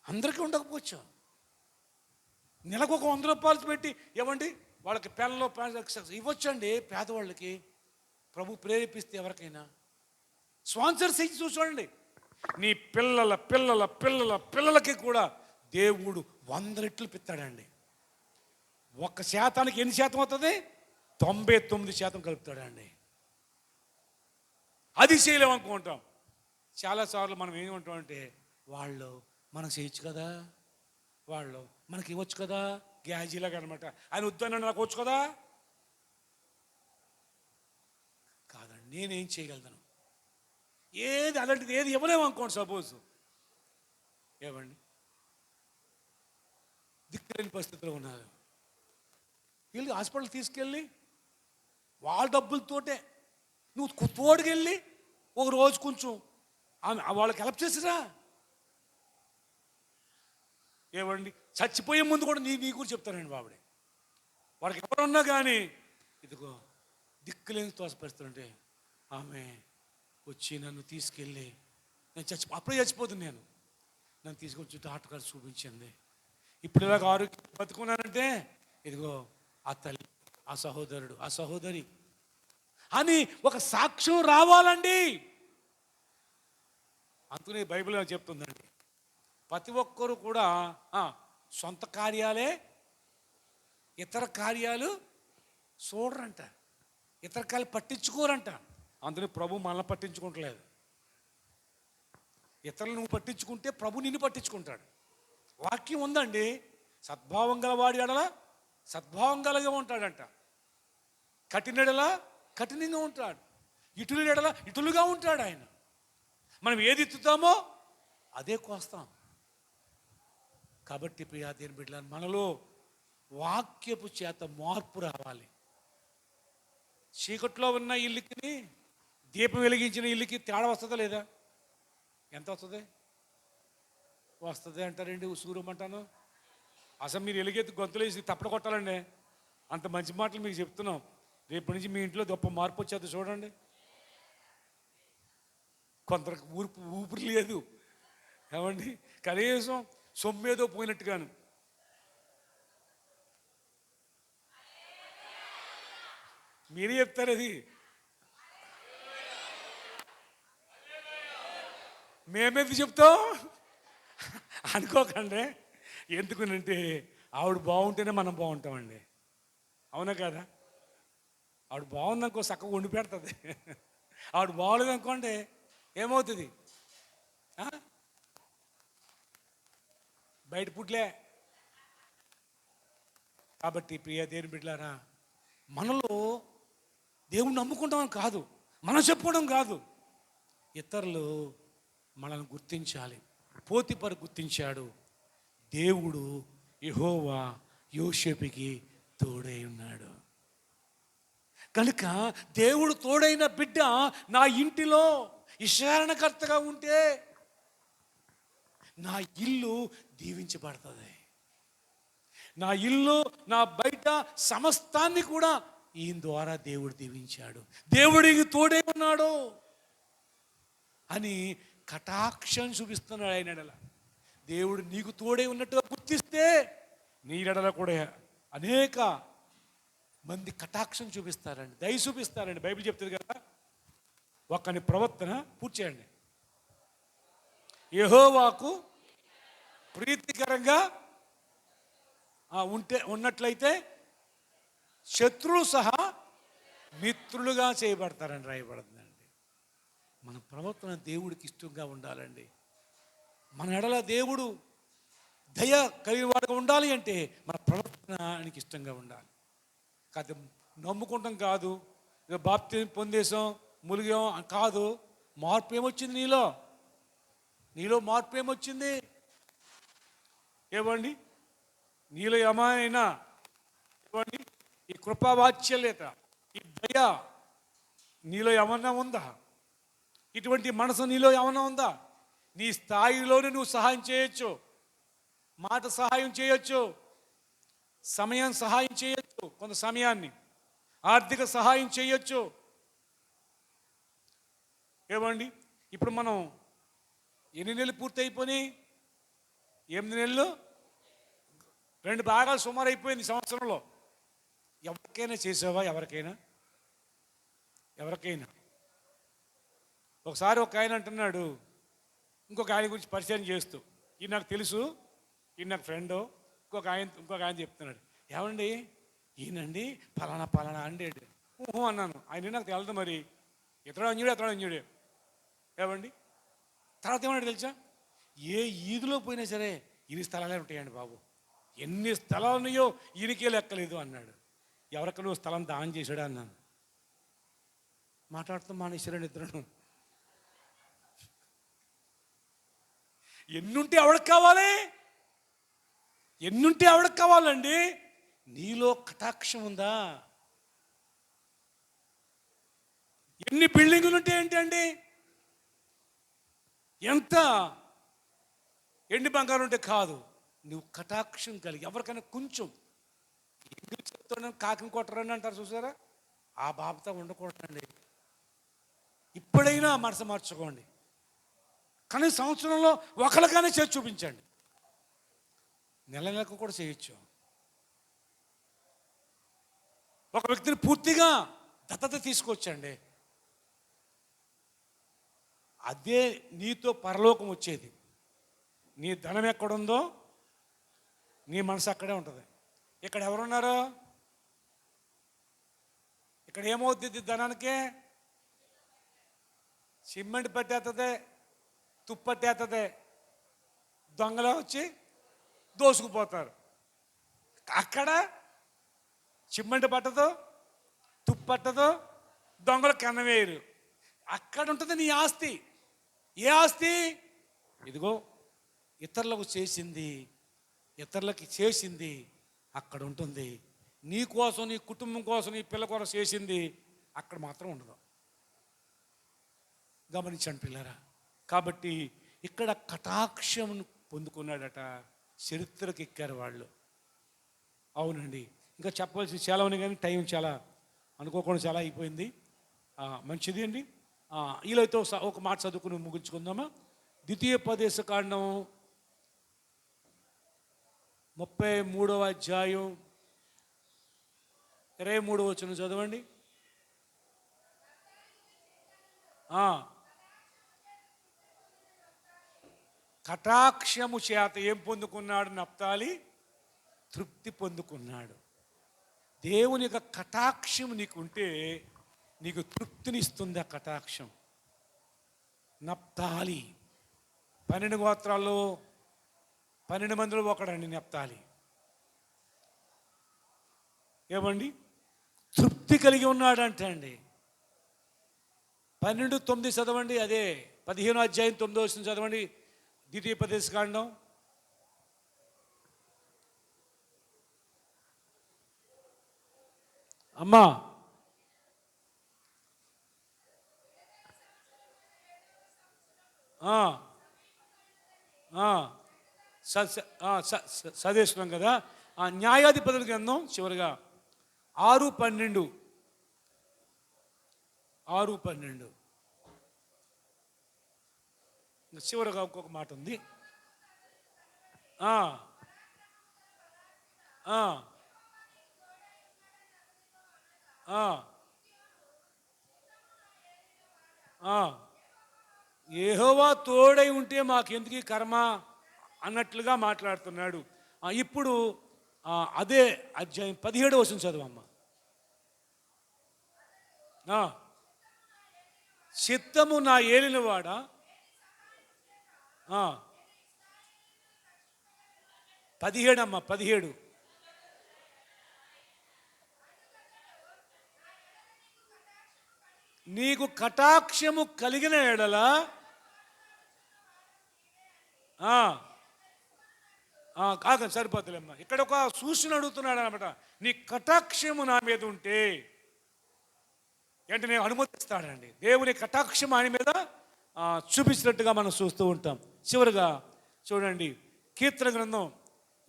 అందరికీ ఉండకపోవచ్చు. నెలకు ఒక 100 రూపాయలు పెట్టి ఏమండి వాళ్ళకి పెళ్ళలో ఇవ్వచ్చండి. పేదవాళ్ళకి ప్రభు ప్రేరేపిస్తే ఎవరికైనా స్పాన్సర్స్ ఇచ్చి చూడండి. నీ పిల్లల పిల్లల పిల్లల పిల్లలకి కూడా దేవుడు 100 రెట్లు పెడతాడండి. 1% ఎన్ని శాతం అవుతుంది? 99% కలుపుతాడండి. అది చేయలేమనుకుంటాం. చాలాసార్లు మనం ఏమంటామంటే వాళ్ళు మనం చేయొచ్చు కదా, వాళ్ళు మనకి ఇవ్వచ్చు కదా, గ్యాజీలాగా అనమాట. ఆయన వద్దన్న నాకు వచ్చు కదా. కాదండి, నేనేం చేయగలను? ఏది అలాంటిది ఏది ఇవ్వలేము అనుకోండి. సపోజ్ ఏమండి, దిక్కులేని పరిస్థితిలో ఉన్నారు, వీళ్ళు హాస్పిటల్ తీసుకెళ్ళి వాళ్ళ డబ్బులతోటే నువ్వు తోడుకెళ్ళి ఒక రోజు కొంచెం వాళ్ళకి హెల్ప్ చేసిరా. ఏమండి, చచ్చిపోయే ముందు కూడా నీ గురించి చెప్తానండి బాబుడే. వాడికి ఎవరున్నా కానీ ఇదిగో దిక్కులేని తోసపరుస్తుంటే ఆమె వచ్చి నన్ను తీసుకెళ్ళి అప్పుడే చచ్చిపోతుంది, నన్ను తీసుకొచ్చి డాక్టర్ గారు చూపించింది. ఇప్పుడు ఇలాగ ఆరోగ్యం బతుకున్నానంటే ఇదిగో ఆ తల్లి, ఆ సహోదరుడు, ఆ సహోదరి అని ఒక సాక్ష్యం రావాలండి. అందుకనే బైబిల్ చెప్తుందండి, ప్రతి ఒక్కరు కూడా సొంత కార్యాలే, ఇతర కార్యాలు చూడరంట, ఇతర కార్యాలు పట్టించుకోరంట. అందుకని ప్రభు మనల్ని పట్టించుకోవట్లేదు. ఇతరులు నువ్వు పట్టించుకుంటే ప్రభు నిన్ను పట్టించుకుంటాడు. వాక్యం ఉందండి, సద్భావం గలవాడి ఎడల సద్భావం కలిగి ఉంటాడంట, కఠినడలా కఠినంగా ఉంటాడు, ఇటుల ఎడల ఇటులుగా ఉంటాడు ఆయన. మనం ఏది ఎత్తుతామో అదే కోస్తాం. కాబట్టి ప్రియా దేవుని బిడ్డలారా, మనలో వాక్యపు చేత మార్పు రావాలి. చీకట్లో ఉన్న ఇల్లుకి దీపం వెలిగించిన ఇల్లుకి తేడా వస్తుందా లేదా? ఎంత వస్తుంది? వస్తుంది అంటారండి, ఉసూరమంటాను. అసలు మీరు ఎలుగెత్తి గొంతులేసి తప్పడ కొట్టాలండి. అంత మంచి మాటలు మీకు చెప్తున్నాం. రేపటి నుంచి మీ ఇంట్లో గొప్ప మార్పు వచ్చేది చూడండి. కొందరికి ఊపిరి లేదు ఏమండి, కనీసం సొమ్మేదో పోయినట్టుగాను. మీరే చెప్తారు అది, మేమెందుకు చెప్తాం అనుకోకండి. ఎందుకునంటే ఆవిడ బాగుంటేనే మనం బాగుంటామండి, అవునా కదా? ఆవిడ బాగుందనుకో చక్కగా వండి పెడుతుంది. ఆవిడ బాగోలేదు అనుకోండి ఏమవుతుంది? బయట పుట్లే. కాబట్టి ప్రియ దేవుని బిడ్డలారా, మనలో దేవుణ్ణి నమ్ముకుంటామని కాదు, మనం చెప్పుకోవడం కాదు, ఇతరులు మనల్ని గుర్తించాలి. పోతిఫరు గుర్తించాడు, దేవుడు యెహోవా యోసేపుకి తోడై ఉన్నాడు కనుక దేవుడు తోడైన బిడ్డ నా ఇంటిలో విచారణకర్తగా ఉంటే నా ఇల్లు దీవించబడుతుంది. నా ఇల్లు, నా బయట సమస్తాన్ని కూడా ఈయన ద్వారా దేవుడు దీవించాడు, దేవుడికి తోడై ఉన్నాడు అని కటాక్షం చూపిస్తున్నాడు. ఆయన ఎడల దేవుడు నీకు తోడై ఉన్నట్టుగా గుర్తిస్తే నీ ఎడల కూడా అనేక మంది కటాక్షం చూపిస్తారండి, దయ చూపిస్తారండి. బైబిల్ చెప్తుంది కదా, ఒక్కని ప్రవర్తన పూర్తి చేయండి, యెహోవాకు ప్రీతికరంగా ఉన్నట్లయితే శత్రువులు సహా మిత్రులుగా చేయబడతారని రాయబడుతుందండి. మన ప్రవర్తన దేవుడికి ఇష్టంగా ఉండాలండి. మన ఎడల దేవుడు దయ కలిగినవాడుగా ఉండాలి అంటే మన ప్రవర్తన ఆయనకి ఇష్టంగా ఉండాలి. కాదు నమ్ముకుంటాం కాదు, ఇక బాప్తిజం పొందేసాం ములిగాం కాదు. మార్పు ఏమొచ్చింది నీలో మార్పు ఏమొచ్చింది? ఏమండి, నీలో ఏమైనా ఏమండి ఈ కృపావాత్సల్యత, ఈ దయ నీలో ఏమన్నా ఉందా? ఇటువంటి మనసు నీలో ఏమన్నా ఉందా? నీ స్థాయిలోనే నువ్వు సహాయం చేయొచ్చు, మాట సహాయం చేయొచ్చు, సమయం సహాయం చేయొచ్చు, కొంత సమయాన్ని ఆర్థిక సహాయం చేయొచ్చు. ఏమండి, ఇప్పుడు మనం ఎన్ని నెలలు పూర్తి అయిపోయినాయి? 8 నెలలు, 2 భాగాలు సుమారు అయిపోయింది సంవత్సరంలో. ఎవరికైనా చేసావా? ఎవరికైనా ఒకసారి ఒక ఆయన అంటున్నాడు ఇంకొక ఆయన గురించి పరిచయం చేస్తూ, ఇది నాకు తెలుసు, ఇది నాకు ఫ్రెండు. ఇంకొక ఆయన చెప్తున్నాడు, ఏమండి ఈయనండి పలానా అండి. ఊహో అన్నాను. ఆయన నాకు తెలదు మరి, ఇతడు అంజుడే. ఏమండి తర్వాత ఏమన్నాడు తెలుసా? ఏ ఈదులో పోయినా సరే ఇన్ని స్థలాలే ఉంటాయండి బాబు, ఎన్ని స్థలాలు ఉన్నాయో ఈయనకే లెక్కలేదు అన్నాడు. ఎవరికి నువ్వు స్థలం దానం చేశాడా అన్నాను. మాట్లాడుతూ మానేశ్వరుని ఇద్దరు. ఎన్నుంటే ఎవరికి కావాలండి? నీలో కటాక్షం ఉందా? ఎన్ని బిల్డింగులు ఉంటే ఏంటండి, ఎంత ఎండి బంగారం ఉంటే కాదు, నువ్వు కటాక్షం కలిగి ఎవరికైనా కొంచెం చెప్తాను కాకిని కొట్టరని అంటారు చూసారా, ఆ బాబుతో ఉండకూడదండి. ఇప్పుడైనా మనసు మార్చుకోండి, కానీ సంవత్సరంలో ఒకరికైనా చేసి చూపించండి, నెలకు కూడా చేయొచ్చు. ఒక వ్యక్తిని పూర్తిగా దత్తత తీసుకొచ్చండి, అదే నీతో పరలోకం వచ్చేది. నీ ధనం ఎక్కడుందో నీ మనసు అక్కడే ఉంటుంది. ఇక్కడ ఎవరున్నారు? ఇక్కడ ఏమవుతుంది ధనానికి? సిమెంట్ పట్టేస్తుంది, తుప్పు పట్టేస్తుంది, దొంగలు వచ్చి దోసుకుపోతారు. అక్కడ సిమెంట్ పట్టదు, తుప్పు పట్టదు, దొంగలు కన్నవేయరు. అక్కడ ఉంటుంది నీ ఆస్తి. ఏ ఆస్తి? ఇదిగో ఇతరులకు చేసింది అక్కడ ఉంటుంది. నీ కోసం, నీ కుటుంబం కోసం, నీ పిల్ల కోసం చేసింది అక్కడ మాత్రం ఉండదు. గమనించండి పిల్లరా. కాబట్టి ఇక్కడ కటాక్షం పొందుకున్నాడట. చరిత్రకు ఎక్కారు వాళ్ళు. అవునండి, ఇంకా చెప్పవలసి చాలా ఉన్నాయి కానీ టైం చాలా అనుకోకుండా చాలా అయిపోయింది. మంచిది అండి. వీళ్ళతో ఒక మాట చదువుకుని ముగించుకుందామా? ద్వితీయోపదేశకాండం 33వ అధ్యాయం 23వ వచనం చదవండి. కటాక్షము చేత ఏం పొందుకున్నాడు నప్తాలి? తృప్తి పొందుకున్నాడు. దేవుని యొక్క కటాక్షం నీకుంటే నీకు తృప్తినిస్తుంది. ఆ కటాక్షం. నప్తాలి 12 గోత్రాల్లో 12 మందిలో ఒకడండి నప్తాలి. ఏమండి? తృప్తి కలిగి ఉన్నాడంటే అండి. 12:9 చదవండి. అదే 15వ అధ్యాయం 9వ వచనం చదవండి. ద్వితీయోపదేశకాండం. అమ్మా, చదివేస్తున్నాం కదా. న్యాయాధిపతుల గ్రంథం చివరిగా 6:12 చివరిగా ఇంకొక మాట ఉంది. యెహోవా తోడై ఉంటే మాకెందుకు ఈ కర్మ అన్నట్లుగా మాట్లాడుతున్నాడు. ఇప్పుడు అదే అధ్యాయం 17వ వచనం చదువమ్మ. చిత్తము నా ఏలినవాడా, 17 అమ్మ 17. నీకు కటాక్షము కలిగిన ఎడల కాక సరిపోతులేమ్మ. ఇక్కడ ఒక సూచన అడుగుతున్నాడు అనమాట. నీ కటాక్షము నా మీద ఉంటే అంటే నేను అనుమతిస్తాడండి. దేవుని కటాక్షం ఆయన మీద చూపించినట్టుగా మనం చూస్తూ ఉంటాం. చివరిగా చూడండి, కీర్తన గ్రంథం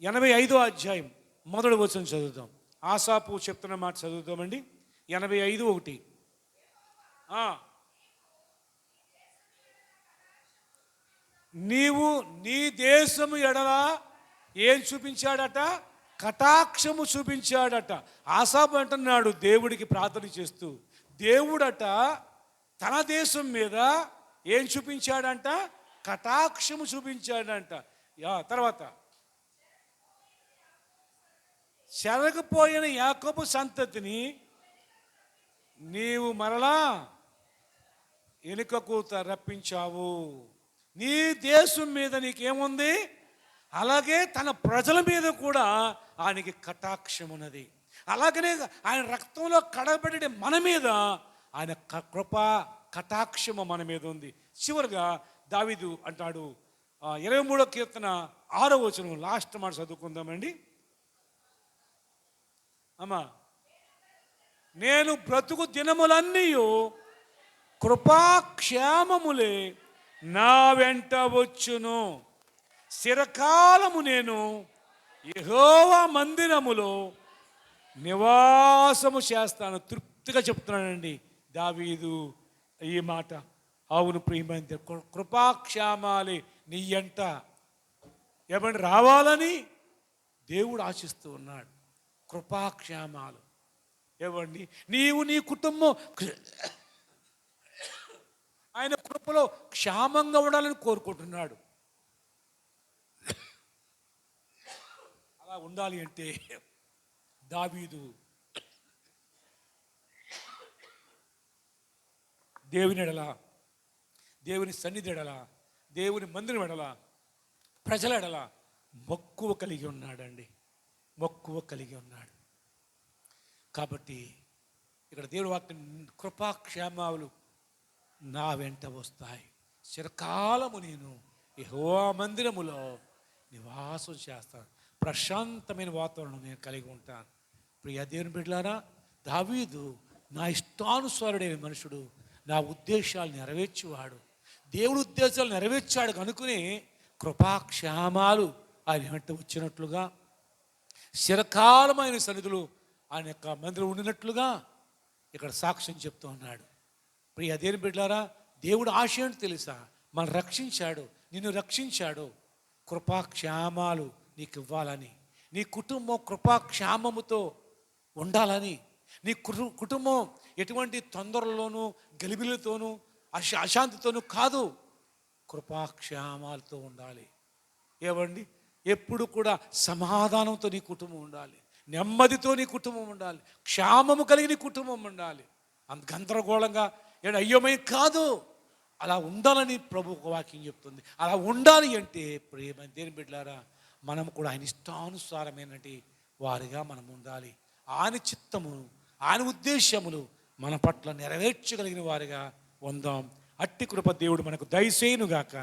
85వ అధ్యాయం 1వ వచనం చదువుతాం. ఆసాపు చెప్తున్న మాట చదువుతామండి. 85:1. నీవు నీ దేశము ఎడల ఏం చూపించాడట? కటాక్షము చూపించాడట. ఆసాపు అంటున్నాడు దేవుడికి ప్రార్థన చేస్తూ, దేవుడట తన దేశం మీద ఏం చూపించాడంట? కటాక్షము చూపించాడంట. తర్వాత చెరగపోయిన యాకోబు సంతతిని నీవు మరలా వెనుకకు రప్పించావు. నీ దేశం మీద నీకేముంది? అలాగే తన ప్రజల మీద కూడా ఆయనకి కటాక్షం ఉన్నది. అలాగనే ఆయన రక్తంలో కడబడి మన మీద ఆయన కృప కటాక్షము మన మీద ఉంది. చివరిగా దావీదు అంటాడు 23వ కీర్తన 6వ వచనం, లాస్ట్ మాట చదువుకుందామండి. అమ్మా, నేను బ్రతుకు దినములన్నీ కృపాక్షేమములే నా వెంట వచ్చును. చిరకాలము నేను యెహోవా మందిరములో నివాసము చేస్తాను. తృప్తిగా చెప్తున్నానండి దావీదు ఈ మాట. అవును ప్రియమైన, కృపాక్షేమాలే నీ ఎంట ఏమంటే రావాలని దేవుడు ఆశిస్తూ ఉన్నాడు. కృపాక్షేమాలు ఏవండి, నీవు నీ కుటుంబం ఆయన కృపలో క్షేమంగా ఉండాలని కోరుకుంటున్నాడు. అలా ఉండాలి అంటే దావీదు దేవుని ఎడల, దేవుని సన్నిధి ఎడల, దేవుని మందిరం ఎడల, ప్రజల ఎడల మక్కువ కలిగి ఉన్నాడండి. మక్కువ కలిగి ఉన్నాడు. కాబట్టి ఇక్కడ దేవుని వాక్యం, కృపాక్షేమాలు నా వెంట వస్తాయి, చిరకాలము నేను యెహోవా మందిరములో నివాసం చేస్తాను, ప్రశాంతమైన వాతావరణం నేను కలిగి ఉంటాను. ప్రియ దేవుని బిడ్డలారా, దావీదు నా ఇష్టానుసారుడైన మనుషుడు, నా ఉద్దేశాలు నెరవేర్చేవాడు, దేవుడి ఉద్దేశాలు నెరవేర్చాడు కనుకునే కృపాక్షేమాలు ఆయన వెంట వచ్చినట్లుగా, చిరకాలమైన సన్నిధులు ఆయన యొక్క మందిరం ఉండినట్లుగా ఇక్కడ సాక్ష్యం చెప్తూ ఉన్నాడు. ప్రియ దేవుని బిడ్డలారా, దేవుడు ఆశ ఏంటి తెలుసా? మనం రక్షించాడు, నిన్ను రక్షించాడు, కృపాక్షేమాలు నీకు ఇవ్వాలని, నీ కుటుంబం కృపాక్షేమముతో ఉండాలని, నీ కుటుంబం ఎటువంటి తొందరలోనూ గలిబిలతోనూ అశాంతితోనూ కాదు, కృపాక్షేమాలతో ఉండాలి. ఏవండి, ఎప్పుడు కూడా సమాధానంతో నీ కుటుంబం ఉండాలి, నెమ్మదితో నీ కుటుంబం ఉండాలి, క్షేమము కలిగి నీ కుటుంబం ఉండాలి. అంత గందరగోళంగా అయ్యోమై కాదు, అలా ఉండాలని ప్రభు ఒక వాక్యం చెప్తుంది. అలా ఉండాలి అంటే ప్రేమ దేని బిడ్డలారా, మనం కూడా ఆయన ఇష్టానుసారమైనటి వారిగా మనం ఉండాలి. ఆయన చిత్తము, ఆయన ఉద్దేశములు మన పట్ల నెరవేర్చగలిగిన వారిగా ఉందాం. అట్టి కృప దేవుడు మనకు దయచేయునుగాక.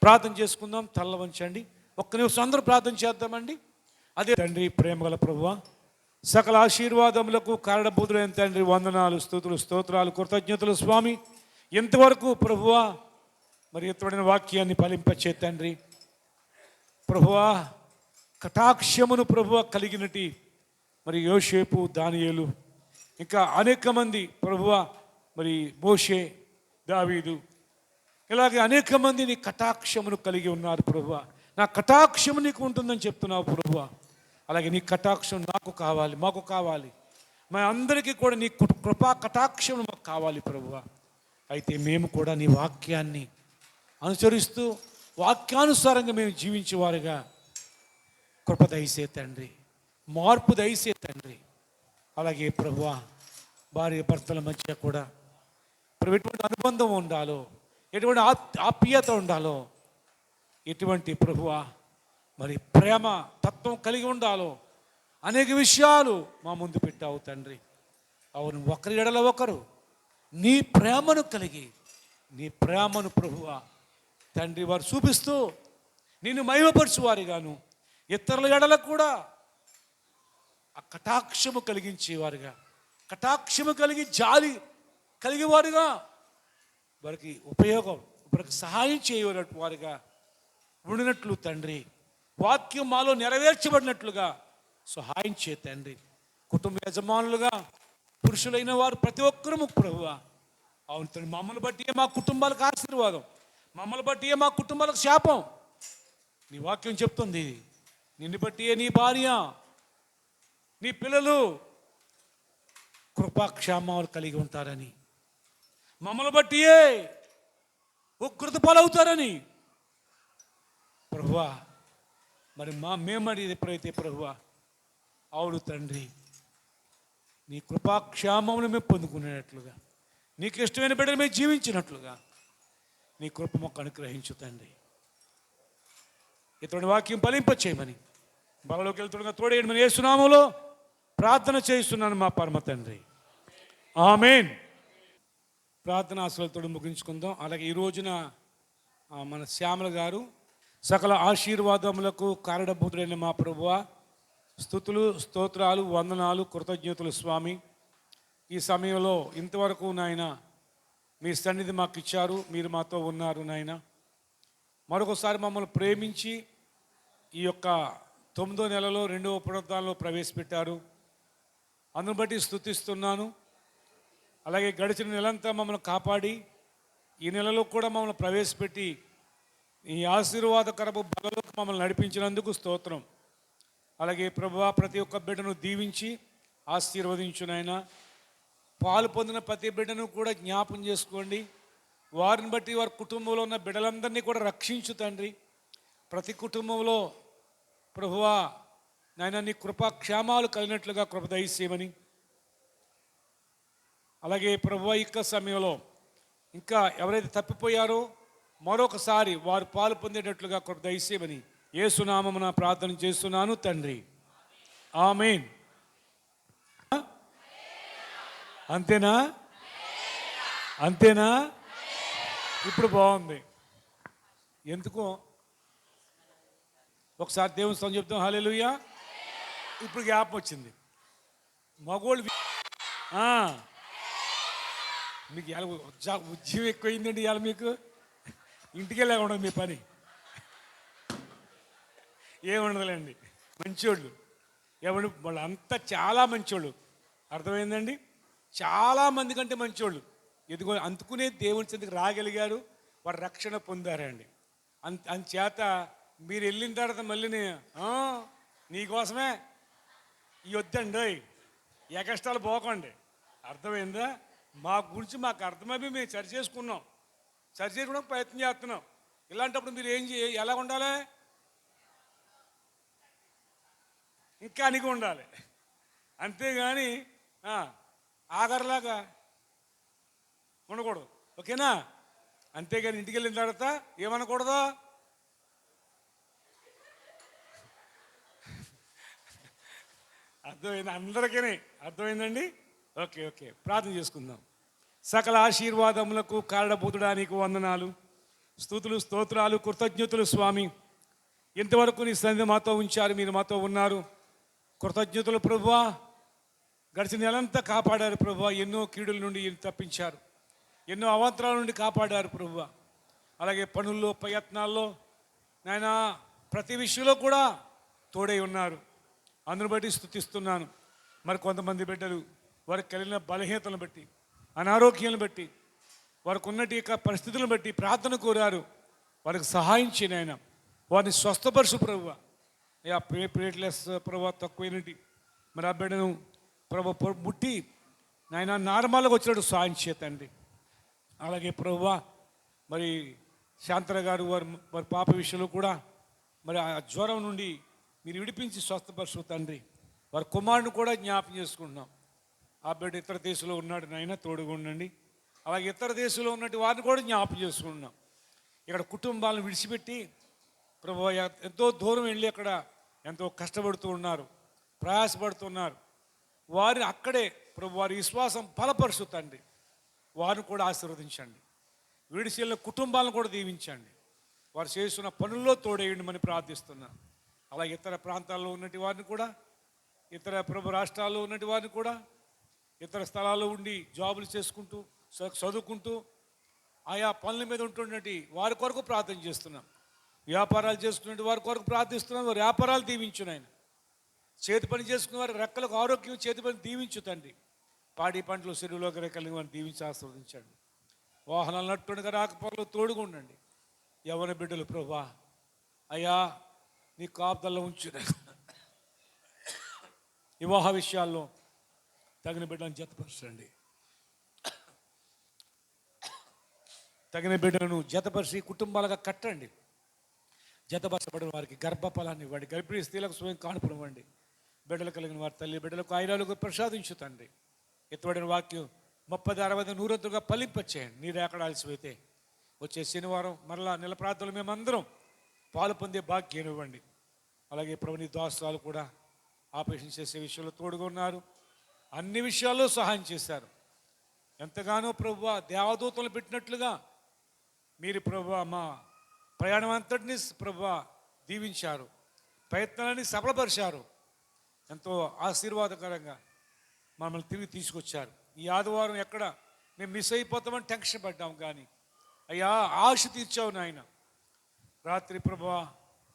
ప్రార్థన చేసుకుందాం. తల్ల వంచండి. ఒక్క నిమిషం అందరూ ప్రార్థన చేద్దామండి. అదే తండ్రి, ప్రేమగల ప్రభువా, సకల ఆశీర్వాదములకు కారణభూతుడైన తండ్రి, వందనాలు, స్తుతులు, స్తోత్రాలు, కృతజ్ఞతలు స్వామి. ఎంతవరకు ప్రభువా మరి ఎత్తబడిన వాక్యాన్ని ఫలింపచే తండ్రి, ప్రభువా కటాక్షమును ప్రభువా కలిగినటి మరి యోసేపు, దానియేలు, ఇంకా అనేక మంది ప్రభువా, మరి మోషే, దావీదు, ఇలాగే అనేక మంది నీ కటాక్షమును కలిగి ఉన్నారు ప్రభువా. నా కటాక్షము నీకు ఉంటుందని చెప్తున్నావు ప్రభువా. అలాగే నీ కటాక్షం నాకు కావాలి, మాకు కావాలి, మా అందరికీ కూడా నీ కృపా కటాక్షం మాకు కావాలి ప్రభువా. అయితే మేము కూడా నీ వాక్యాన్ని అనుసరిస్తూ వాక్యానుసారంగా మేము జీవించేవారుగా కృప దయచే తండ్రి, మార్పు దయచే తండ్రి. అలాగే ప్రభువా, భార్య భర్తల మధ్య కూడా ఎటువంటి అనుబంధం ఉండాలో, ఎటువంటి ఆప్యాయత ఉండాలో, ఎటువంటి ప్రభువా మరి ప్రేమ తత్వం కలిగి ఉండాలో, అనేక విషయాలు మా ముందు పెట్టావు తండ్రి. అవును, ఒకరి ఎడల ఒకరు నీ ప్రేమను కలిగి, నీ ప్రేమను ప్రభువా తండ్రి వారు చూపిస్తూ నిన్ను మహిమపరచువారిగాను, ఇతరుల ఎడలకు కూడా ఆ కటాక్షము కలిగించేవారుగా, కటాక్షము కలిగి జాలి కలిగేవారుగా, వారికి ఉపయోగం, వారికి సహాయం చేయనట్టు వారుగా ఉండినట్లు తండ్రి, వాక్యం మాలో నెరవేర్చబడినట్లుగా సహాయం చే తండ్రి. కుటుంబ యజమానులుగా పురుషులైన వారు ప్రతి ఒక్కరూ ప్రభువా, అవును తండ్రి, మమ్మల్ని బట్టియే మా కుటుంబాలకు ఆశీర్వాదం, మమ్మల్ని బట్టియే మా కుటుంబాలకు శాపం. నీ వాక్యం చెప్తుంది, నిన్ను బట్టియే నీ భార్య, నీ పిల్లలు కృపాక్షేమాలు కలిగి ఉంటారని, మమ్మల్ని బట్టియే ఉగ్రత పాలవుతారని ప్రభువా. మరి మేమడి ఎప్పుడైతే ప్రభువా, అవును తండ్రి, నీ కృపాక్షేమమును మేము పొందుకునేటట్లుగా, నీకు ఇష్టమైన బిడ్డలు మేము జీవించినట్లుగా నీ కృప మొక్క అనుగ్రహించు తండ్రి. ఇతడి వాక్యం ఫలింపచేయమని బలలోకి వెళ్తుండగా తోడేయమని యేసునామములో ప్రార్థన చేస్తున్నాను మా పరమ తండ్రి, ఆమేన్. ప్రార్థన ఆశలతో ముగించుకుందాం. అలాగే ఈ రోజున మన శ్యామల గారు సకల ఆశీర్వాదములకు కారణభూతుడైన మా ప్రభువా, స్తుతులు, స్తోత్రాలు, వందనాలు, కృతజ్ఞతలు స్వామి. ఈ సమయంలో ఇంతవరకు నాయన మీ సన్నిధి మాకు ఇచ్చారు, మీరు మాతో ఉన్నారు నాయన. మరొకసారి మమ్మల్ని ప్రేమించి ఈ యొక్క 9వ నెలలో 2వ పునరుద్ధానంలో ప్రవేశపెట్టారు. అందును బట్టి స్తుతిస్తున్నాను. అలాగే గడిచిన నెలంతా మమ్మల్ని కాపాడి ఈ నెలలో కూడా మమ్మల్ని ప్రవేశపెట్టి ఈ ఆశీర్వాదకరపు బలలోకి మమ్మల్ని నడిపించినందుకు స్తోత్రం. అలాగే ప్రభువా, ప్రతి ఒక్క బిడ్డను దీవించి ఆశీర్వదించునైనా. పాలు పొందిన ప్రతి బిడ్డను కూడా జ్ఞాపం చేసుకోండి. వారిని బట్టి వారి కుటుంబంలో ఉన్న బిడ్డలందరినీ కూడా రక్షించు తండ్రి. ప్రతి కుటుంబంలో ప్రభువా నాయన నీ కృపాక్షేమాలు కలిగినట్లుగా కృప దయచేయమని, అలాగే ప్రభువా ఇక్క సమయంలో ఇంకా ఎవరైతే తప్పిపోయారో మరొకసారి వారు పాలు పొందేటట్లుగా కృప దయచేయమని యేసునామమున ప్రార్థన చేస్తున్నాను తండ్రి. ఆమేన్. అంతేనా? అంతేనా? ఇప్పుడు బాగుంది. ఎందుకో ఒకసారి దేవుని స్తోత్రం చెప్తాం. హల్లెలూయా. ఇప్పుడు జ్ఞాపకం వచ్చింది. మగోళ్ళు మీకు ఇలా ఉద్యోగం ఎక్కువైందండి. ఇవాళ మీకు ఇంటికి వెళ్ళా ఉండదు మీ పని, ఏముండదులేండి. మంచోళ్ళు ఎవరు వాళ్ళు అంతా చాలా మంచోళ్ళు. అర్థమైందండి? చాలామంది కంటే మంచోళ్ళు ఎదుగు అందుకునే దేవుని చెందుకు రాగలిగారు, వారు రక్షణ పొందారండి. అందుచేత మీరు వెళ్ళిన తర్వాత మళ్ళీ నీకోసమే ఈ వద్దండి ఎగస్ట్రాలు పోకండి. అర్థమైందా? మా గురించి మాకు అర్థమైపోయి మేము సరి చేసుకున్నాం, సరి చేసుకోవడానికి ప్రయత్నం చేస్తున్నాం. ఇలాంటప్పుడు మీరు ఎలా ఉండాలి? ఇంకా అనిగి ఉండాలి, అంతేగాని ఆఖరిలాగా ఉండకూడదు. ఓకేనా? అంతేగాని ఇంటికి వెళ్ళిన తర్వాత ఏమనకూడదు. అర్థమైంది అందరికీ? అర్థమైందండి? ఓకే ఓకే, ప్రార్థన చేసుకుందాం. సకల ఆశీర్వాదములకు కారణభూతుడానికి వందనాలు, స్తుతులు, స్తోత్రాలు, కృతజ్ఞతలు స్వామి. ఇంతవరకు నీ సన్నిధి మాతో ఉంచారు, మీరు మాతో ఉన్నారు. కృతజ్ఞతలు ప్రభువా. గడిచిన నెలంతా కాపాడారు ప్రభువా. ఎన్నో కీడుల నుండి తప్పించారు, ఎన్నో అవాంతరాల నుండి కాపాడారు ప్రభువా. అలాగే పనుల్లో, ప్రయత్నాల్లో నాయన ప్రతి విషయంలో కూడా తోడై ఉన్నారు. అందును బట్టి స్తుతిస్తున్నాను. మరి కొంతమంది బిడ్డలు వారికి కలిగిన బలహీనతలను బట్టి, అనారోగ్యాలను బట్టి, వారికి ఉన్నటి యొక్క పరిస్థితులను బట్టి ప్రార్థన కోరారు. వారికి సహాయం చేయను ఆయన, వారిని స్వస్థపరుచు ప్రభువా. అయ్యా ప్లేట్లెస్ ప్రభావ తక్కువైనటి మరి ఆ బిడ్డను ప్రభు ముట్టి నాయన నార్మల్గా వచ్చినట్టు సహాయం చేతండి. అలాగే ప్రభువా మరి శాంతర గారు వారి పాప విషయంలో కూడా మరి ఆ జ్వరం నుండి మీరు విడిపించి స్వస్థపరుచు తండ్రి. వారి కుమారుని కూడా జ్ఞాపకం చేసుకుంటున్నాం. ఆ బిడ్డ ఇతర దేశంలో ఉన్నాడు నాయన, తోడుగా ఉండండి. అలాగే ఇతర దేశంలో ఉన్నట్టు వారిని కూడా జ్ఞాపకం చేసుకుంటున్నాం. ఇక్కడ కుటుంబాలను విడిచిపెట్టి ప్రభు ఎంతో దూరం వెళ్ళి అక్కడ ఎంతో కష్టపడుతూ ఉన్నారు, ప్రయాసపడుతున్నారు. వారిని అక్కడే ప్రభు వారి విశ్వాసం బలపరుచు తండ్రి. వారిని కూడా ఆశీర్వదించండి. విడిచిన కుటుంబాలను కూడా దీవించండి. వారు చేస్తున్న పనుల్లో తోడేయండి ప్రార్థిస్తున్నాను. అలాగే ఇతర ప్రాంతాల్లో ఉన్నటి వారిని కూడా, ఇతర ప్రభు రాష్ట్రాల్లో ఉన్నటి వారిని కూడా, ఇతర స్థలాల్లో ఉండి జాబులు చేసుకుంటూ చదువుకుంటూ ఆయా పనుల మీద ఉంటున్నట్టు వారి కొరకు ప్రార్థన చేస్తున్నాం. వ్యాపారాలు చేసుకునే వారి కొరకు ప్రార్థిస్తున్నాం. వారి వ్యాపారాలు దీవించు నాయన. చేతి పని చేసుకునే వారి రెక్కలకు ఆరోగ్యం, చేతి పని దీవించు తండ్రి. పాడి పంటలు చెరువులోకి రెక్కలని వారిని దీవించి ఆస్వాదించండి. వాహనాలు నట్టుండగా రాకపోకలు తోడుగా ఉండండి. యవ్వన బిడ్డలు ప్రభువా అయ్యా నీ కాపుదల్లో ఉంచు. వివాహ విషయాల్లో తగిన బిడ్డలను జతపరచండి. తగిన బిడ్డలను జతపరిచి కుటుంబాలుగా కట్టండి. జతపరచబడిన వారికి గర్భఫలాన్ని ఇవ్వండి. గర్భిణీ స్త్రీలకు స్వయం కానుపునివ్వండి. బిడ్డలు కలిగిన వారి తల్లి బిడ్డలకు ఆయురాలకు ప్రసాదించు తండ్రి. ఎత్తుబడిన వాక్యం 30, 60, 100 ఫలింపచేయండి. నీరు ఎక్కడాల్సిపోతే వచ్చే శనివారం మరలా నెల ప్రార్థనలు మేమందరం పాలు పొందే భాగ్యం ఇవ్వండి. అలాగే ప్రభుని దాసాలు కూడా ఆపరేషన్ చేసే విషయంలో తోడుగా ఉన్నారు. అన్ని విషయాల్లో సహాయం చేశారు. ఎంతగానో ప్రభువా దేవదూతలు పెట్టినట్లుగా మీరు ప్రభువా మా ప్రయాణం అంతటినీ ప్రభువా దీవించారు. ప్రయత్నాలని సఫలపరిచారు. ఎంతో ఆశీర్వాదకరంగా మమ్మల్ని తిరిగి తీసుకొచ్చారు. ఈ ఆదివారం ఎక్కడ మేము మిస్ అయిపోతామని టెన్షన్ పడ్డాం, కానీ అయ్యా ఆశ తీర్చావు నాయన. రాత్రి ప్రభువా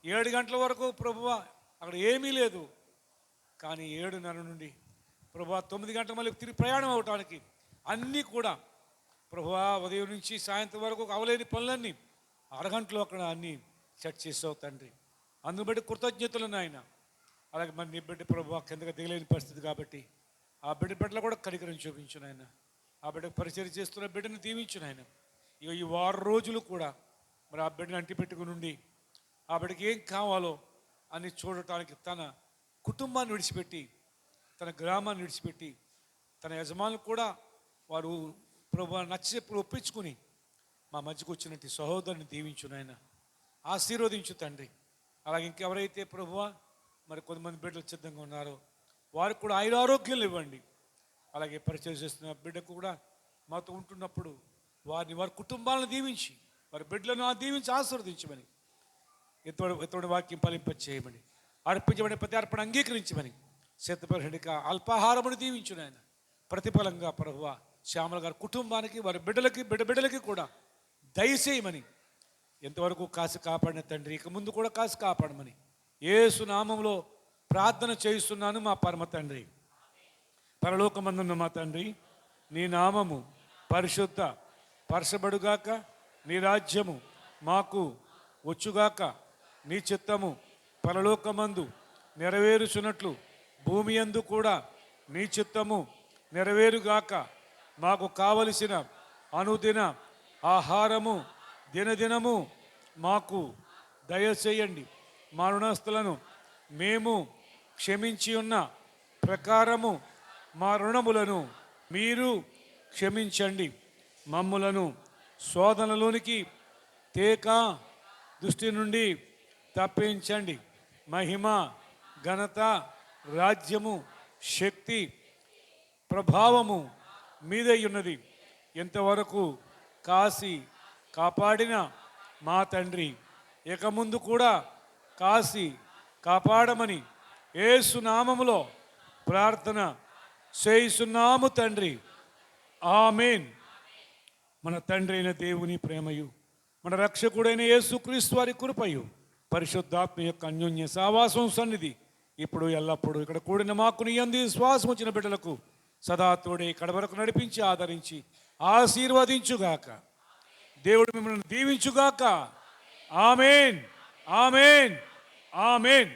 7 గంటల వరకు ప్రభువా అక్కడ ఏమీ లేదు, కానీ 7:30 నుండి ప్రభువా 9 గంటల మళ్ళీ తిరిగి ప్రయాణం అవటానికి అన్నీ కూడా ప్రభువా ఉదయం నుంచి సాయంత్రం వరకు అవలేని పనులన్నీ అరగంటలో అక్కడ అన్నీ సెట్ చేసావు తండ్రి. అందును బట్టి కృతజ్ఞతలు నాయన. అలాగే మరి నీ బిడ్డ ప్రభువా కిందగా దిగలేని పరిస్థితి కాబట్టి ఆ బిడ్డలో కూడా కనికరం చూపించు నాయన. ఆ బిడ్డకు పరిచయం చేస్తున్న బిడ్డను దీవించు నాయన. ఇక ఈ వారం రోజులు కూడా మరి ఆ బిడ్డను అంటి పెట్టుకుని ఉండి ఆ బిడ్డకి ఏం కావాలో అని చూడటానికి తన కుటుంబాన్ని విడిచిపెట్టి, తన గ్రామాన్ని విడిచిపెట్టి, తన యజమానులు కూడా వారు ప్రభు నచ్చేప్పుడు ఒప్పించుకుని మా మధ్యకు వచ్చినట్టు సహోదరుని దీవించు నాయన, ఆశీర్వదించు తండ్రి. అలాగే ఇంకెవరైతే ప్రభువా మరి కొంతమంది బిడ్డలు సిద్ధంగా ఉన్నారో వారికి కూడా ఆరోగ్యాలు ఇవ్వండి. అలాగే పరిచయం చేస్తున్న బిడ్డకు కూడా మాతో ఉంటున్నప్పుడు వారి కుటుంబాలను దీవించి వారి బిడ్డలను దీవించి ఆశీర్వదించమని, ఎత్తోడి వాక్యం ఫలింపచేయమని, అర్పించబడిన ప్రతి అర్పణ అంగీకరించమని, శతపరిహడిక అల్పాహారమును దీవించు నాయన. ప్రతిఫలంగా ప్రభువా శ్యామల గారి కుటుంబానికి వారి బిడ్డలకి కూడా దయచేయమని, ఎంతవరకు కాసి కాపాడిన తండ్రి ఇక ముందు కూడా కాసి కాపాడమని యేసు నామములో ప్రార్థన చేస్తున్నాను మా పరమ తండ్రి. పరలోకమందున్న మా తండ్రి, నీ నామము పరిశుద్ధ పరచబడుగాక, నీ రాజ్యము మాకు వచ్చుగాక, నీ చిత్తము పరలోకమందు నెరవేరుచున్నట్లు భూమి యందు కూడా నీ చిత్తము నెరవేరుగాక. మాకు కావలసిన అనుదిన ఆహారము దినదినము మాకు దయచేయండి. మా రుణస్థులను మేము క్షమించి ఉన్న ప్రకారము మా రుణములను మీరు క్షమించండి. మమ్ములను శోధనలోనికి తేక దృష్టి నుండి తప్పించండి. మహిమ ఘనత రాజ్యము శక్తి ప్రభావము మీదై ఉన్నది. ఎంతవరకు కాసి కాపాడిన మా తండ్రి ఇక ముందు కూడా కాసి కాపాడమని యేసు నామములో ప్రార్థన చేయుచున్నాము తండ్రి. ఆమేన్. మన తండ్రి అయిన దేవుని ప్రేమయు, మన రక్షకుడైన యేసుక్రీస్తు వారి కృపయు, పరిశుద్ధాత్మ యొక్క అన్యోన్య సావాసం సన్నిధి ఇప్పుడు ఎల్లప్పుడూ ఇక్కడ కూడిన మాకు నీ యందు శ్వాసం వచ్చిన బిడ్డలకు సదా తోడే కడవరకు నడిపించి ఆదరించి ఆశీర్వదించుగాక. దేవుడు మిమ్మల్ని దీవించుగాక. ఆమేన్, ఆమేన్, ఆమేన్.